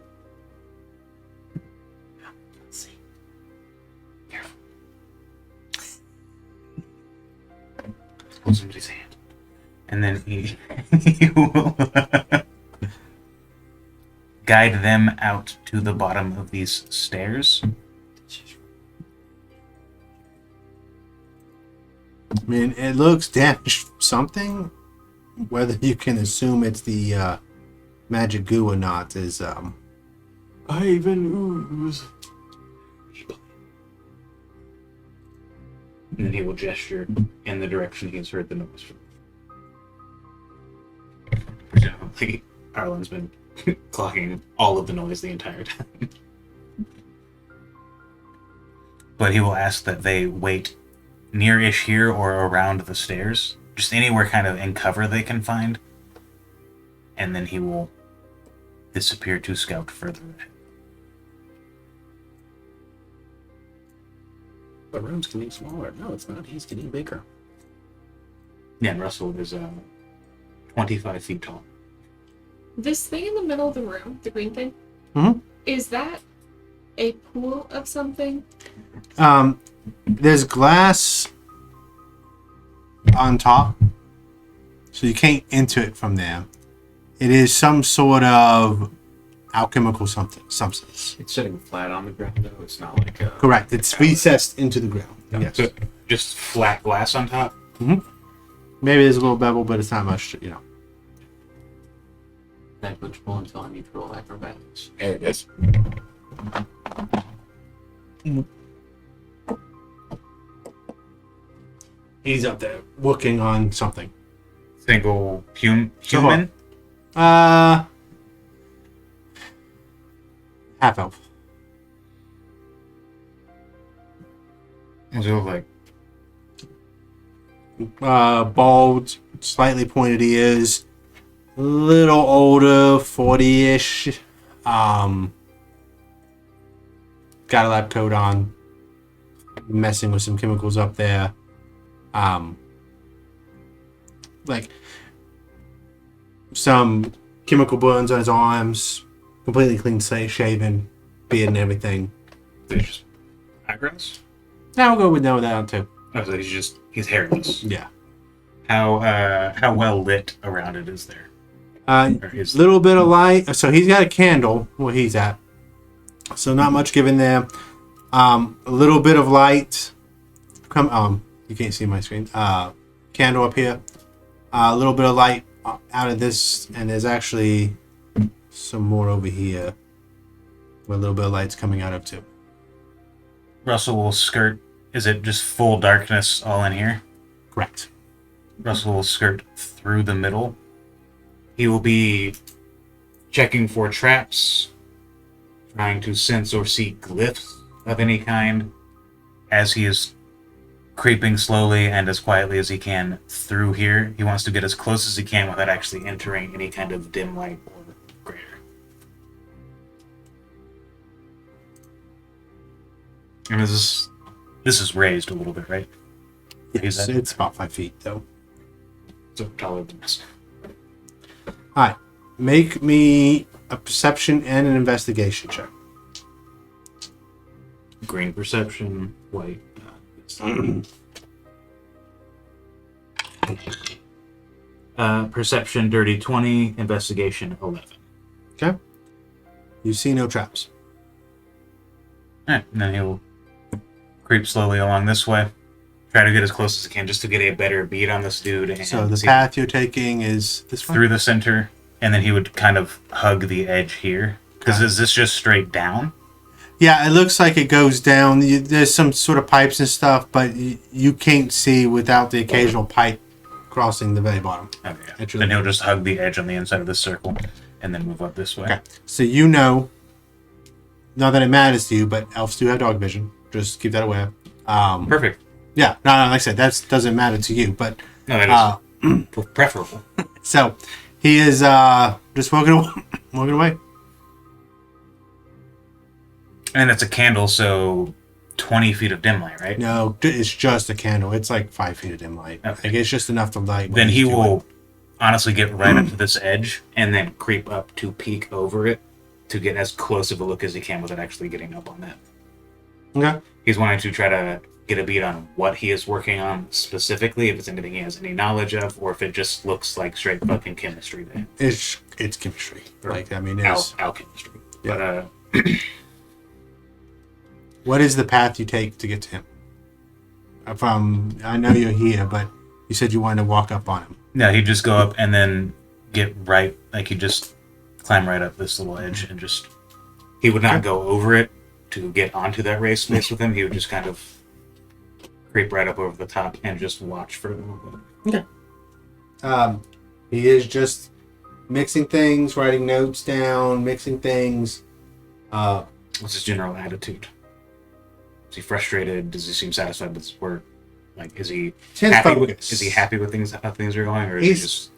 Let's see. Careful. Hold somebody's hand. And then he will guide them out to the bottom of these stairs. I mean, it looks damaged from something. Whether you can assume it's the magic goo or not is Ivan ooze. And then he will gesture in the direction he has heard the noise from. Presumably, Arlen's been clocking all of the noise the entire time. But he will ask that they wait near-ish here or around the stairs. Just anywhere kind of in cover they can find. And then he will disappear to scout further ahead. The room's getting smaller. No, it's not. He's getting bigger. Yeah, and Russell is 25 feet tall. This thing in the middle of the room, the green thing, is that a pool of something? There's glass on top, so you can't enter it from there. It is some sort of alchemical substance. It's sitting flat on the ground, though. It's not like a... Correct. It's recessed into the ground. Yes. So just flat glass on top. Maybe there's a little bevel, but it's not much. negligible until I need to roll acrobatics. There it is. He's up there working on something. Single human? Half elf. What does it look like? Bald, slightly pointed ears, little older, 40-ish. Got a lab coat on, messing with some chemicals up there. Like some chemical burns on his arms, completely clean shaven, beard and everything. They're just eyebrows? Now we'll go with no that too. Oh, so he's hairless. Yeah. How well lit around it is there? Or is Little bit of light. So he's got a candle where he's at. So not much given there. A little bit of light. You can't see my screen. Candle up here. A little bit of light out of this, and there's actually some more over here where a little bit of light's coming out of too. Russell will skirt. Is it just full darkness all in here? Correct. Russell will skirt through the middle. He will be checking for traps, trying to sense or see glyphs of any kind as he is creeping slowly and as quietly as he can through here. He wants to get as close as he can without actually entering any kind of dim light or glare. And this is raised a little bit, right? Yes, it's about 5 feet though. So taller than this. Alright. Make me a perception and an investigation check. green perception, white. Perception dirty 20, investigation 11. Okay. You see no traps. Alright, and then he'll creep slowly along this way. Try to get as close as he can just to get a better beat on this dude. And So the see path you're taking is this way? through the center, and then he would kind of hug the edge here. Because is this just straight down? Yeah, it looks like it goes down. There's some sort of pipes and stuff, but you can't see without the occasional pipe crossing the very bottom. Okay. It's really Then he'll just hug the edge on the inside of this circle, and then move up this way. Okay. So you know, not that it matters to you, but elves do have dog vision. Just keep that aware. Perfect. Yeah, no, like I said, that doesn't matter to you, but No, that is preferable. so he is just walking away. And it's a candle, so 20 feet of dim light, right? No, it's just a candle. It's like 5 feet of dim light. Okay. Like it's just enough to light. when Then he's he doing will honestly get right up to this edge and then creep up to peek over it to get as close of a look as he can without actually getting up on that. it. Okay. He's wanting to try to get a beat on what he is working on specifically, if it's anything he has any knowledge of, or if it just looks like straight fucking chemistry to him. It's chemistry. Like I mean, it's Alchemistry. Yeah. But what is the path you take to get to him? I know you're here, but you said you wanted to walk up on him. yeah, he'd just go up and then get right, like he'd just climb right up this little edge and just, he would not go over it to get onto that race space with him. He would just kind of creep right up over the top and just watch for a little bit. He is just mixing things, writing notes down, mixing things. What's his general attitude? Is he frustrated? Does he seem satisfied with his work? Like, is he Tense happy? With, focus. is he happy with things? How things are going, or is He's- he just?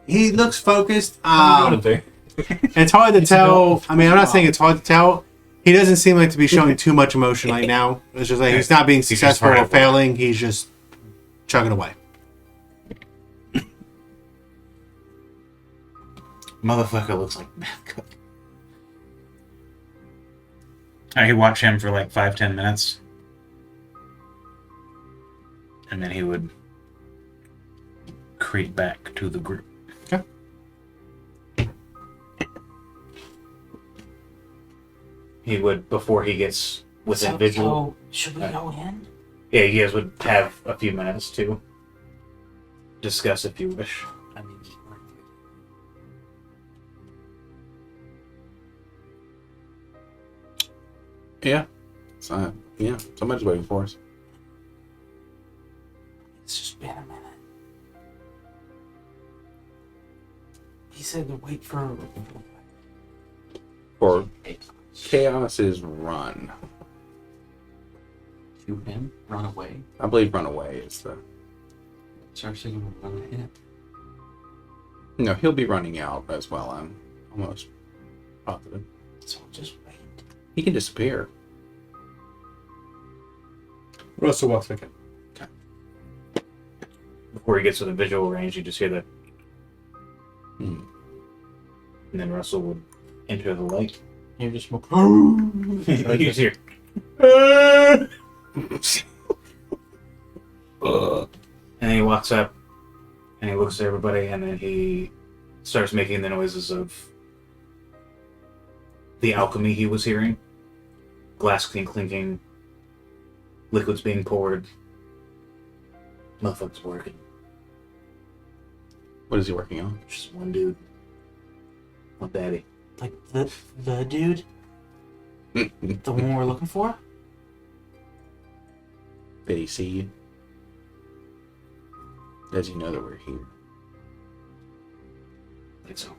He looks focused. What are they? It's hard to tell. I mean, I'm not saying it's hard to tell. He doesn't seem like to be showing too much emotion right now. It's just like he's not being He's just successful hard or at work. failing. He's just chugging away. Motherfucker looks like meth cook. I watch him for like 5-10 minutes, and then he would creep back to the group. Okay. He would, before he gets within So, visual. should we go in? Yeah, you guys would have a few minutes to discuss if you wish. I mean, Yeah. So, yeah. Somebody's waiting for us. it's just been a minute. He said to wait for. For Chaos's run. To him, run away. I believe run away is the. Cersei gonna run ahead. No, he'll be running out as well. I'm almost positive. So just wait. He can disappear. Russell walks back in. Before he gets within visual range, you just hear the. Hmm. And then Russell would enter the light. You're just smoke. You just hear. And then he walks up and he looks at everybody and then he starts making the noises of the alchemy he was hearing. Glass clinking, liquids being poured. Motherfucker's working. What is he working on? Just one dude. One daddy. Like the dude, the one we're looking for. Did he see you? Does he know that we're here? I think so.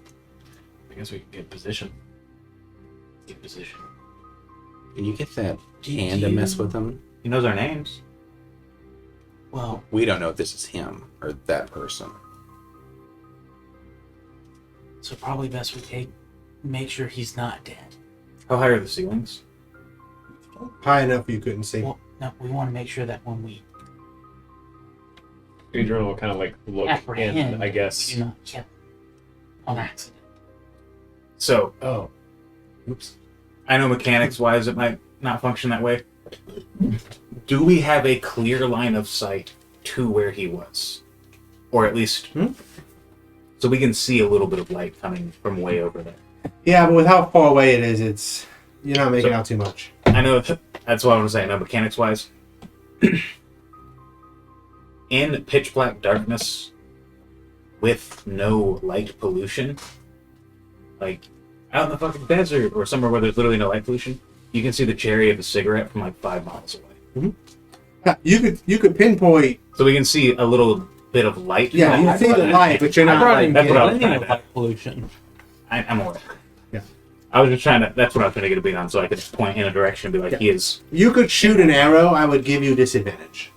I guess we can get position. Get position. Can you get that Do hand to mess you- with him? He knows our names. Well, We don't know if this is him or that person. so probably best we make sure he's not dead. How high are the ceilings? High enough you couldn't see. Well, no, we want to make sure that when we Adrian will kind of like look apprehend, in, I guess. we do not get on accident. So, Oh. Oops. I know mechanics wise it might not function that way. Do we have a clear line of sight to where he was? Or at least, so we can see a little bit of light coming from way over there. Yeah, but with how far away it is, you're not making out too much. I know that's what I was saying. No, mechanics wise, in pitch black darkness with no light pollution, like out in the fucking desert or somewhere where there's literally no light pollution, you can see the cherry of a cigarette from like 5 miles away. Yeah, you could pinpoint. So we can see a little bit of light. Yeah, you see the light, but you're not like. That's what I was Plenty trying of to. light pollution. I'm aware. Yeah. I was just trying to. That's what I was trying to get a beat on, so I could just point in a direction and be like, Yeah. he is. You could shoot an arrow. I would give you disadvantage.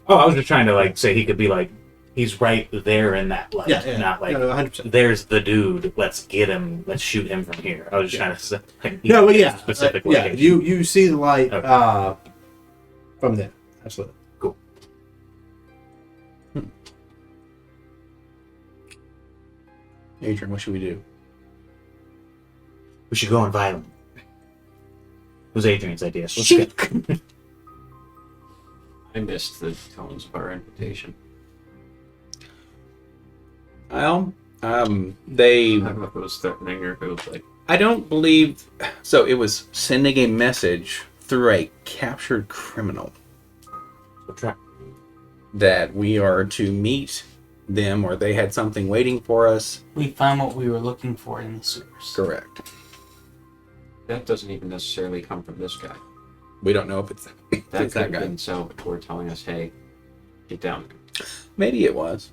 Oh, I was just trying to like say he could be like, he's right there in that light, not like. no, 100%. There's the dude. Let's get him. Let's shoot him from here. I was just trying to say. Like, No, but yeah, specific yeah. location. You see the light Okay. from there. Absolutely. Adrian, what should we do? We should go on violent. It was Adrian's idea. So let's go. I missed the tones of our invitation. Well, I they. don't know if it was threatening or if it was like, I don't believe. So it was sending a message through a captured criminal that we are to meet them, or they had something waiting for us. We found what we were looking for in the sewers. Correct. that doesn't even necessarily come from this guy. We don't know if it's That it's could that have guy. been so before telling us, hey, get down. Maybe it was.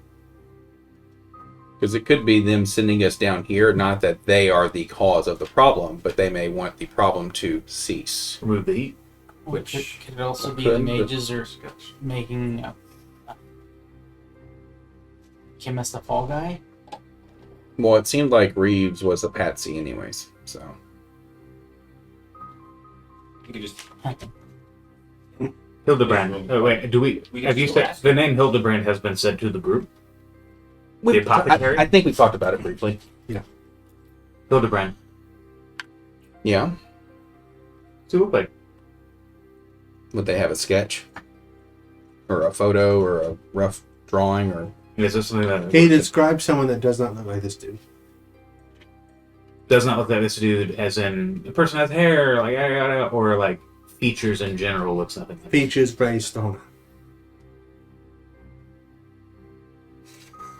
Because it could be them sending us down here, not that they are the cause of the problem, but they may want the problem to cease. Remove the heat. Which could it also be could, the but- mages are making Kim as the fall guy? Well, it seemed like Reeves was a patsy anyways, so. You could just Hildebrand. Oh wait, do we? We Have can you still said ask. the name Hildebrand has been said to the group? The apothecary. I think we talked about it briefly. Hildebrand. Yeah. What's he look like? Would they have a sketch? Or a photo, or a rough drawing, or... Is this something that Can you describe someone that does not look like this dude? does not look like this dude? As in the person has hair, like yada, yada, or like features in general looks nothing like. Features based on.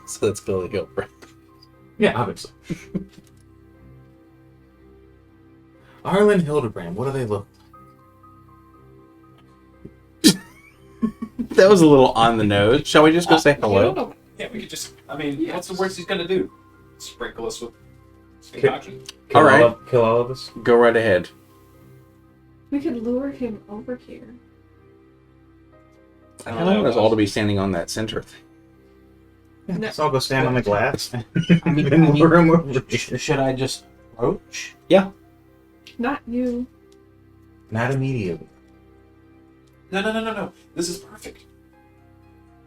So that's Billy Gilbert. Yeah, obviously. Arlen Hildebrand. What do they look? That was a little on the nose. Shall we just go say You don't hello? know. yeah, we could just. I mean, what's the worst he's gonna do? Sprinkle us with Okay. concoction. Kill All right. Kill all of us. Go right ahead. We could lure him over here. I don't want us all to be standing on that center thing. Yeah, No. let's all go stand on the glass. I mean, and lure him over here. should I just approach? Not you. Not immediately. No. This is perfect.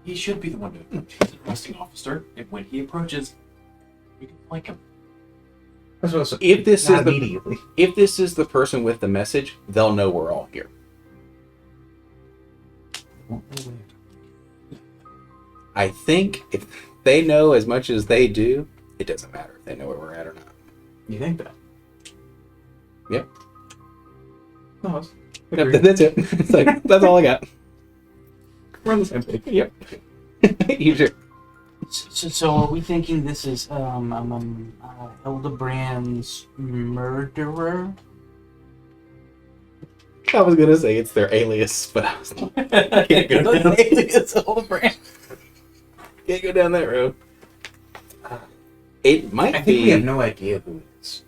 He should be the one to he's an arresting officer, and when he approaches, we can flank him. That's what I was- If this not is the immediately. if this is the person with the message, they'll know we're all here. I think if they know as much as they do, it doesn't matter if they know where we're at or not. You think that? Yep. No, Yep, that's it. It's like, that's all I got. we're on the same page. Yep. You sure? So are we thinking this is Hildebrand's murderer? I was gonna say it's their alias, but I was can't go down. It's Hildebrand. Can't go down that road. It might I think be. we have no idea who it is.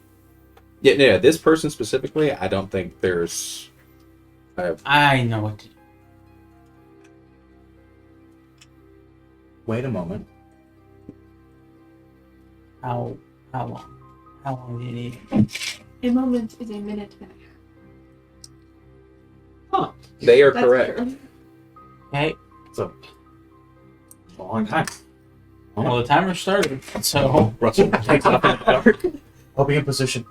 Yeah, this person specifically, I don't think there's. I know what to do. Wait a moment. How long? How long do you need? A moment is a minute and a half. They are That's correct. true. Okay. It's a long time. Well, the timer started, so Russell takes off in the dark. I'll be in position.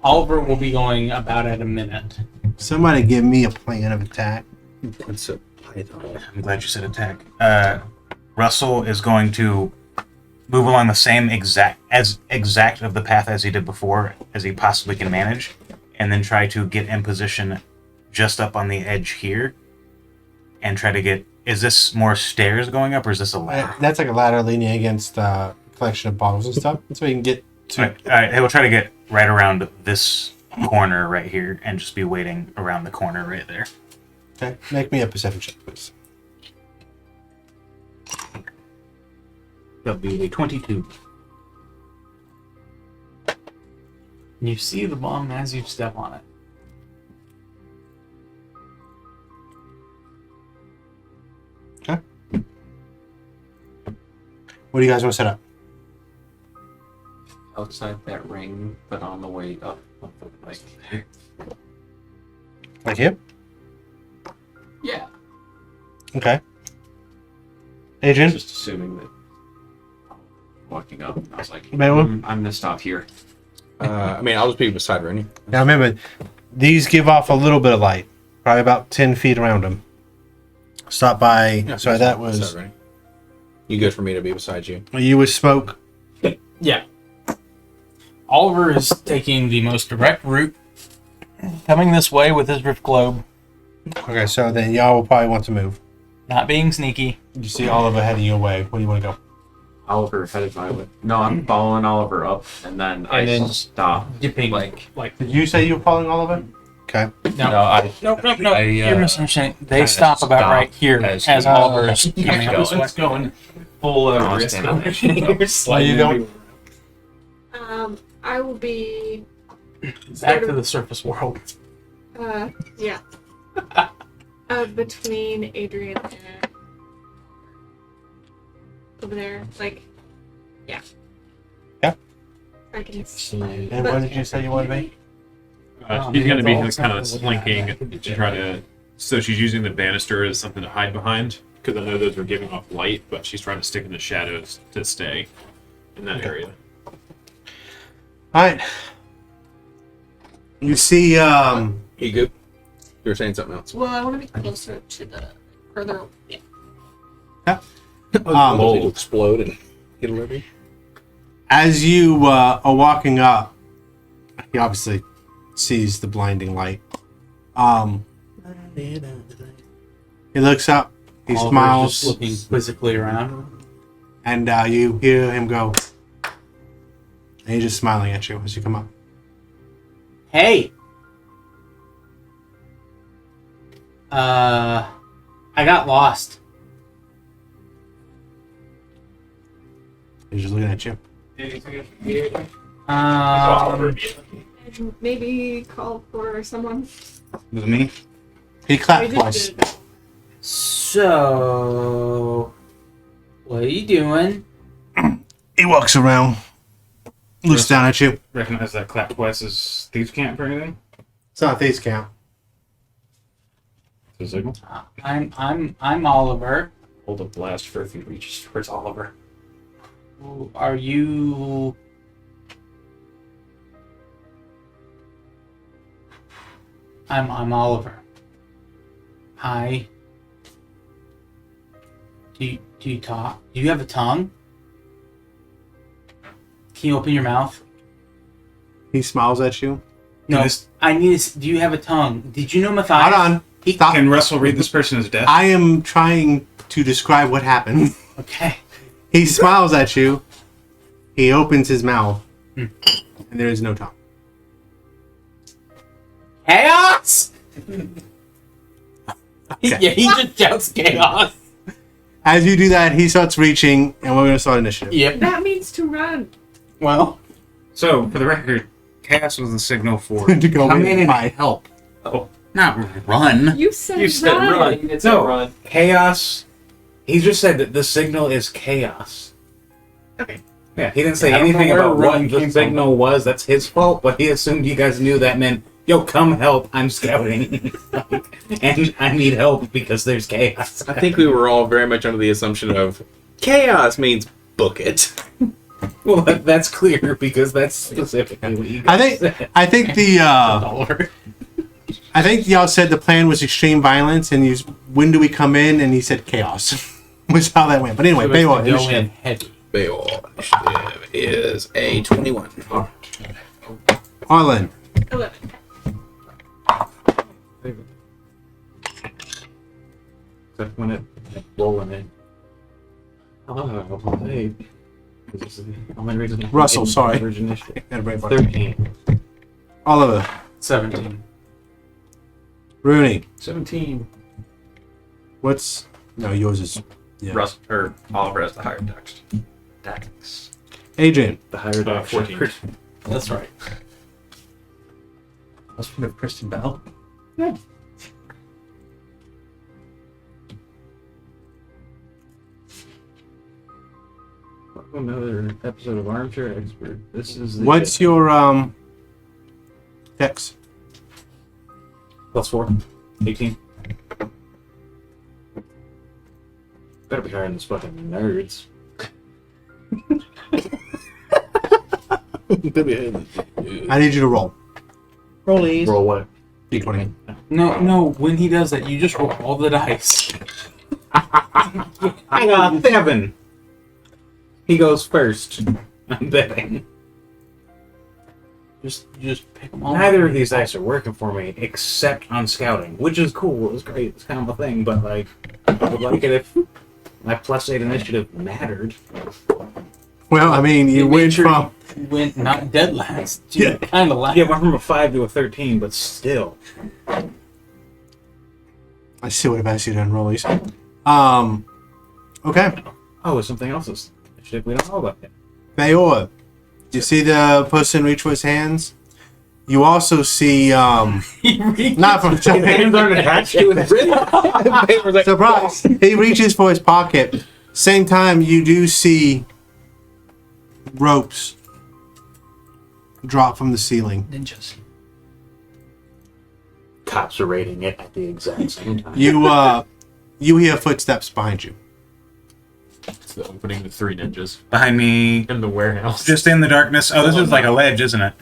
Oliver will be going about at a minute. Somebody give me a plan of attack. What's a python? I'm glad you said attack. Russell is going to move along the same exact of the path as he did before, as he possibly can manage, and then try to get in position just up on the edge here, and try to get. Is this more stairs going up, or is this a ladder? That's like a ladder leaning against a collection of bottles and stuff. So you can get to. All right, he'll try to get right around this corner right here, and just be waiting around the corner right there. Okay, make me a perception check, please. That'll be a 22. You see the bomb as you step on it. What do you guys want to set up? Outside that ring, but on the way up, like Like here? yeah, Okay. Adrian? just assuming that walking up, I was like, Anyone? I'm gonna stop here. I mean, I'll just be beside Rennie. Now remember, these give off a little bit of light. Probably about 10 feet around them. Stop by. Yeah, sorry, that beside was. Rennie. You good for me to be beside you? You with smoke. Yeah. Oliver is taking the most direct route, coming this way with his Rift Globe, Okay, so then y'all will probably want to move. not being sneaky. You see Oliver heading your way. Where do you want to go? Oliver headed my way. No, I'm following Oliver up, and then I then stop. Dipping. Like Did you say you were following Oliver? Okay. no, I Nope. I, You're misunderstanding. They kinda stop about stop right here as as he- Oliver is Yeah, coming up this way. going full No, I'm risk. standing there. Where you going? I will be Back to the surface world. yeah. Between Adrian and over there, like, yeah. Yeah. I can see. And where did you say you want to be? She's going to be kind of slinking to try to. So she's using the banister as something to hide behind, because I know those are giving off light, but she's trying to stick in the shadows to stay in that area. Alright. You see, You good? You were saying something else. Well, I want to be closer to the further. Yeah. Will explode and get a living. as you are walking up, he obviously sees the blinding light. He looks up, he Oliver's smiles, just looking quizzically around. and you hear him go, and he's just smiling at you as you come up. Hey! I got lost. He's just looking at you. And maybe call for someone. With me? He I clapped just twice. did. So, what are you doing? He walks around, looks down at you. Recognize that clap twice as thieves camp or anything? It's not thieves camp. It's a signal. I'm Oliver. hold a blast for if he reaches towards Oliver. Are you? I'm Oliver. Hi. Do you talk? Do you have a tongue? Can you open your mouth? He smiles at you. No, This- I need to. Do you have a tongue? Did you know Matthias? Hold on. Stop. Can Russell read this person as death? I am trying to describe what happened. Okay. He smiles at you. He opens his mouth. Hmm. And there is no tongue. Chaos! Okay. Yeah, he just shouts chaos. As you do that, he starts reaching, and we're going to start initiative. Yep. That means to run. Well, So, for the record, chaos was the signal for To go come in in and by. help. Not run. You said, You said run. It's No. a run. Chaos. He just said that the signal is chaos. Okay. Yeah, he didn't say I don't know anything where about run what the came signal was. That's his fault, but he assumed you guys knew that meant, yo, come help, I'm scouting. And I need help because there's chaos. I think we were all very much under the assumption of chaos means book it. Well, that's clear because that's specifically what you guys said. I think the I think y'all said the plan was extreme violence, and when do we come in? And he said chaos. Was how that went. But anyway, So it's Beowulf to go initiative. in heavy. Beowulf initiative is a 21. Arlen. 11. Except when it rolling in. Oh, hey. How many reasons? Russell, sorry. Average initiative. Everybody. 13. Oliver. 17. Rooney. 17. What's no? Yours is yeah. Russ or Oliver has the higher dex. Dex. Adrian. The higher dex. 14. That's right. Must have Kristen Bell. Another episode of Armchair Expert. This is the What's your dex? +4. 18. Better be higher than this fucking nerds. I need you to roll. Rollies. Roll what? D20. No. When he does that, you just roll all the dice. I got 7. He goes first. I'm betting. Just pick them all. Neither of these dice are working for me, except on scouting, which is cool. It was great. It's kind of a thing, but like, I would like it if my +8 initiative mattered. Well, I mean, you made went sure from you went not dead last. Yeah. Kind of like. Yeah, went from a 5 to a 13, but still. I still would have asked you to unroll these. Okay. Oh, it's something else's initiative we don't know about yet. Bayor. You see the person reach for his hands? You also see not from His hands aren't attached to his wrist. surprise. He reaches for his pocket. Same time, you do see ropes drop from the ceiling. ninjas. Cops are raiding it at the exact same time. You hear footsteps behind you. It's the opening to 3 ninjas Behind me, in the warehouse. just in the darkness. Oh, this is like a ledge, isn't it?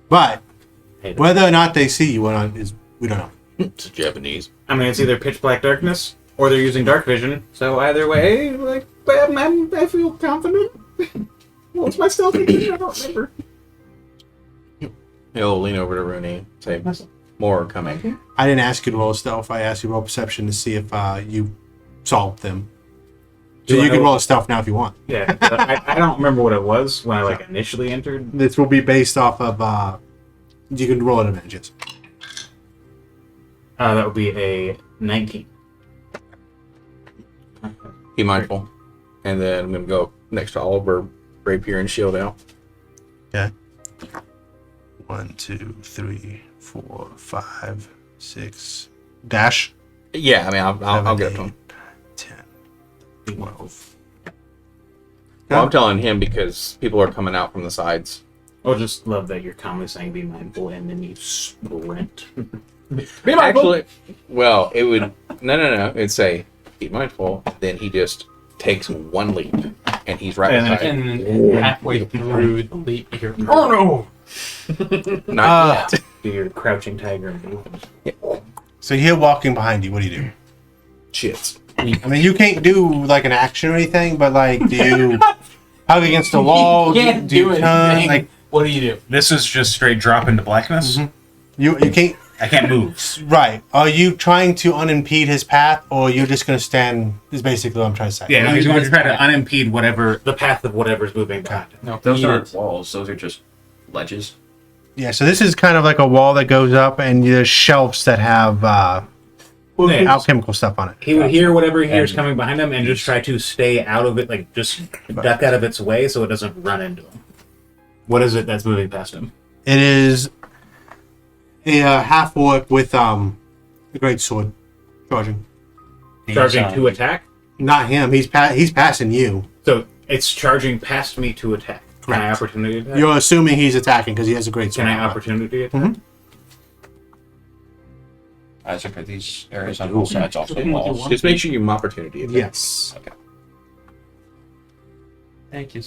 But Hey, whether or not they see you or not is we don't know. It's Japanese. I mean, it's either pitch black darkness or they're using dark vision. So either way, like, I feel confident. What's my stealth? I don't remember. He'll lean over to Rooney, say, more are coming. I didn't ask you to roll stealth. I asked you to roll perception to see if you saw them. So Do I you can know- roll stealth now if you want. Yeah, I don't remember what it was when I like initially entered. This will be based off of you can roll at advantages. That would be a 19. Be mindful. And then I'm going to go next to Oliver, rapier and shield out. Okay. 1, 2, 3, 4, 5, 6. Dash. Yeah, I mean, I'll get up to him. 10, 12. Well, I'm telling him because people are coming out from the sides. Oh, just love that you're calmly saying be mindful and then you sprint. Be mindful. Actually, well, it would no. It'd say be mindful. Then he just takes one leap, and he's right And then- beside. And then halfway through the leap, you hear, "Oh no!" Not yet. Do your crouching tiger and So you're walking behind you. What do you do? Shit. I mean, you can't do like an action or anything, but like, do you hug against the wall? You can't do you do turn? anything. Like, What do you do? This is just straight drop into blackness. you can't. I can't move. Right. Are you trying to unimpede his path, or you're just going to stand? Is basically what I'm trying to say. Yeah, no, he's going to try to unimpede whatever. the path of whatever's moving behind him. No, Those he aren't is. walls. Those are just ledges. Yeah. So this is kind of like a wall that goes up, and there's shelves that have Yeah. alchemical stuff on it. He would hear whatever he hears coming behind him and just try to stay out of it, like just duck out of its way so it doesn't run into him. What is it that's moving past him? It is a half orc with a great sword charging. Charging to attack? Not him. He's passing you. So it's charging past me to attack. Can I Correct. opportunity attack? You're assuming he's attacking because he has a great sword. Can I opportunity attack? Isaac, are these areas on both sides also walls? Just make sure you give him opportunity. Yes. Thank you.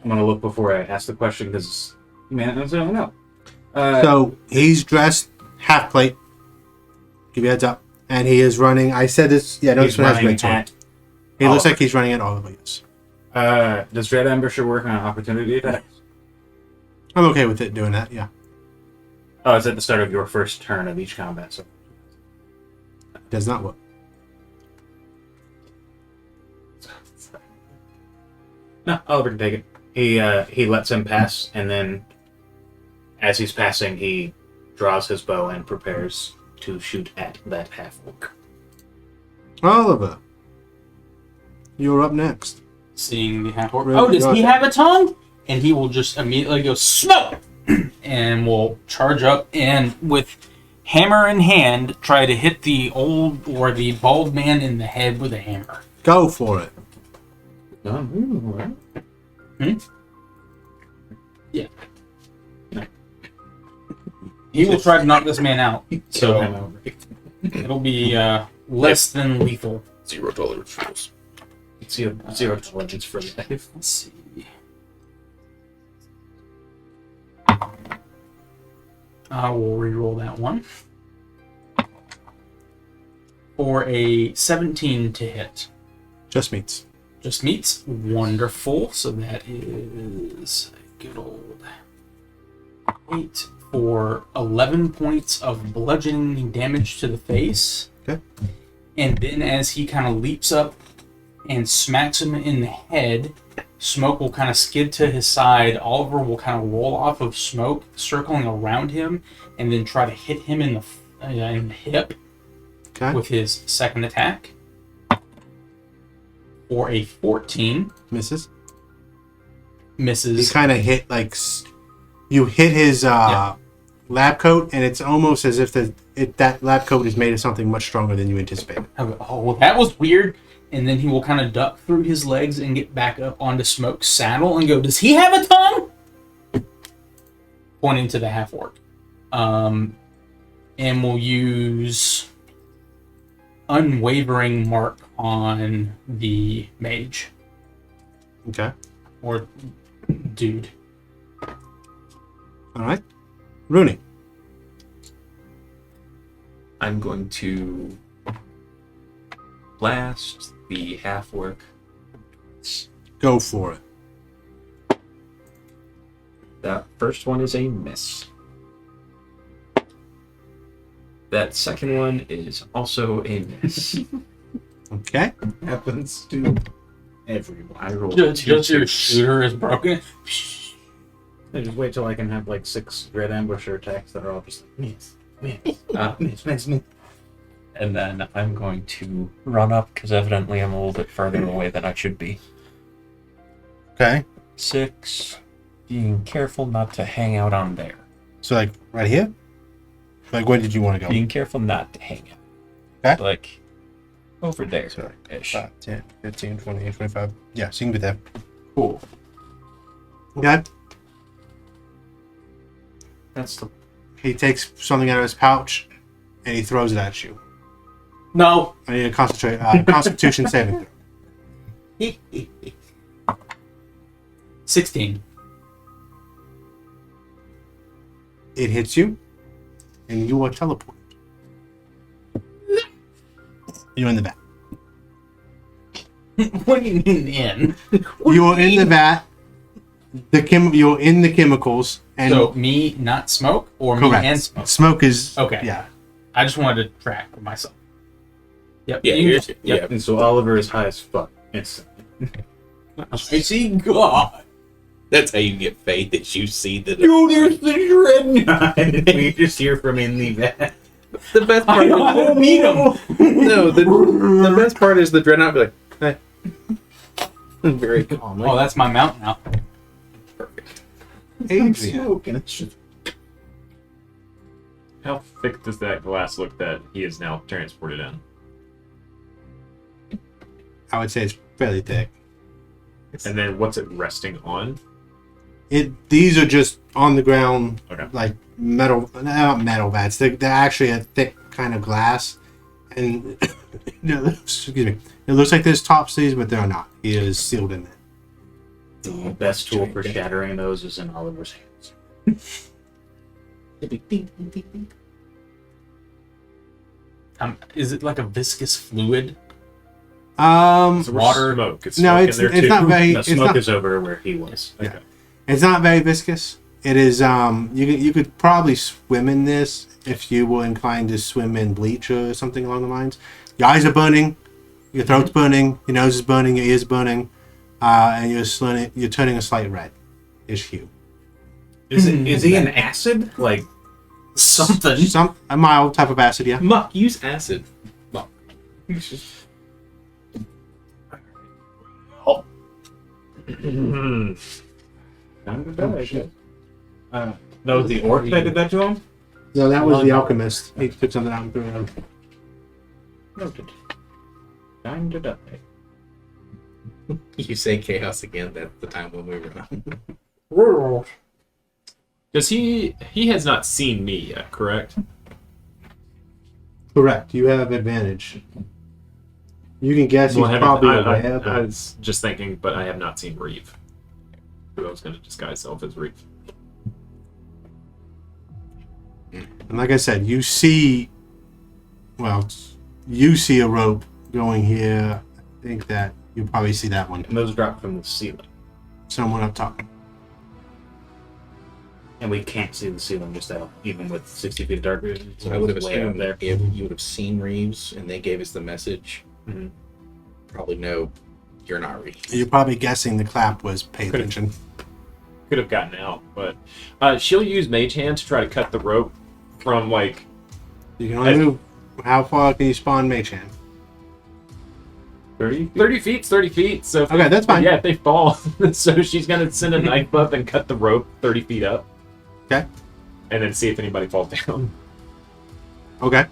I'm gonna look before I ask the question because man, I don't know. So he's dressed half plate. Give you a heads up. And he is running. I said this. Yeah, no, he's this one has running great sword. at. He looks Oliver. like he's running at all of us. Does Dread Ambusher work on opportunity attacks? I'm okay with it doing that. Yeah, Oh, it's at the start of your first turn of each combat. So it does not work. no, Oliver can take it. He lets him pass, and then as he's passing, he draws his bow and prepares to shoot at that half orc. Oliver, you're up next. Seeing the half orc. Really Oh, does good. he have a tongue? And he will just immediately go smoke, and will charge up and with hammer in hand try to hit the old or the bald man in the head with a hammer. Go for it. Yeah. He will try to knock this man out. Kill him So over. it'll be less than lethal. 0 tolerance rules. Zero intelligence for life. Let's see. I will reroll that one. For a 17 to hit. Just meets. Just meets. Wonderful. So that is a good old 8 for 11 points of bludgeoning damage to the face. Okay. And then as he kind of leaps up and smacks him in the head, Smoke will kind of skid to his side. Oliver will kind of roll off of Smoke, circling around him, and then try to hit him in the hip Okay. with his second attack. For a 14, Misses. He misses. kind of hit you hit his Yeah. lab coat, and it's almost as if that lab coat is made of something much stronger than you anticipated. Oh, well, that was weird. And then he will kind of duck through his legs and get back up onto Smoke's saddle and go, "Does he have a tongue?" Pointing to the half orc. And we'll use Unwavering Mark on the mage Okay. or dude. All right. Rooney. I'm going to blast the half orc. Go for it. That first one is a miss. That second one is also a miss. Okay. Happens to everyone. I rolled Just two your twos. shooter is broken. I just wait till I can have like 6 Dread Ambusher attacks that are all just like miss. And then I'm going to run up because evidently I'm a little bit further away than I should be. Okay. 6. Being careful not to hang out on there. So like right here. Like where did you want to go? Being careful not to hang out. Okay. Like over there. Sorry. Ish. 5, 10, 15, 20, 25. Yeah, so you can be there. Cool. Okay. That's the He takes something out of his pouch and he throws it at you. No. I need a Constitution saving throw. 16. It hits you, and you are teleported. You're in the vat. What do you mean in? You are in the vat. You're in the chemicals, and So me, not Smoke, or me correct. and Smoke? Smoke is Okay. Yeah. I just wanted to track myself. Yep. Yeah, you- yours, yeah. And so Oliver is high as fuck. Instantly. I see God. That's how you get faith, that you see that. Yo, there's the Dreadnought! We just hear from in the vat. The best part. I don't meet him. No, the best part is the dreadnought be like, hey. Very calmly. Oh, that's my mount now. Adrian. Smoking. It's just How thick does that glass look that he is now transported in? I would say it's fairly thick. And then what's it resting on? These are just on the ground, Okay. like metal, not metal vats. They're actually a thick kind of glass, and excuse me. It looks like there's top sleeves, but they're not. He is sealed in there. The best tool for shattering those is in Oliver's hands. Is it like a viscous fluid? So Water- smoke. It's No, smoke it's in there it's too. not very. The It's smoke not. is over where he was. Okay. It's not very viscous. It is. You could probably swim in this if you were inclined to swim in bleach or something along the lines. Your eyes are burning, your throat's burning, your nose is burning, your ears are burning, and you're turning a slight red-ish hue. Is he an acid? Like Something. A mild type of acid, yeah. Muck, use acid. Muck. that was the orc that did that to him? No, that was the alchemist. He took something out and threw it on. Noted. Time to die. You say chaos again. That's the time when we run. Does he has not seen me yet, correct? Correct. You have advantage. You can guess he's Well, probably I aware, but was just thinking, but I have not seen Reeve. Who I was going to disguise self as Reeve. and like I said, you see a rope going here. I think that you probably see that one. And those dropped from the ceiling. Someone up top. And we can't see the ceiling just out, even with 60 feet of dark vision. So I would have Way up assumed there. if you would have seen Reeves and they gave us the message, Mhm. probably no, you're not Reeves. You're probably guessing the clap was pay Could've- attention. Could have gotten out, but she'll use Mage Hand to try to cut the rope from like. You can only move. How far can you spawn Mage Hand? 30 feet's 30 feet. So if Okay, that's fine. Yeah, if they fall, so she's gonna send a knife up and cut the rope 30 feet up. Okay. And then see if anybody falls down. Okay.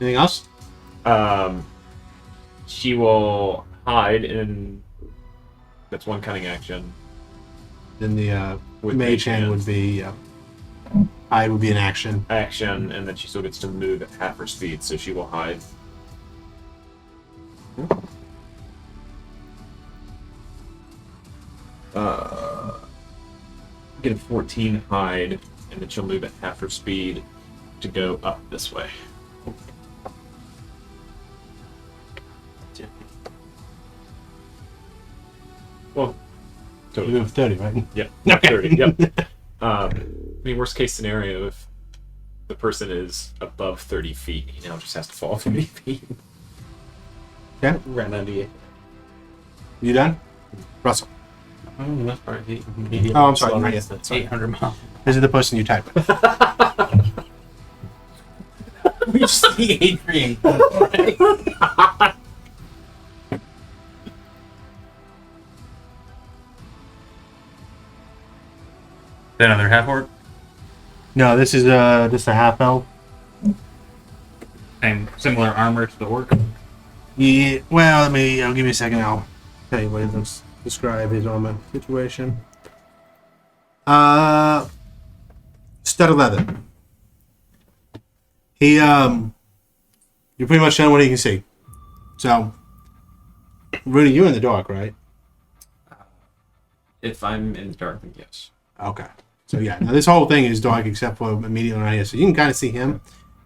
Anything else? She will hide in. That's one cunning action. Then the With Mage Hand would be. Hide would be an action. Action, and then she still gets to move at half her speed, so she will hide. Get a 14 hide, and then she'll move at half her speed to go up this way. Well, You totally. move 30, right? Yep. 30. Yep. I mean, worst case scenario, if the person is above 30 feet, he now just has to fall 30 feet. Okay. Ran under you. You done? Russell. That's probably Oh, I'm sorry. Not yet. That's 800 miles. This is the person you type with. We see Adrian. Another half orc. No, this is just a half elf. Same similar armor to the orc. Yeah. Well, I'll give you a second. I'll tell you what it looks. Describe his armor situation. Stud of leather. He you're pretty much showing what he can see. So, Rudy, you're in the dark, right? If I'm in the dark, then yes. Okay. So yeah, now this whole thing is dark except for immediately right here, so you can kind of see him.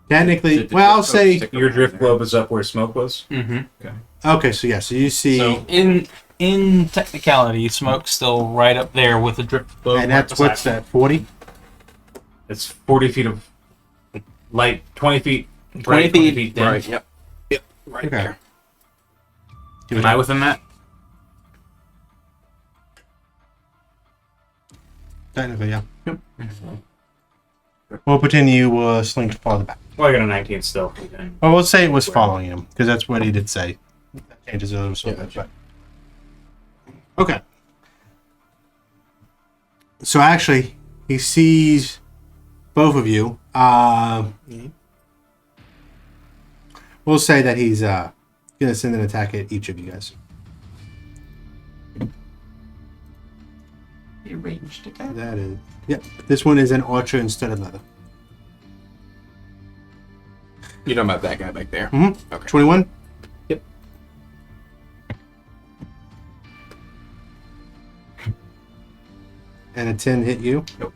Technically, Did the well, I'll drift say stick Your around drift there? globe is up where smoke was. Mm-hmm. okay. So yeah, so you see, So in technicality, smoke's still right up there with the drift globe. and that's right what's that 40? It's 40 feet of light, 20 feet. 20 right, feet, down. Right, yep. Yep, right Okay. there. Am I within that? Technically, yeah. Yep. We'll pretend you were slinked farther back. Well, I got a 19 still. Okay. Well, we'll say it was following him because that's what he did say. That changes it a little bit, but okay. So actually, he sees both of you. We'll say that he's gonna send an attack at each of you guys. Ranged attack. That is, yep. This one is an archer instead of leather. You know about that guy back there? Mm-hmm. Okay. 21. And a 10 hit you? Nope.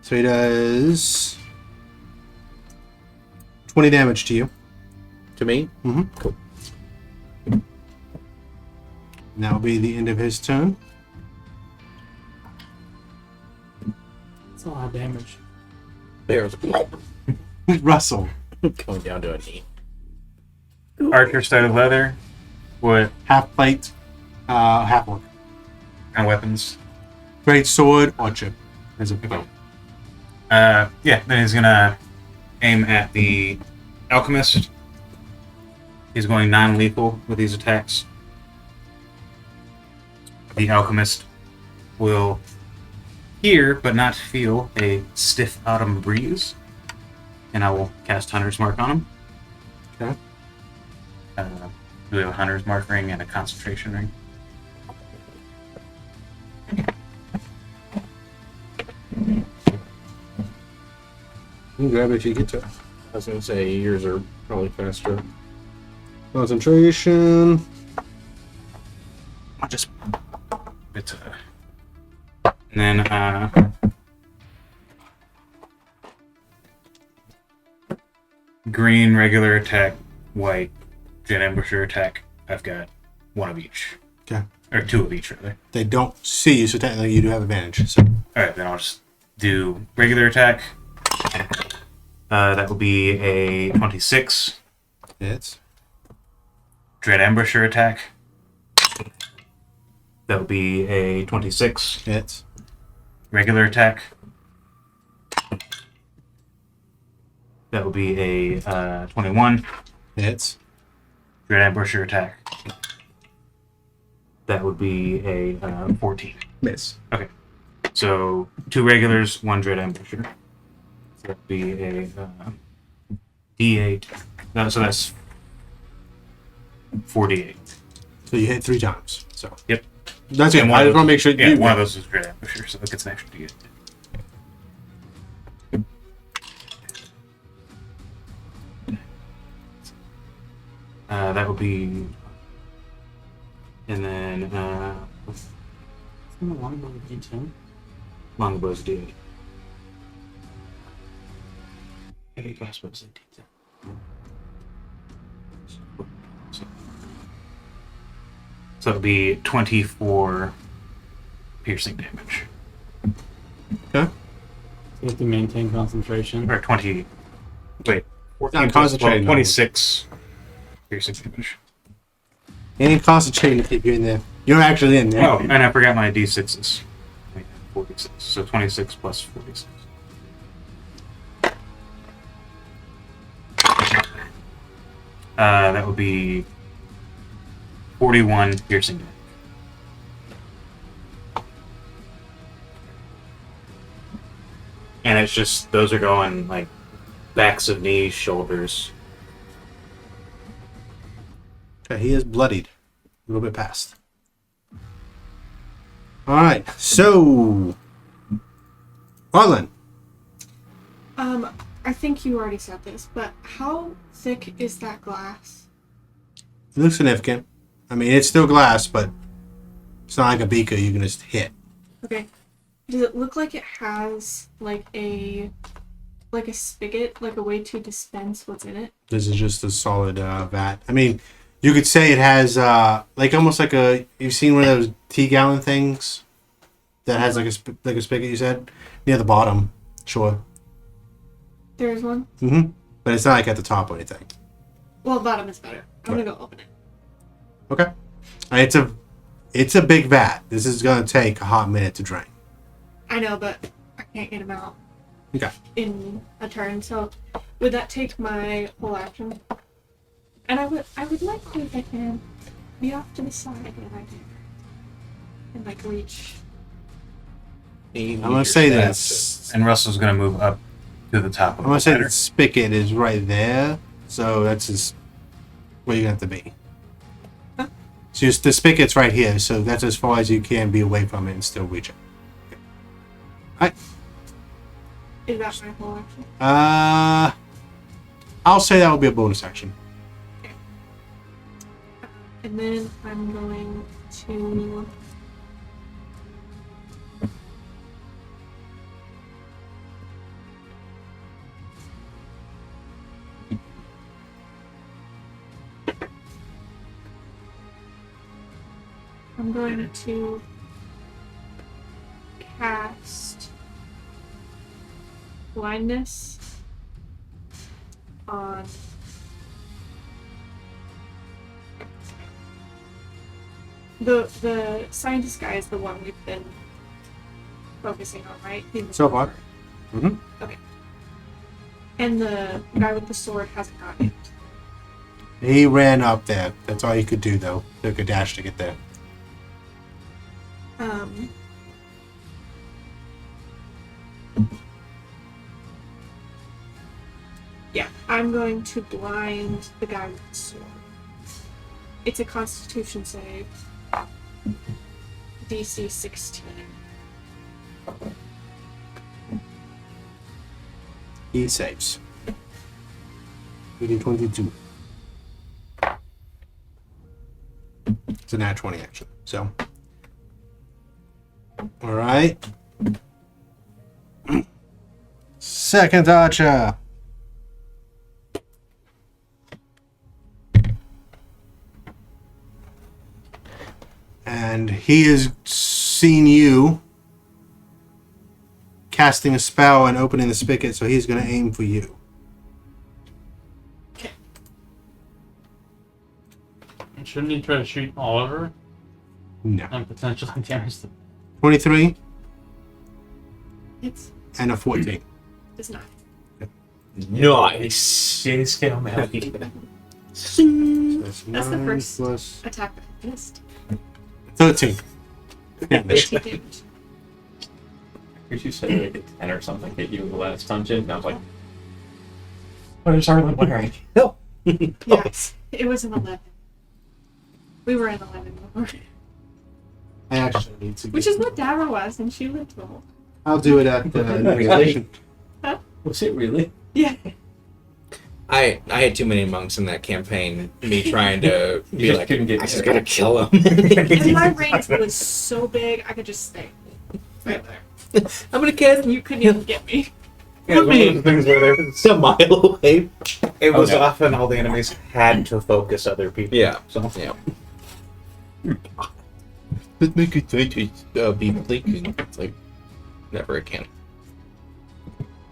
So he does 20 damage to you. To me? Mm-hmm. Cool. And that will be the end of his turn. That's a lot of damage. Bear's Russell. going down to a knee. Archer studded leather. What Half plate, half orc. kind of weapons? Great sword or chip. As a bow. Yeah, then he's gonna aim at the alchemist. He's going non-lethal with these attacks. The alchemist will hear but not feel a stiff autumn breeze, and I will cast Hunter's Mark on him. Okay. Do we have a Hunter's Mark ring and a concentration ring? You can grab it if you get to it. I was going to say yours are probably faster. Concentration. I'll just it's and then green regular attack, white Jet Ambusher attack. I've got one of each. Okay. Or two of each rather. They don't see you, so technically you do have advantage. So Alright, then I'll just do regular attack. That will be a 26. hits. Dread Ambusher attack. That will be a 26. Hits. Regular attack. That will be a 21. Hits. Dread Ambusher attack. That would be a 14. Miss. Okay. So 2 regulars, 1 Dread Ambusher. So that would be a D8. No, so that's 48. So you hit 3 times. So Yep. that's it. And I of just want to make sure. Yeah, you one of those is Dread Ambusher, so it gets an extra D8. That would be, and then Isn't the longbow a D10? Longbow's D8. Heavy crossbow's a D10. So it would be 24 piercing damage, Okay. You have to maintain concentration. or 20. Wait, Not concentrating. no. 26 piercing damage. Ain't concentrating to keep you in there. You're actually in there. Oh, and I forgot my D6s. 46. So 26 plus 46. That would be 41 piercing damage. And it's just, those are going like backs of knees, shoulders. Okay, he is bloodied. A little bit past. Alright, so Arlen. I think you already said this, but how thick is that glass? It looks significant. I mean, it's still glass, but it's not like a beaker you can just hit. Okay. Does it look like it has like a spigot, like a way to dispense what's in it? This is just a solid vat. I mean, you could say it has like almost like a. You've seen one of those tea gallon things that has like a spigot. You said near the bottom. Sure. There is one. Mm-hmm. But it's not like at the top or anything. Well, bottom is better. I'm gonna go open it. Okay. It's a big vat. This is gonna take a hot minute to drain. I know, but I can't get him out Okay. in a turn. So, would that take my whole action? And I would like to, if I can, be off to the side when I do, and like reach. I'm gonna say this. And Russell's going to move up to the top of I'm the gonna say ladder. the spigot is right there, so that's just where you're gonna have to be. Huh? So the spigot's right here, so that's as far as you can be away from it and still reach it. Is that my whole action? I'll say that will be a bonus action. And then I'm going to. I'm going to cast blindness on the scientist guy is the one we've been focusing on, right? He's So far. Mhm. Okay. And the guy with the sword hasn't gotten it. He ran up there. That's all you could do, though. Took a dash to get there. Yeah, I'm going to blind the guy with the sword. It's a Constitution save. DC 16. He saves. 22. It's a nat 20 action. So. Alright. Second archer. And he has seen you casting a spell and opening the spigot, so he's going to aim for you. Shouldn't he try to shoot Oliver No. and potentially damage the 23 It's and a 14. not. Nice. J scale man. So that's That's the 9 first plus attack I missed. 13. Damage. 18 damage. Because you said like a 10 or something hit you in the last dungeon, and I was like, what is Arlen wearing? Yes, it was an 11. We were in 11 before. I actually need to. Which is what Dara was, and she lived the whole. I'll do it at the next session. Was it really? Yeah. I had too many monks in that campaign. Me trying to You be just like, couldn't get I just there. gotta kill him. And my range was so big, I could just stay right there. I'm gonna cast And you couldn't even get me. Yeah, one of those things where there was, a mile away. it was no. often all the enemies had to focus other people. Yeah. So Yeah. Let's make it try to be leaking. It's like, never again.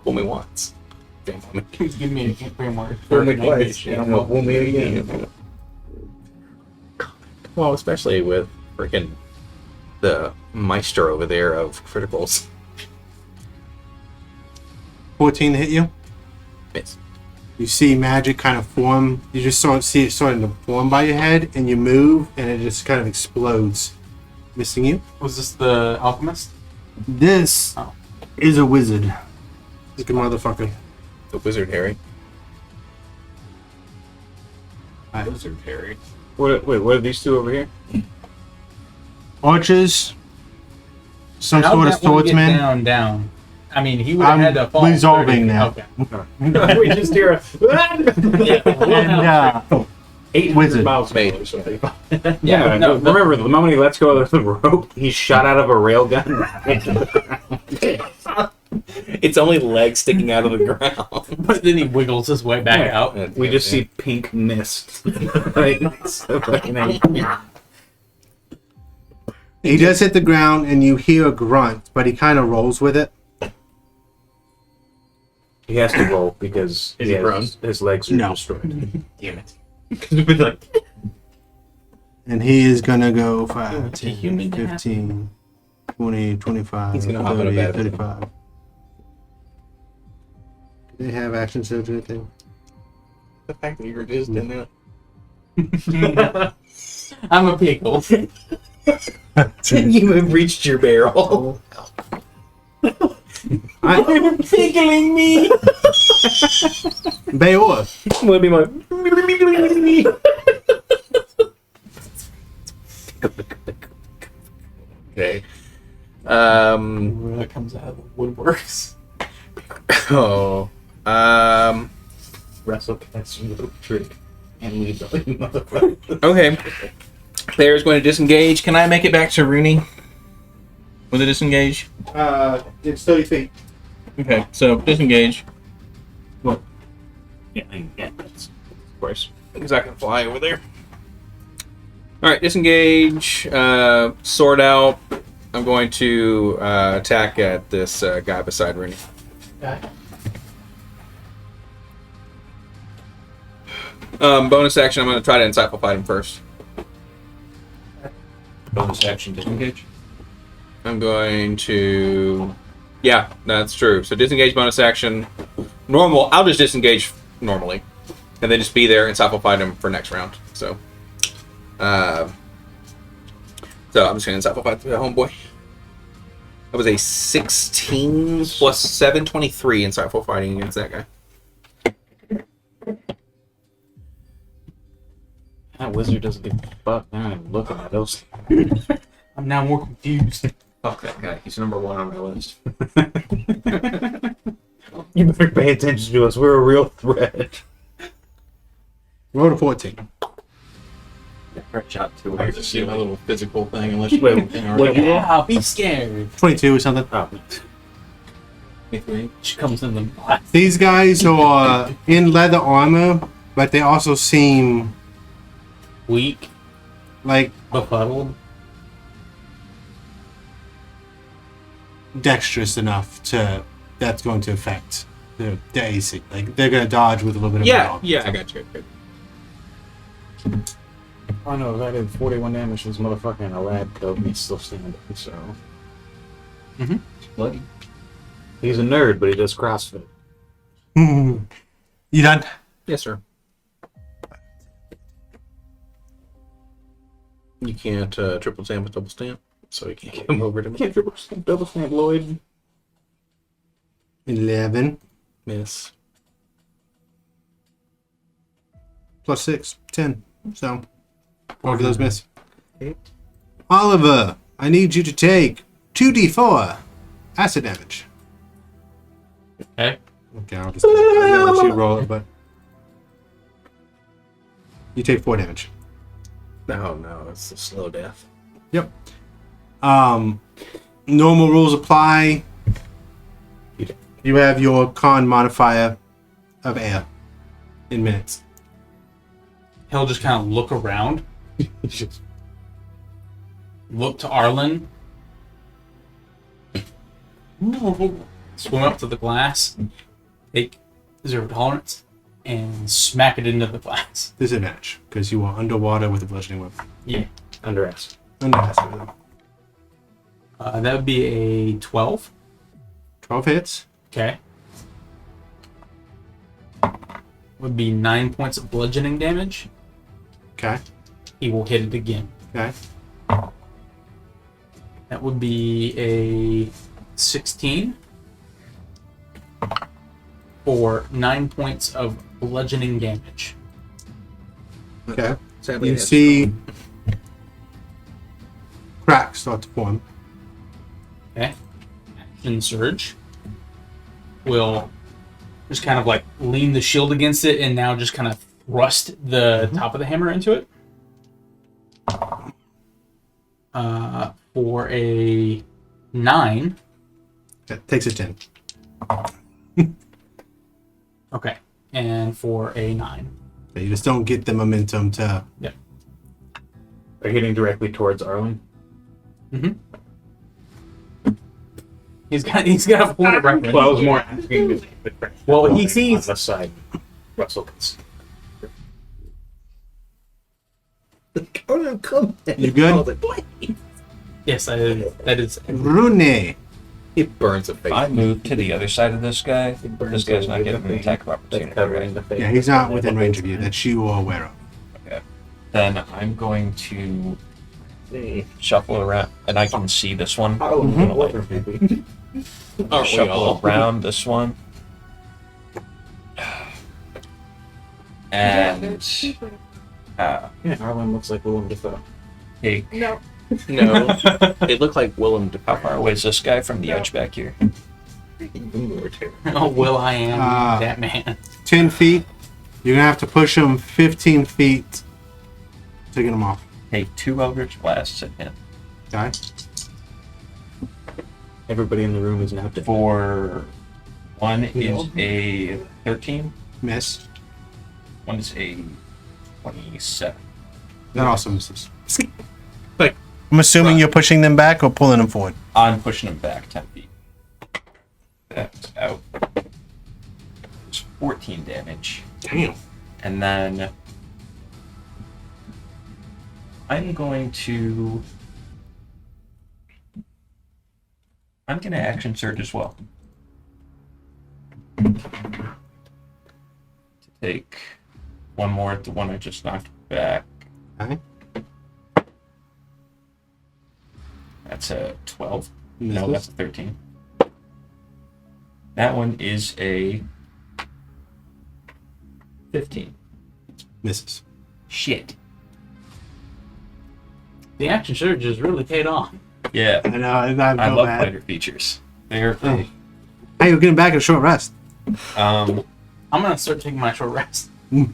Fool me once. Damn, Give me a framework. fool me twice, you know, fool me again. Well, especially with freaking the Meister over there of criticals. 14 to hit you. Miss. You see magic kind of form. You just see it starting to form by your head, and you move, and it just kind of explodes, missing you. Was this the alchemist? This Oh. is a wizard. Look at motherfucker. The Wizard Harry. Wizard Harry. Wait, what are these two over here? Archers. Some How'd sort of that one get swordsman. down. I mean, he would have I'm had to fall. resolving 30. that. Okay. We just hear a And 800 Wizard. miles per Made. hour, so they- Yeah, Yeah, no, remember, the moment he lets go of the rope, he's shot out of a railgun. It's only legs sticking out of the ground. But then he wiggles his way back out. We just see pink mist. Right next to fucking everything. he does hit the ground, and you hear a grunt, but he kind of rolls with it. He has to roll because Is he prone? his legs are No. destroyed. Damn it. Because we've been like, And he is gonna go 5, It's a 10, human 15, 20, 25, He's gonna hop in a 30, bed. 35. Do they have action surge or anything? The fact that you were just in there. I'm a pickle. You have reached your barrel. You're pickling me. Beor. Would be my. Okay. where that comes out of the woodworks. Oh. Wrestle cast rope trick and leave the motherfucker. Okay. Bear's going to disengage. Can I make it back to Rooney with a disengage? It's 30 feet. Okay, so disengage. Yeah, that's, of course. Because I can fly over there. Alright, disengage. Sword out. I'm going to attack at this guy beside Rooney. Okay. Bonus action, I'm going to try to insightful fight him first. Bonus action disengage. I'm going to... Yeah, that's true. So disengage bonus action. Normal, I'll just disengage normally. And then just be there and insightful fight him for next round. So I'm just going to insightful fight the homeboy. That was a 16 plus 7, 23 insightful fighting against that guy. That wizard doesn't give a fuck. I'm not even looking at those. I'm now more confused. Fuck that guy. He's number 1 on my list. You better pay attention to us. We're a real threat. Roll a 14. Red shot to I her. just see my little physical thing unless you Wait, anything what already. you roll? I'll be scared. 22 or something. Oh, 23. She comes in the black. These guys are in leather armor, but they also seem Weak, like befuddled. dexterous enough to that's going to affect the AC. Like they're going to dodge with a little bit of Yeah, a yeah, I got you. Good. I know, if I did 41 damage to this motherfucker in a lab coat and he's still standing, so. Bloody. He's a nerd, but he does CrossFit. You done? Yes, sir. You can't triple stamp with double stamp, so you can't come over to me. Can't triple stamp, double stamp, Lloyd. 11 Miss. plus 6, 10. So both of those miss. Oliver, I need you to take 2d4 acid damage. Okay. Okay, I'll just let you roll it, but you take 4 damage. Oh no, it's a slow death. Yep. Normal rules apply. You have your con modifier of air in minutes. He'll just kind of look around, look to Arlen, swim up to the glass, take 0 tolerance, and smack it into the glass. Disadvantage, because you are underwater with a bludgeoning weapon. Yeah. Under acid. Under acid. That would be a 12. 12 hits. Okay. Would be 9 points of bludgeoning damage. Okay. He will hit it again. Okay. That would be a 16 for 9 points of bludgeoning damage. Okay. Sadly, You it has- see cracks start to form. Okay. Action surge will just kind of like lean the shield against it and now just kind of thrust the top of the hammer into it. For a 9. That takes a 10. Okay. And for a 9. So you just don't get the momentum to. Are you hitting directly towards Arlen? He's got a point of reference. Well, I was more asking. Well, he sees- on the side. Russell can see. You good? Yes, that is. Rune. He burns a face. If I move to the other side of this guy, this guy's not getting an attack of opportunity. That's covering Right? the face. Yeah, he's not within range of you that you are aware of. Then I'm going to shuffle around, and I can see this one. Arlen's I'm gonna gonna, let like, her, maybe. Aren't we all? shuffle around this one. And Yeah, Arlen looks like Willem Dafoe. take. No. No. It looked like Willem How Dafoe. far away is this guy from the edge back here? Oh, Will I am Ah. that man. 10 feet. You're going to have to push him 15 feet to get him off. take 2 Eldritch Blasts at him. Okay. Everybody in the room is now dead. For one is a 13, Miss. one is a 27. That also misses. I'm assuming you're pushing them back or pulling them forward. I'm pushing him back 10 feet. That's out. It's 14 damage. Damn. And then I'm going to action surge as well. To take one more at the one I just knocked back. Okay. That's a 12. No, Misses. that's a 13. That one is a 15. Misses. Shit. The action surge has really paid off. Yeah, I know. I I feel love bad. fighter features. They're Oh. Hey, you're getting back at a short rest. um I'm gonna start taking my short rest. You're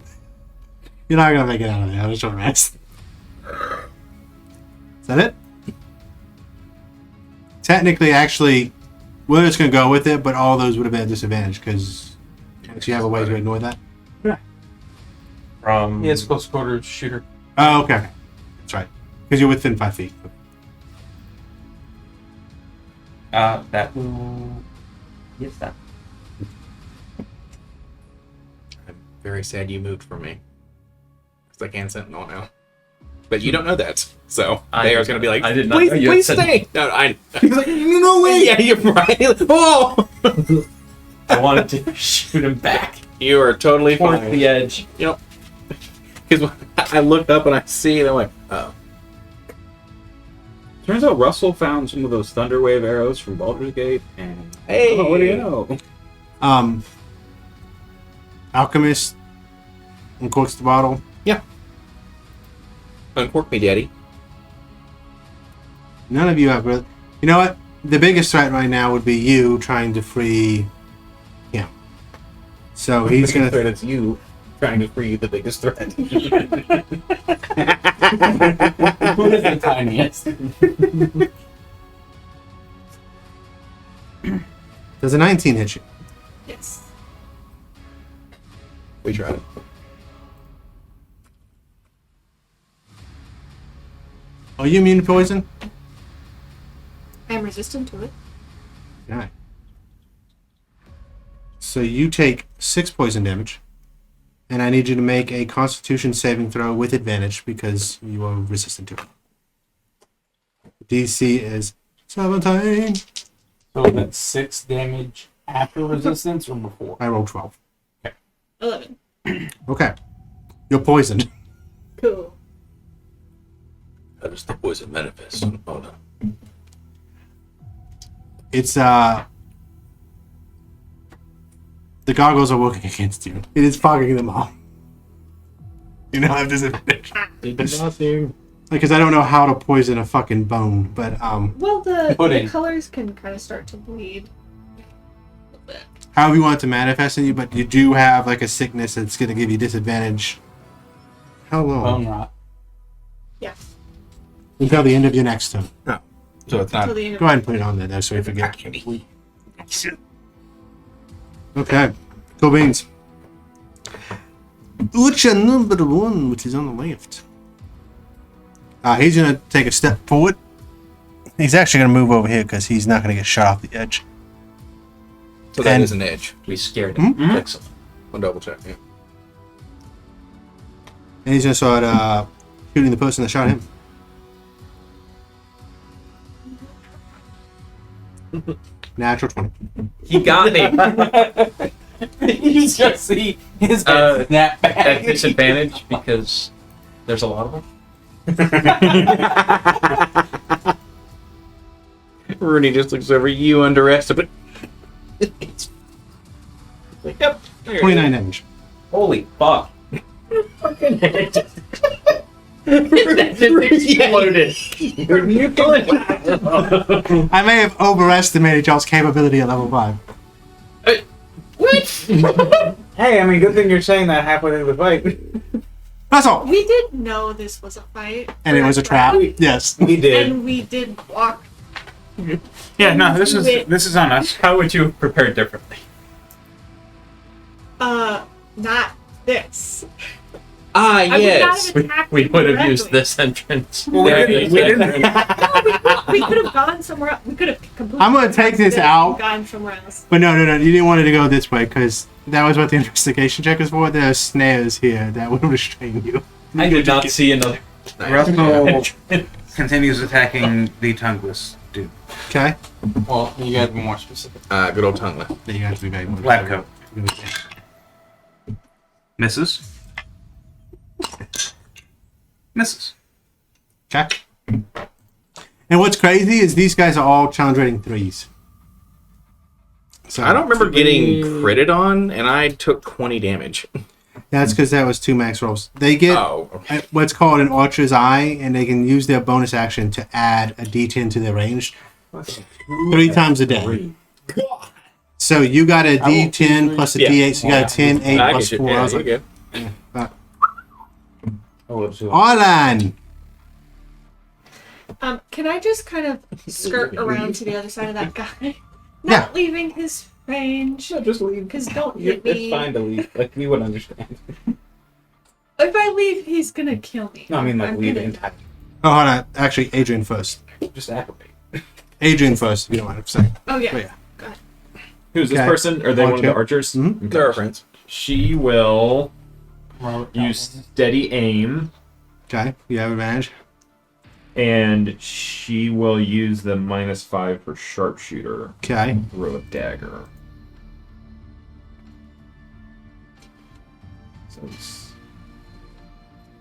not gonna make it out of there on a short rest. Is that it? Technically, actually, we're just gonna go with it, but all those would have been a disadvantage because you have a way to ignore that. from He has close quarters shooter. Oh, okay. That's right. Because you're within 5 feet. that will yes that. I'm very sad you moved from me. Because I can Sentinel now. But you don't know that. So they are going to be like, I did not please, know you had please Sentinel." stay. No, I. He's like, no way. Yeah, you're right. Oh! I wanted to shoot him back You are totally towards fine. the edge. Because I looked up and I see, and I'm like, oh. Turns out Russell found some of those Thunderwave arrows from Baldur's Gate, and Hey! oh, what do you know? Alchemist uncorks the bottle. Uncork me, Daddy. None of you have really. You know what? The biggest threat right now would be you trying to free him. So he's gonna. threat is you trying to free the biggest threat. Who is the tiniest? Does a 19 hit you? Yes. We tried it. Are you immune to poison? I am resistant to it. Okay. So you take 6 poison damage, and I need you to make a Constitution saving throw with advantage because you are resistant to it. DC is 17. So that's 6 damage after resistance or before? I rolled 12. 11. Okay. You're poisoned. Cool. How does the poison manifest? Oh no. It's the goggles are working against you. It is fogging them all. You know I have disadvantage. Because I don't know how to poison a fucking bone, but Well, the Pudding. colors can kind of start to bleed. however you want it to manifest in you, but you do have like a sickness that's gonna give you disadvantage. How long? Bone rot. Yeah. Until the end of your next turn. So it's not. Until the end of Go ahead and put it on there though so we forget. Okay. Cool beans. Lucha number 1, which is on the left. He's going to take a step forward. He's actually going to move over here because he's not going to get shot off the edge. So that And- is an edge. We scared him. Excellent. I'll double check. Yeah. And he's going to start shooting the person that shot him. Natural 20. He got me You just see his head snap back. at disadvantage because there's a lot of them. Rooney just looks over. You underestimate. Yep. 29 damage. Holy fuck. Fucking head just exploded. I may have overestimated y'all's capability at level 5. Hey, I mean, good thing you're saying that halfway through the fight. Russell! We did know this was a fight. And it was a trap. Yes. We did. And we did walk. Yeah, no, this is on us. How would you have prepared differently? Not this. Ah, I would yes. not have attacked We you would have directly. used this entrance. Well, we didn't. We could have gone somewhere else. We could have completely. I'm gonna take this and out. Gone somewhere else. But no. You didn't want it to go this way because that was what the investigation check is for. There are snares here that would restrain you. I did not see another. Russell continues attacking the tongueless dude. Okay. Well, you gotta be more specific. Good old tongue left. Then you have to be very more Lab coat. Misses. Misses. Okay. And what's crazy is these guys are all challenge rating 3s. So I don't remember getting critted on, and I took 20 damage. That's because that was 2 max rolls. They get Oh, okay. what's called an Archer's Eye, and they can use their bonus action to add a D10 to their range 3 times a day. So you got a D10 plus a Yeah. D8, so you got a 10, 8 I plus get you. 4. I Yeah, was you like, good. Arlan! Can I just kind of skirt around to the other side of that guy? Yeah. Not leaving his range. No, just leave. Because don't hit me. It's fine to leave. Like, we would understand. If I leave, he's gonna kill me. No, I mean, like, I'm leave it gonna- intact. Oh, hold on. Actually, Adrian first. Just activate. Adrian first, if you don't mind saying. Oh, yeah. But yeah. Who's this Okay. person? Are they one of the Archer. archers? Mhm. They're our friends. She will Remote use outline. steady aim, Okay, you have advantage. and she will use the -5 for sharpshooter. Okay. Throw a dagger.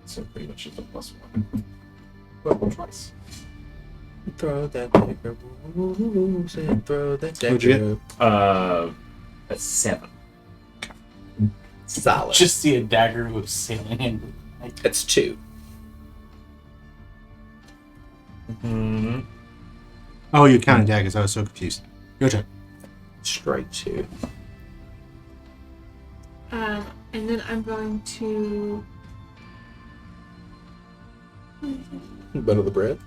So pretty much just a +1. Well, twice. Throw that dagger. Throw that dagger. What'd you A 7. Solid. Just see a dagger with sailing in. That's 2. Mm-hmm. Oh, you're counting daggers. I was so confused. Your turn. Strike 2. And then I'm going to. Butter the bread.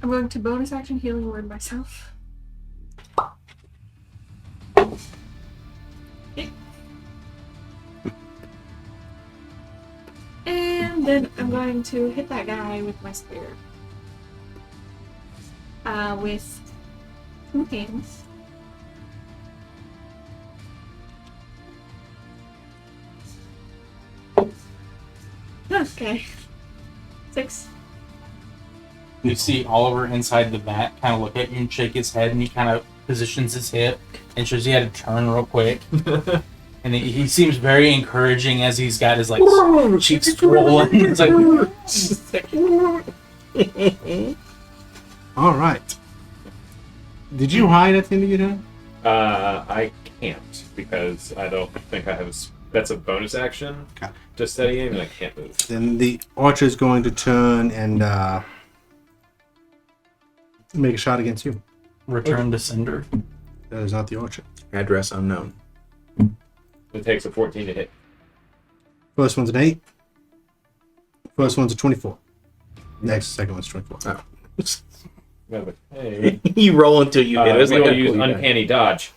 I'm going to bonus action healing word myself. Okay. And then I'm going to hit that guy with my spear. With 2 hands. Okay. 6. You see Oliver inside the vat kind of look at you and shake his head, and he kind of positions his hip and shows you how to turn real quick. And he seems very encouraging as he's got his like cheeks swollen. It's like, All right. Did you hide at the end of your turn? I can't because I don't think I have. That's a bonus action. Okay. To steady aim, and I can't move. Then the archer is going to turn and make a shot against you. return to sender. That is not the archer. Address unknown. It takes a 14 to hit. First one's an 8. First one's a 24. Second one's 24. Oh. Hey. You roll until you hit it. It's we like will a use cool guy. uncanny dodge.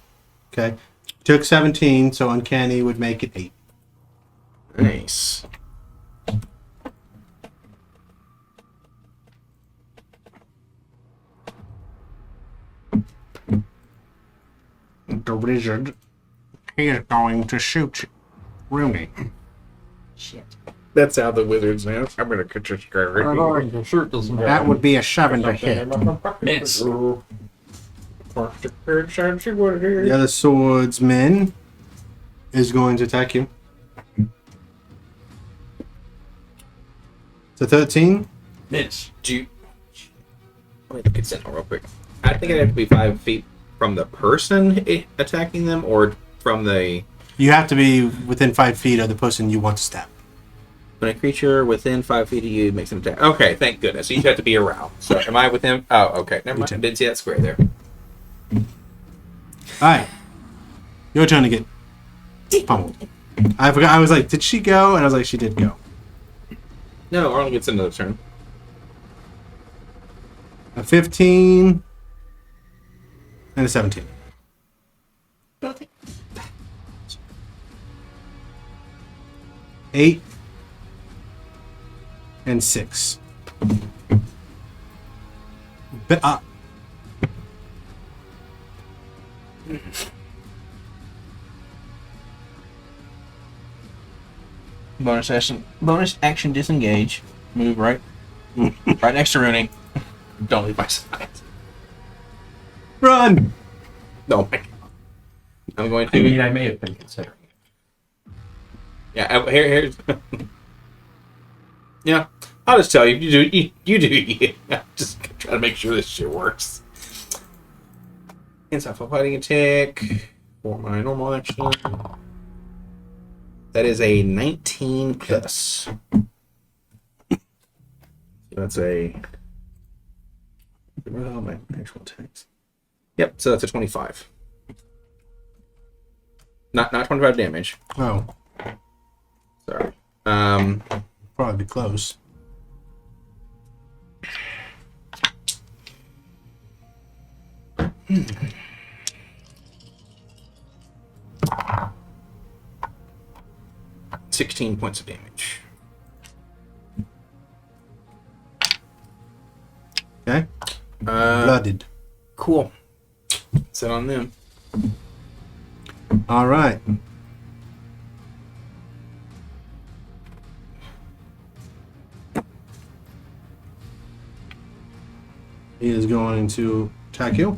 Okay. Took 17, so uncanny would make it 8. Nice. The wizard, he is going to shoot you. Rooney. That's how the wizards know. I'm gonna cut your skirt. Your shirt doesn't matter. That would be a 7 to hit. Miss. The other swordsman is going to attack you. It's a 13. Miss. Do you... Let me look at Sentinel real quick. I think it'd have to be 5 feet from the person attacking them, or from the... You have to be within 5 feet of the person you want to stab. When a creature within 5 feet of you makes an attack. Okay, thank goodness. You have to be around. So am I within? Oh, okay. Never mind. I didn't see that square there. Alright. Your turn to get pummeled. I forgot. I was like, did she go? And I was like, she did go. No, Arlen gets another turn. A 15 and a 17. Both. 8 and 6. Bonus action disengage. Move right next to Rooney. Don't leave my side. Run! No, my God. I'm going I to. mean, I may have been considering it. Yeah, here's. Yeah, I'll just tell you. You do. You. I'm just trying to make sure this shit works. Inside full fighting attack for my normal action. That is a 19 plus. That's a. Where are all my actual attacks? Yep, so that's a 25. Not 25 damage. Oh, Sorry. probably be close. Hmm. 16 points of damage. Okay. Blooded. Cool. Set on them. All right. He is going to attack you.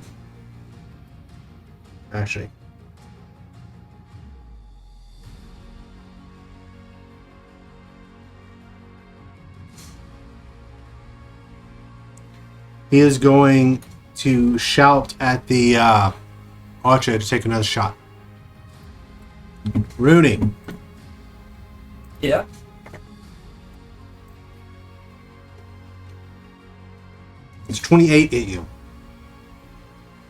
Actually. He is going to shout at the archer to take another shot. Rooney. Yeah. It's 28 at you.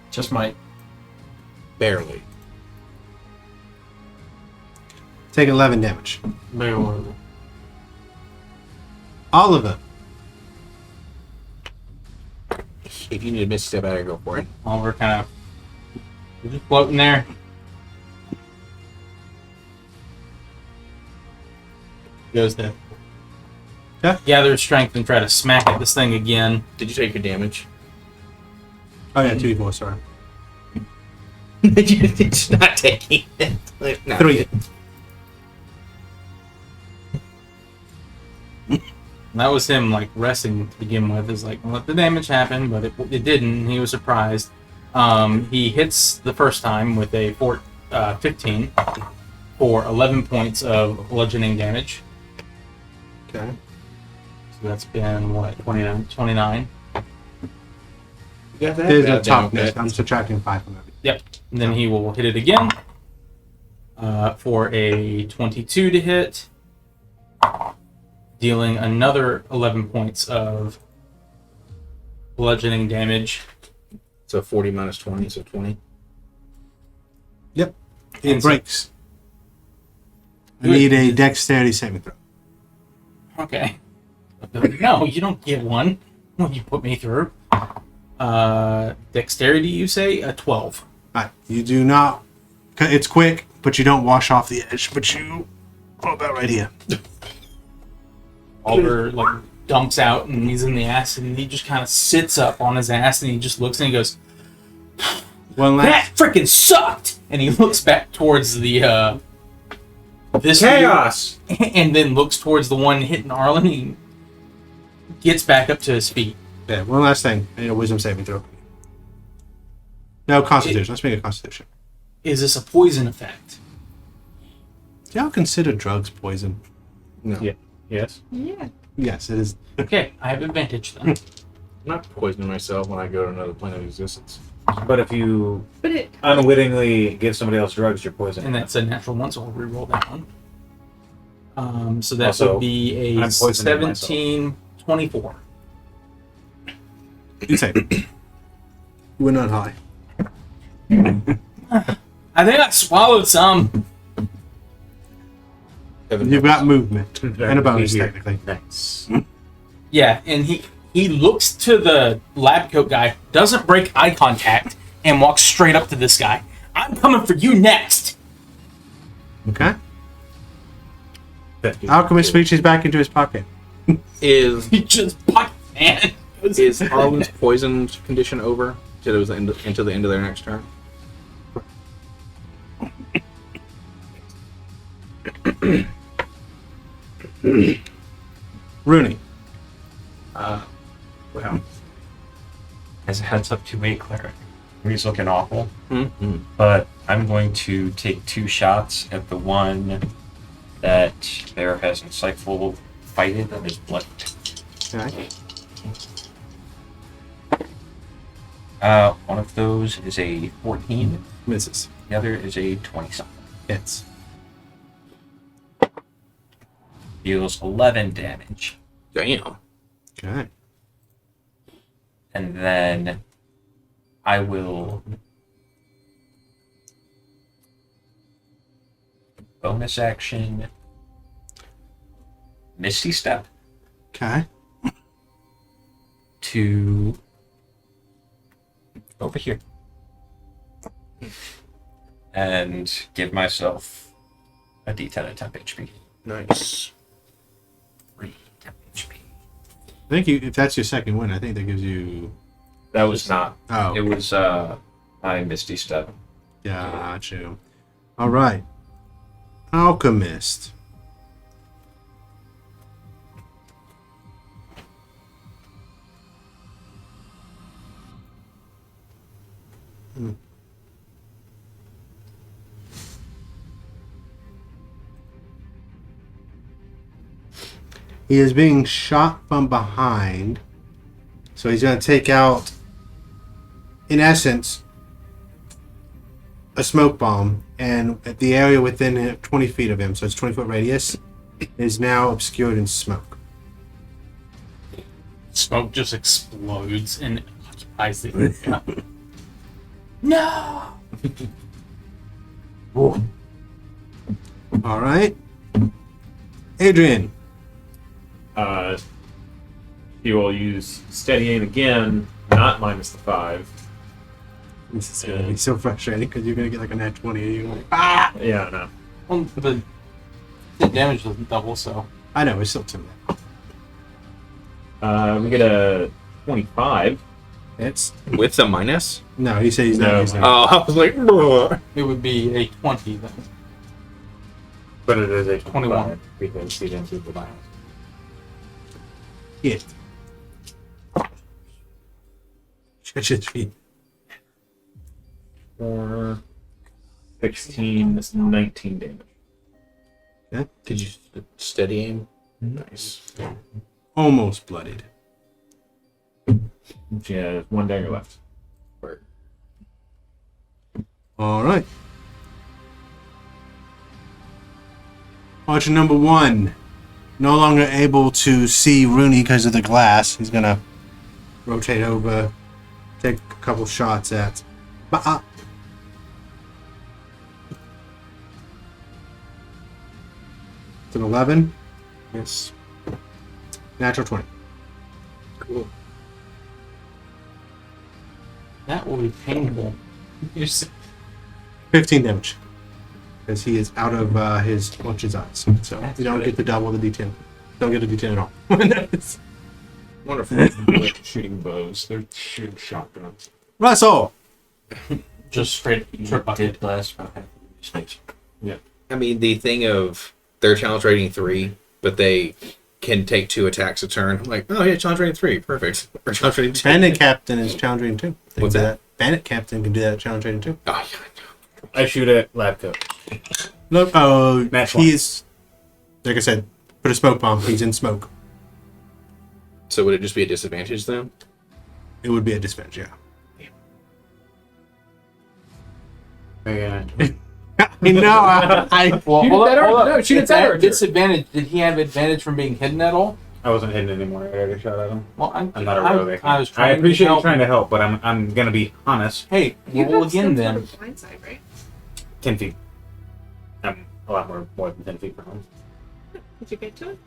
Just might. Barely. Take 11 damage. Barely. Oliver. If you need to misstep out, go for it. Oliver kind of just floating there. Goes to gather strength and try to smack at this thing again. Did you take your damage? Oh yeah, 2d4, sorry. It's not taking it. No. 3. And that was him like resting to begin with. Is like let the damage happen, but it didn't. He was surprised. He hits the first time with a 15 for 11 points of bludgeoning damage. Okay. So that's been what 29. You got that? Here's the Yeah, top okay. list. I'm subtracting 5 from everything. Yep. And then he will hit it again for a 22 to hit, dealing another 11 points of bludgeoning damage. So 40 minus 20, so 20. Yep. It And so- breaks. I need a dexterity saving throw. Okay. No, you don't get one. What you put me through. Dexterity, you say? A 12. Alright. You do not. It's quick, but you don't wash off the edge. But you. Oh, about right here. Oliver like dumps out and he's in the acid and he just kind of sits up on his ass and he just looks and he goes, One "That freaking sucked!" And he looks back towards the this Chaos! and then looks towards the one hitting Arlen. He gets back up to his feet. Yeah, one last thing. I need a wisdom saving throw. No, constitution. Let's make a constitution. Is this a poison effect? Do y'all consider drugs poison? No. Yeah. Yes. Yeah. Yes, it is. Okay, I have advantage then. I'm not poisoning myself when I go to another plane of existence. But if you But it. unwittingly give somebody else drugs, you're poisoning. And that's a natural one, so I'll reroll that one. So that Also, would be I'm a poisoning myself. 17, 24. You say. We're not high. I think I swallowed some. You've got movement and a bonus, technically. Nice. Yeah, and he looks to the lab coat guy, doesn't break eye contact, and walks straight up to this guy. I'm coming for you next. Okay. Alchemist reaches back into his pocket. Is He just pocket man. is Arlen's poison condition over? Till it was until the end of their next turn. Rooney. Well, as a heads up to a cleric, he's looking awful. Mm-hmm. But I'm going to take 2 shots at the one that Bear has insightful fighted and is blood. Okay. One of those is a 14. Misses. The other is a 27. Hits. Deals 11 damage. Damn. Okay. And then I will bonus action Misty Step Okay. to over here and give myself a D10 at temp HP. Nice. 3 temp HP. I think if that's your second win, I think that gives you. That was not. Oh. It was my Misty Step. Got you. All right. Alchemist. He is being shot from behind. So he's going to take out, in essence, a smoke bomb. And the area within 20 feet of him, so it's 20-foot radius, is now obscured in smoke. Smoke just explodes and occupies the area. No! All right. Adrian. He will use steady aim again, not minus the 5. This is going to be so frustrating because you're going to get like a nat 20 and you're like, Yeah, no. Well, the damage doesn't double, so. I know, it's still too bad. We get a 25. It's With the minus? no, he said he's not No. using it. Oh, I was like, "Bruh." It would be a 20 then. But it is a 21. because he didn't do the minus. Hit. Stretch his feet. 4, 16, 19 damage. Okay. Did you steady aim? Nice. Almost blooded. Yeah, there's 1 dagger left. All right. Archer number 1. No longer able to see Rooney because of the glass. He's going to rotate over, take a couple shots at. It's an 11. Yes. Natural 20. Cool. That will be painful. 15 damage. Because he is out of his Lunch's eyes. So That's you don't good. get the double the D10. Don't get a D10 at all. Wonderful. They're shooting bows. They're shooting shotguns. Russell! Just straight trip bucket. blast about half of the space. I mean, the thing of their challenge rating 3, but they can take 2 attacks a turn. I'm like, oh yeah, challenge rating 3, perfect. Or challenge rating 2. Bandit Captain is challenge rating 2. They What's can do that? Bandit Captain can do that at challenge rating 2. Oh, I shoot at lab coat. Look, oh, Match one. he's, like I said, put a smoke bomb. He's in smoke. so would it just be a disadvantage then? It would be a disadvantage, yeah. No, I Well, Shoot hold at that up, hold archer. up. No, shoot at It's that at archer. disadvantage. Did he have advantage from being hidden at all? I wasn't hidden anymore. I already shot at him. Well, I'm not a rogue. I was I trying appreciate to you help. trying to help, but I'm gonna be honest. Hey, You roll have again some then. sort of blindside, right? 10 feet. I'm a lot more than 10 feet from him. Did you get to it?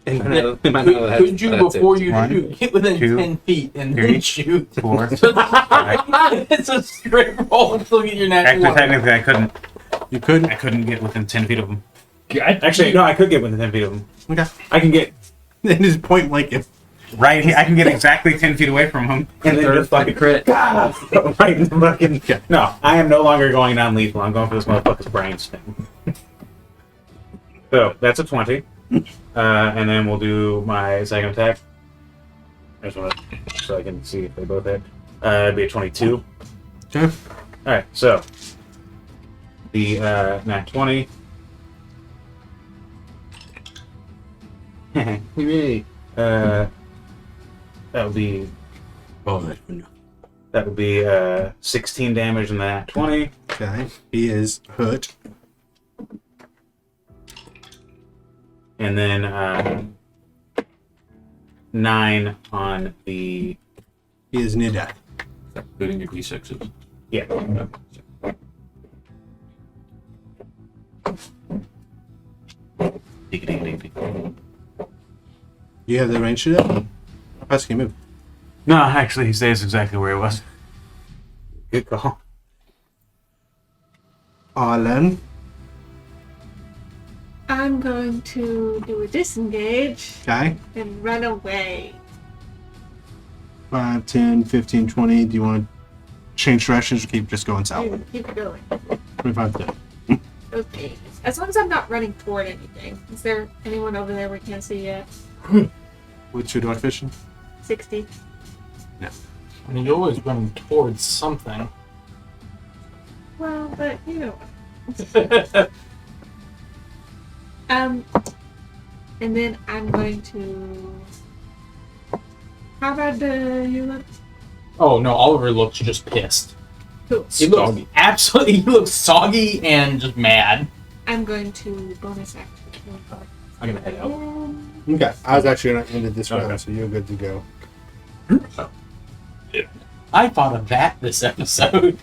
It might not- it might not have- Could you, that's it. before you One, shoot, get within 2, 10 feet and 3, then shoot? 4. It's a straight roll until you get your natural Actually, one. technically, I couldn't. You couldn't? I couldn't get within 10 feet of him. God. Actually, no, I could get within 10 feet of him. Okay. I can get Then just point blank him. right here. I can get exactly 10 feet away from him. And then just fucking crit. Right in the fucking. No, I am no longer going non lethal. I'm going for this motherfucker's brain stem. So, that's a 20. And then we'll do my second attack. I just want to, so I can see if they both hit. It'd be a 22. Okay. Alright, so. The nat 20. Hooray. That would be Oh, that one. 16 damage in the nat 20. Okay. He is hurt. And then 9 on the. He is near death. Including your D6s. Yeah. You have the range to that? How fast can you move? No, actually, he stays exactly where he was. Good call. Arlen. I'm going to do a disengage Okay. and run away. 5, 10, 15, 20. Do you want to change directions or keep just going south? Keep going. 25, 30. Okay. As long as I'm not running toward anything. Is there anyone over there we can't see yet? What's your dark vision? 60. I mean, you're always running towards something. Well, but you know. And then I'm going to. How bad do you look? Oh no, Oliver looks just pissed. Cool. He looks absolutely. He looks soggy and just mad. I'm going to bonus action. I'm gonna head out. Okay. I was actually going to end it this Okay. round, so you're good to go. I thought of that this episode.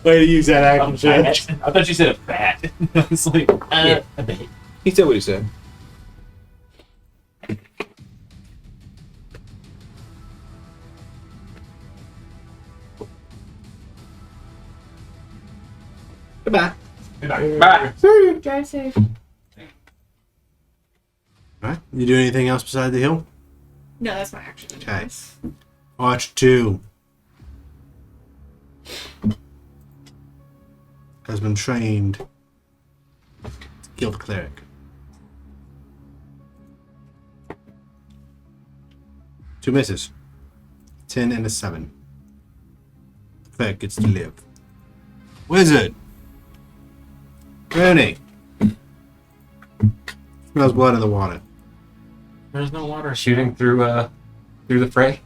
Way to use that action, Chad. I thought you said a bat. I was like, A bit. He said what he said. Goodbye. bye. Drive safe. Alright. You do anything else beside the hill? No, that's my action. Okay. Arch 2 has been trained to kill the cleric. Two misses. 10 and a 7. Cleric gets to live. Wizard! Rooney! Smells blood in the water. There's no water. Shooting through the fray.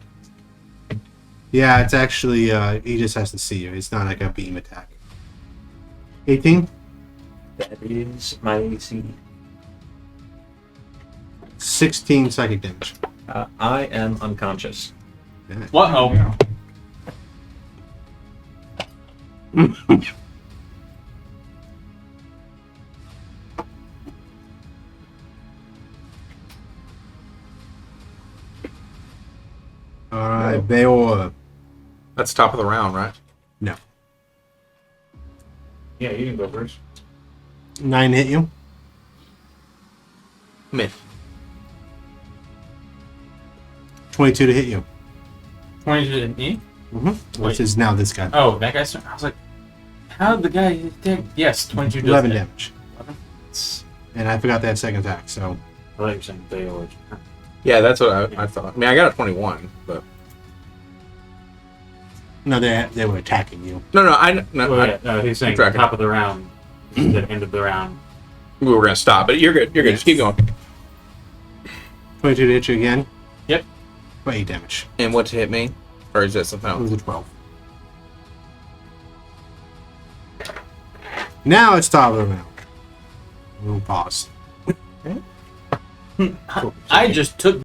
Yeah, it's actually, he just has to see you. It's not like a beam attack. 18? That is my AC. 16 psychic damage. I am unconscious. What? Oh. Alright, Beor. That's top of the round, right? No. Yeah, you can go first. 9 hit you. Mid. 22 to hit you. 22 to me? Mm-hmm. Which is now this guy. Oh, that guy's. I was like, how did the guy take? Yes, 22 does 11 hit. damage. And I forgot they had second attack, so. I thought you were saying Baylor. Yeah, that's what I thought. I mean, I got a 21, but No, they were attacking you. no, I no, Well, I- yeah, no, he's saying tracking. top of the round, the end of the round. we were gonna stop, but you're good. You're good. Just keep going. 22 to hit you again. Yep. For 8 damage. And what to hit me, or is that something It else? was a 12. Now it's top of the round. We'll pause. I just took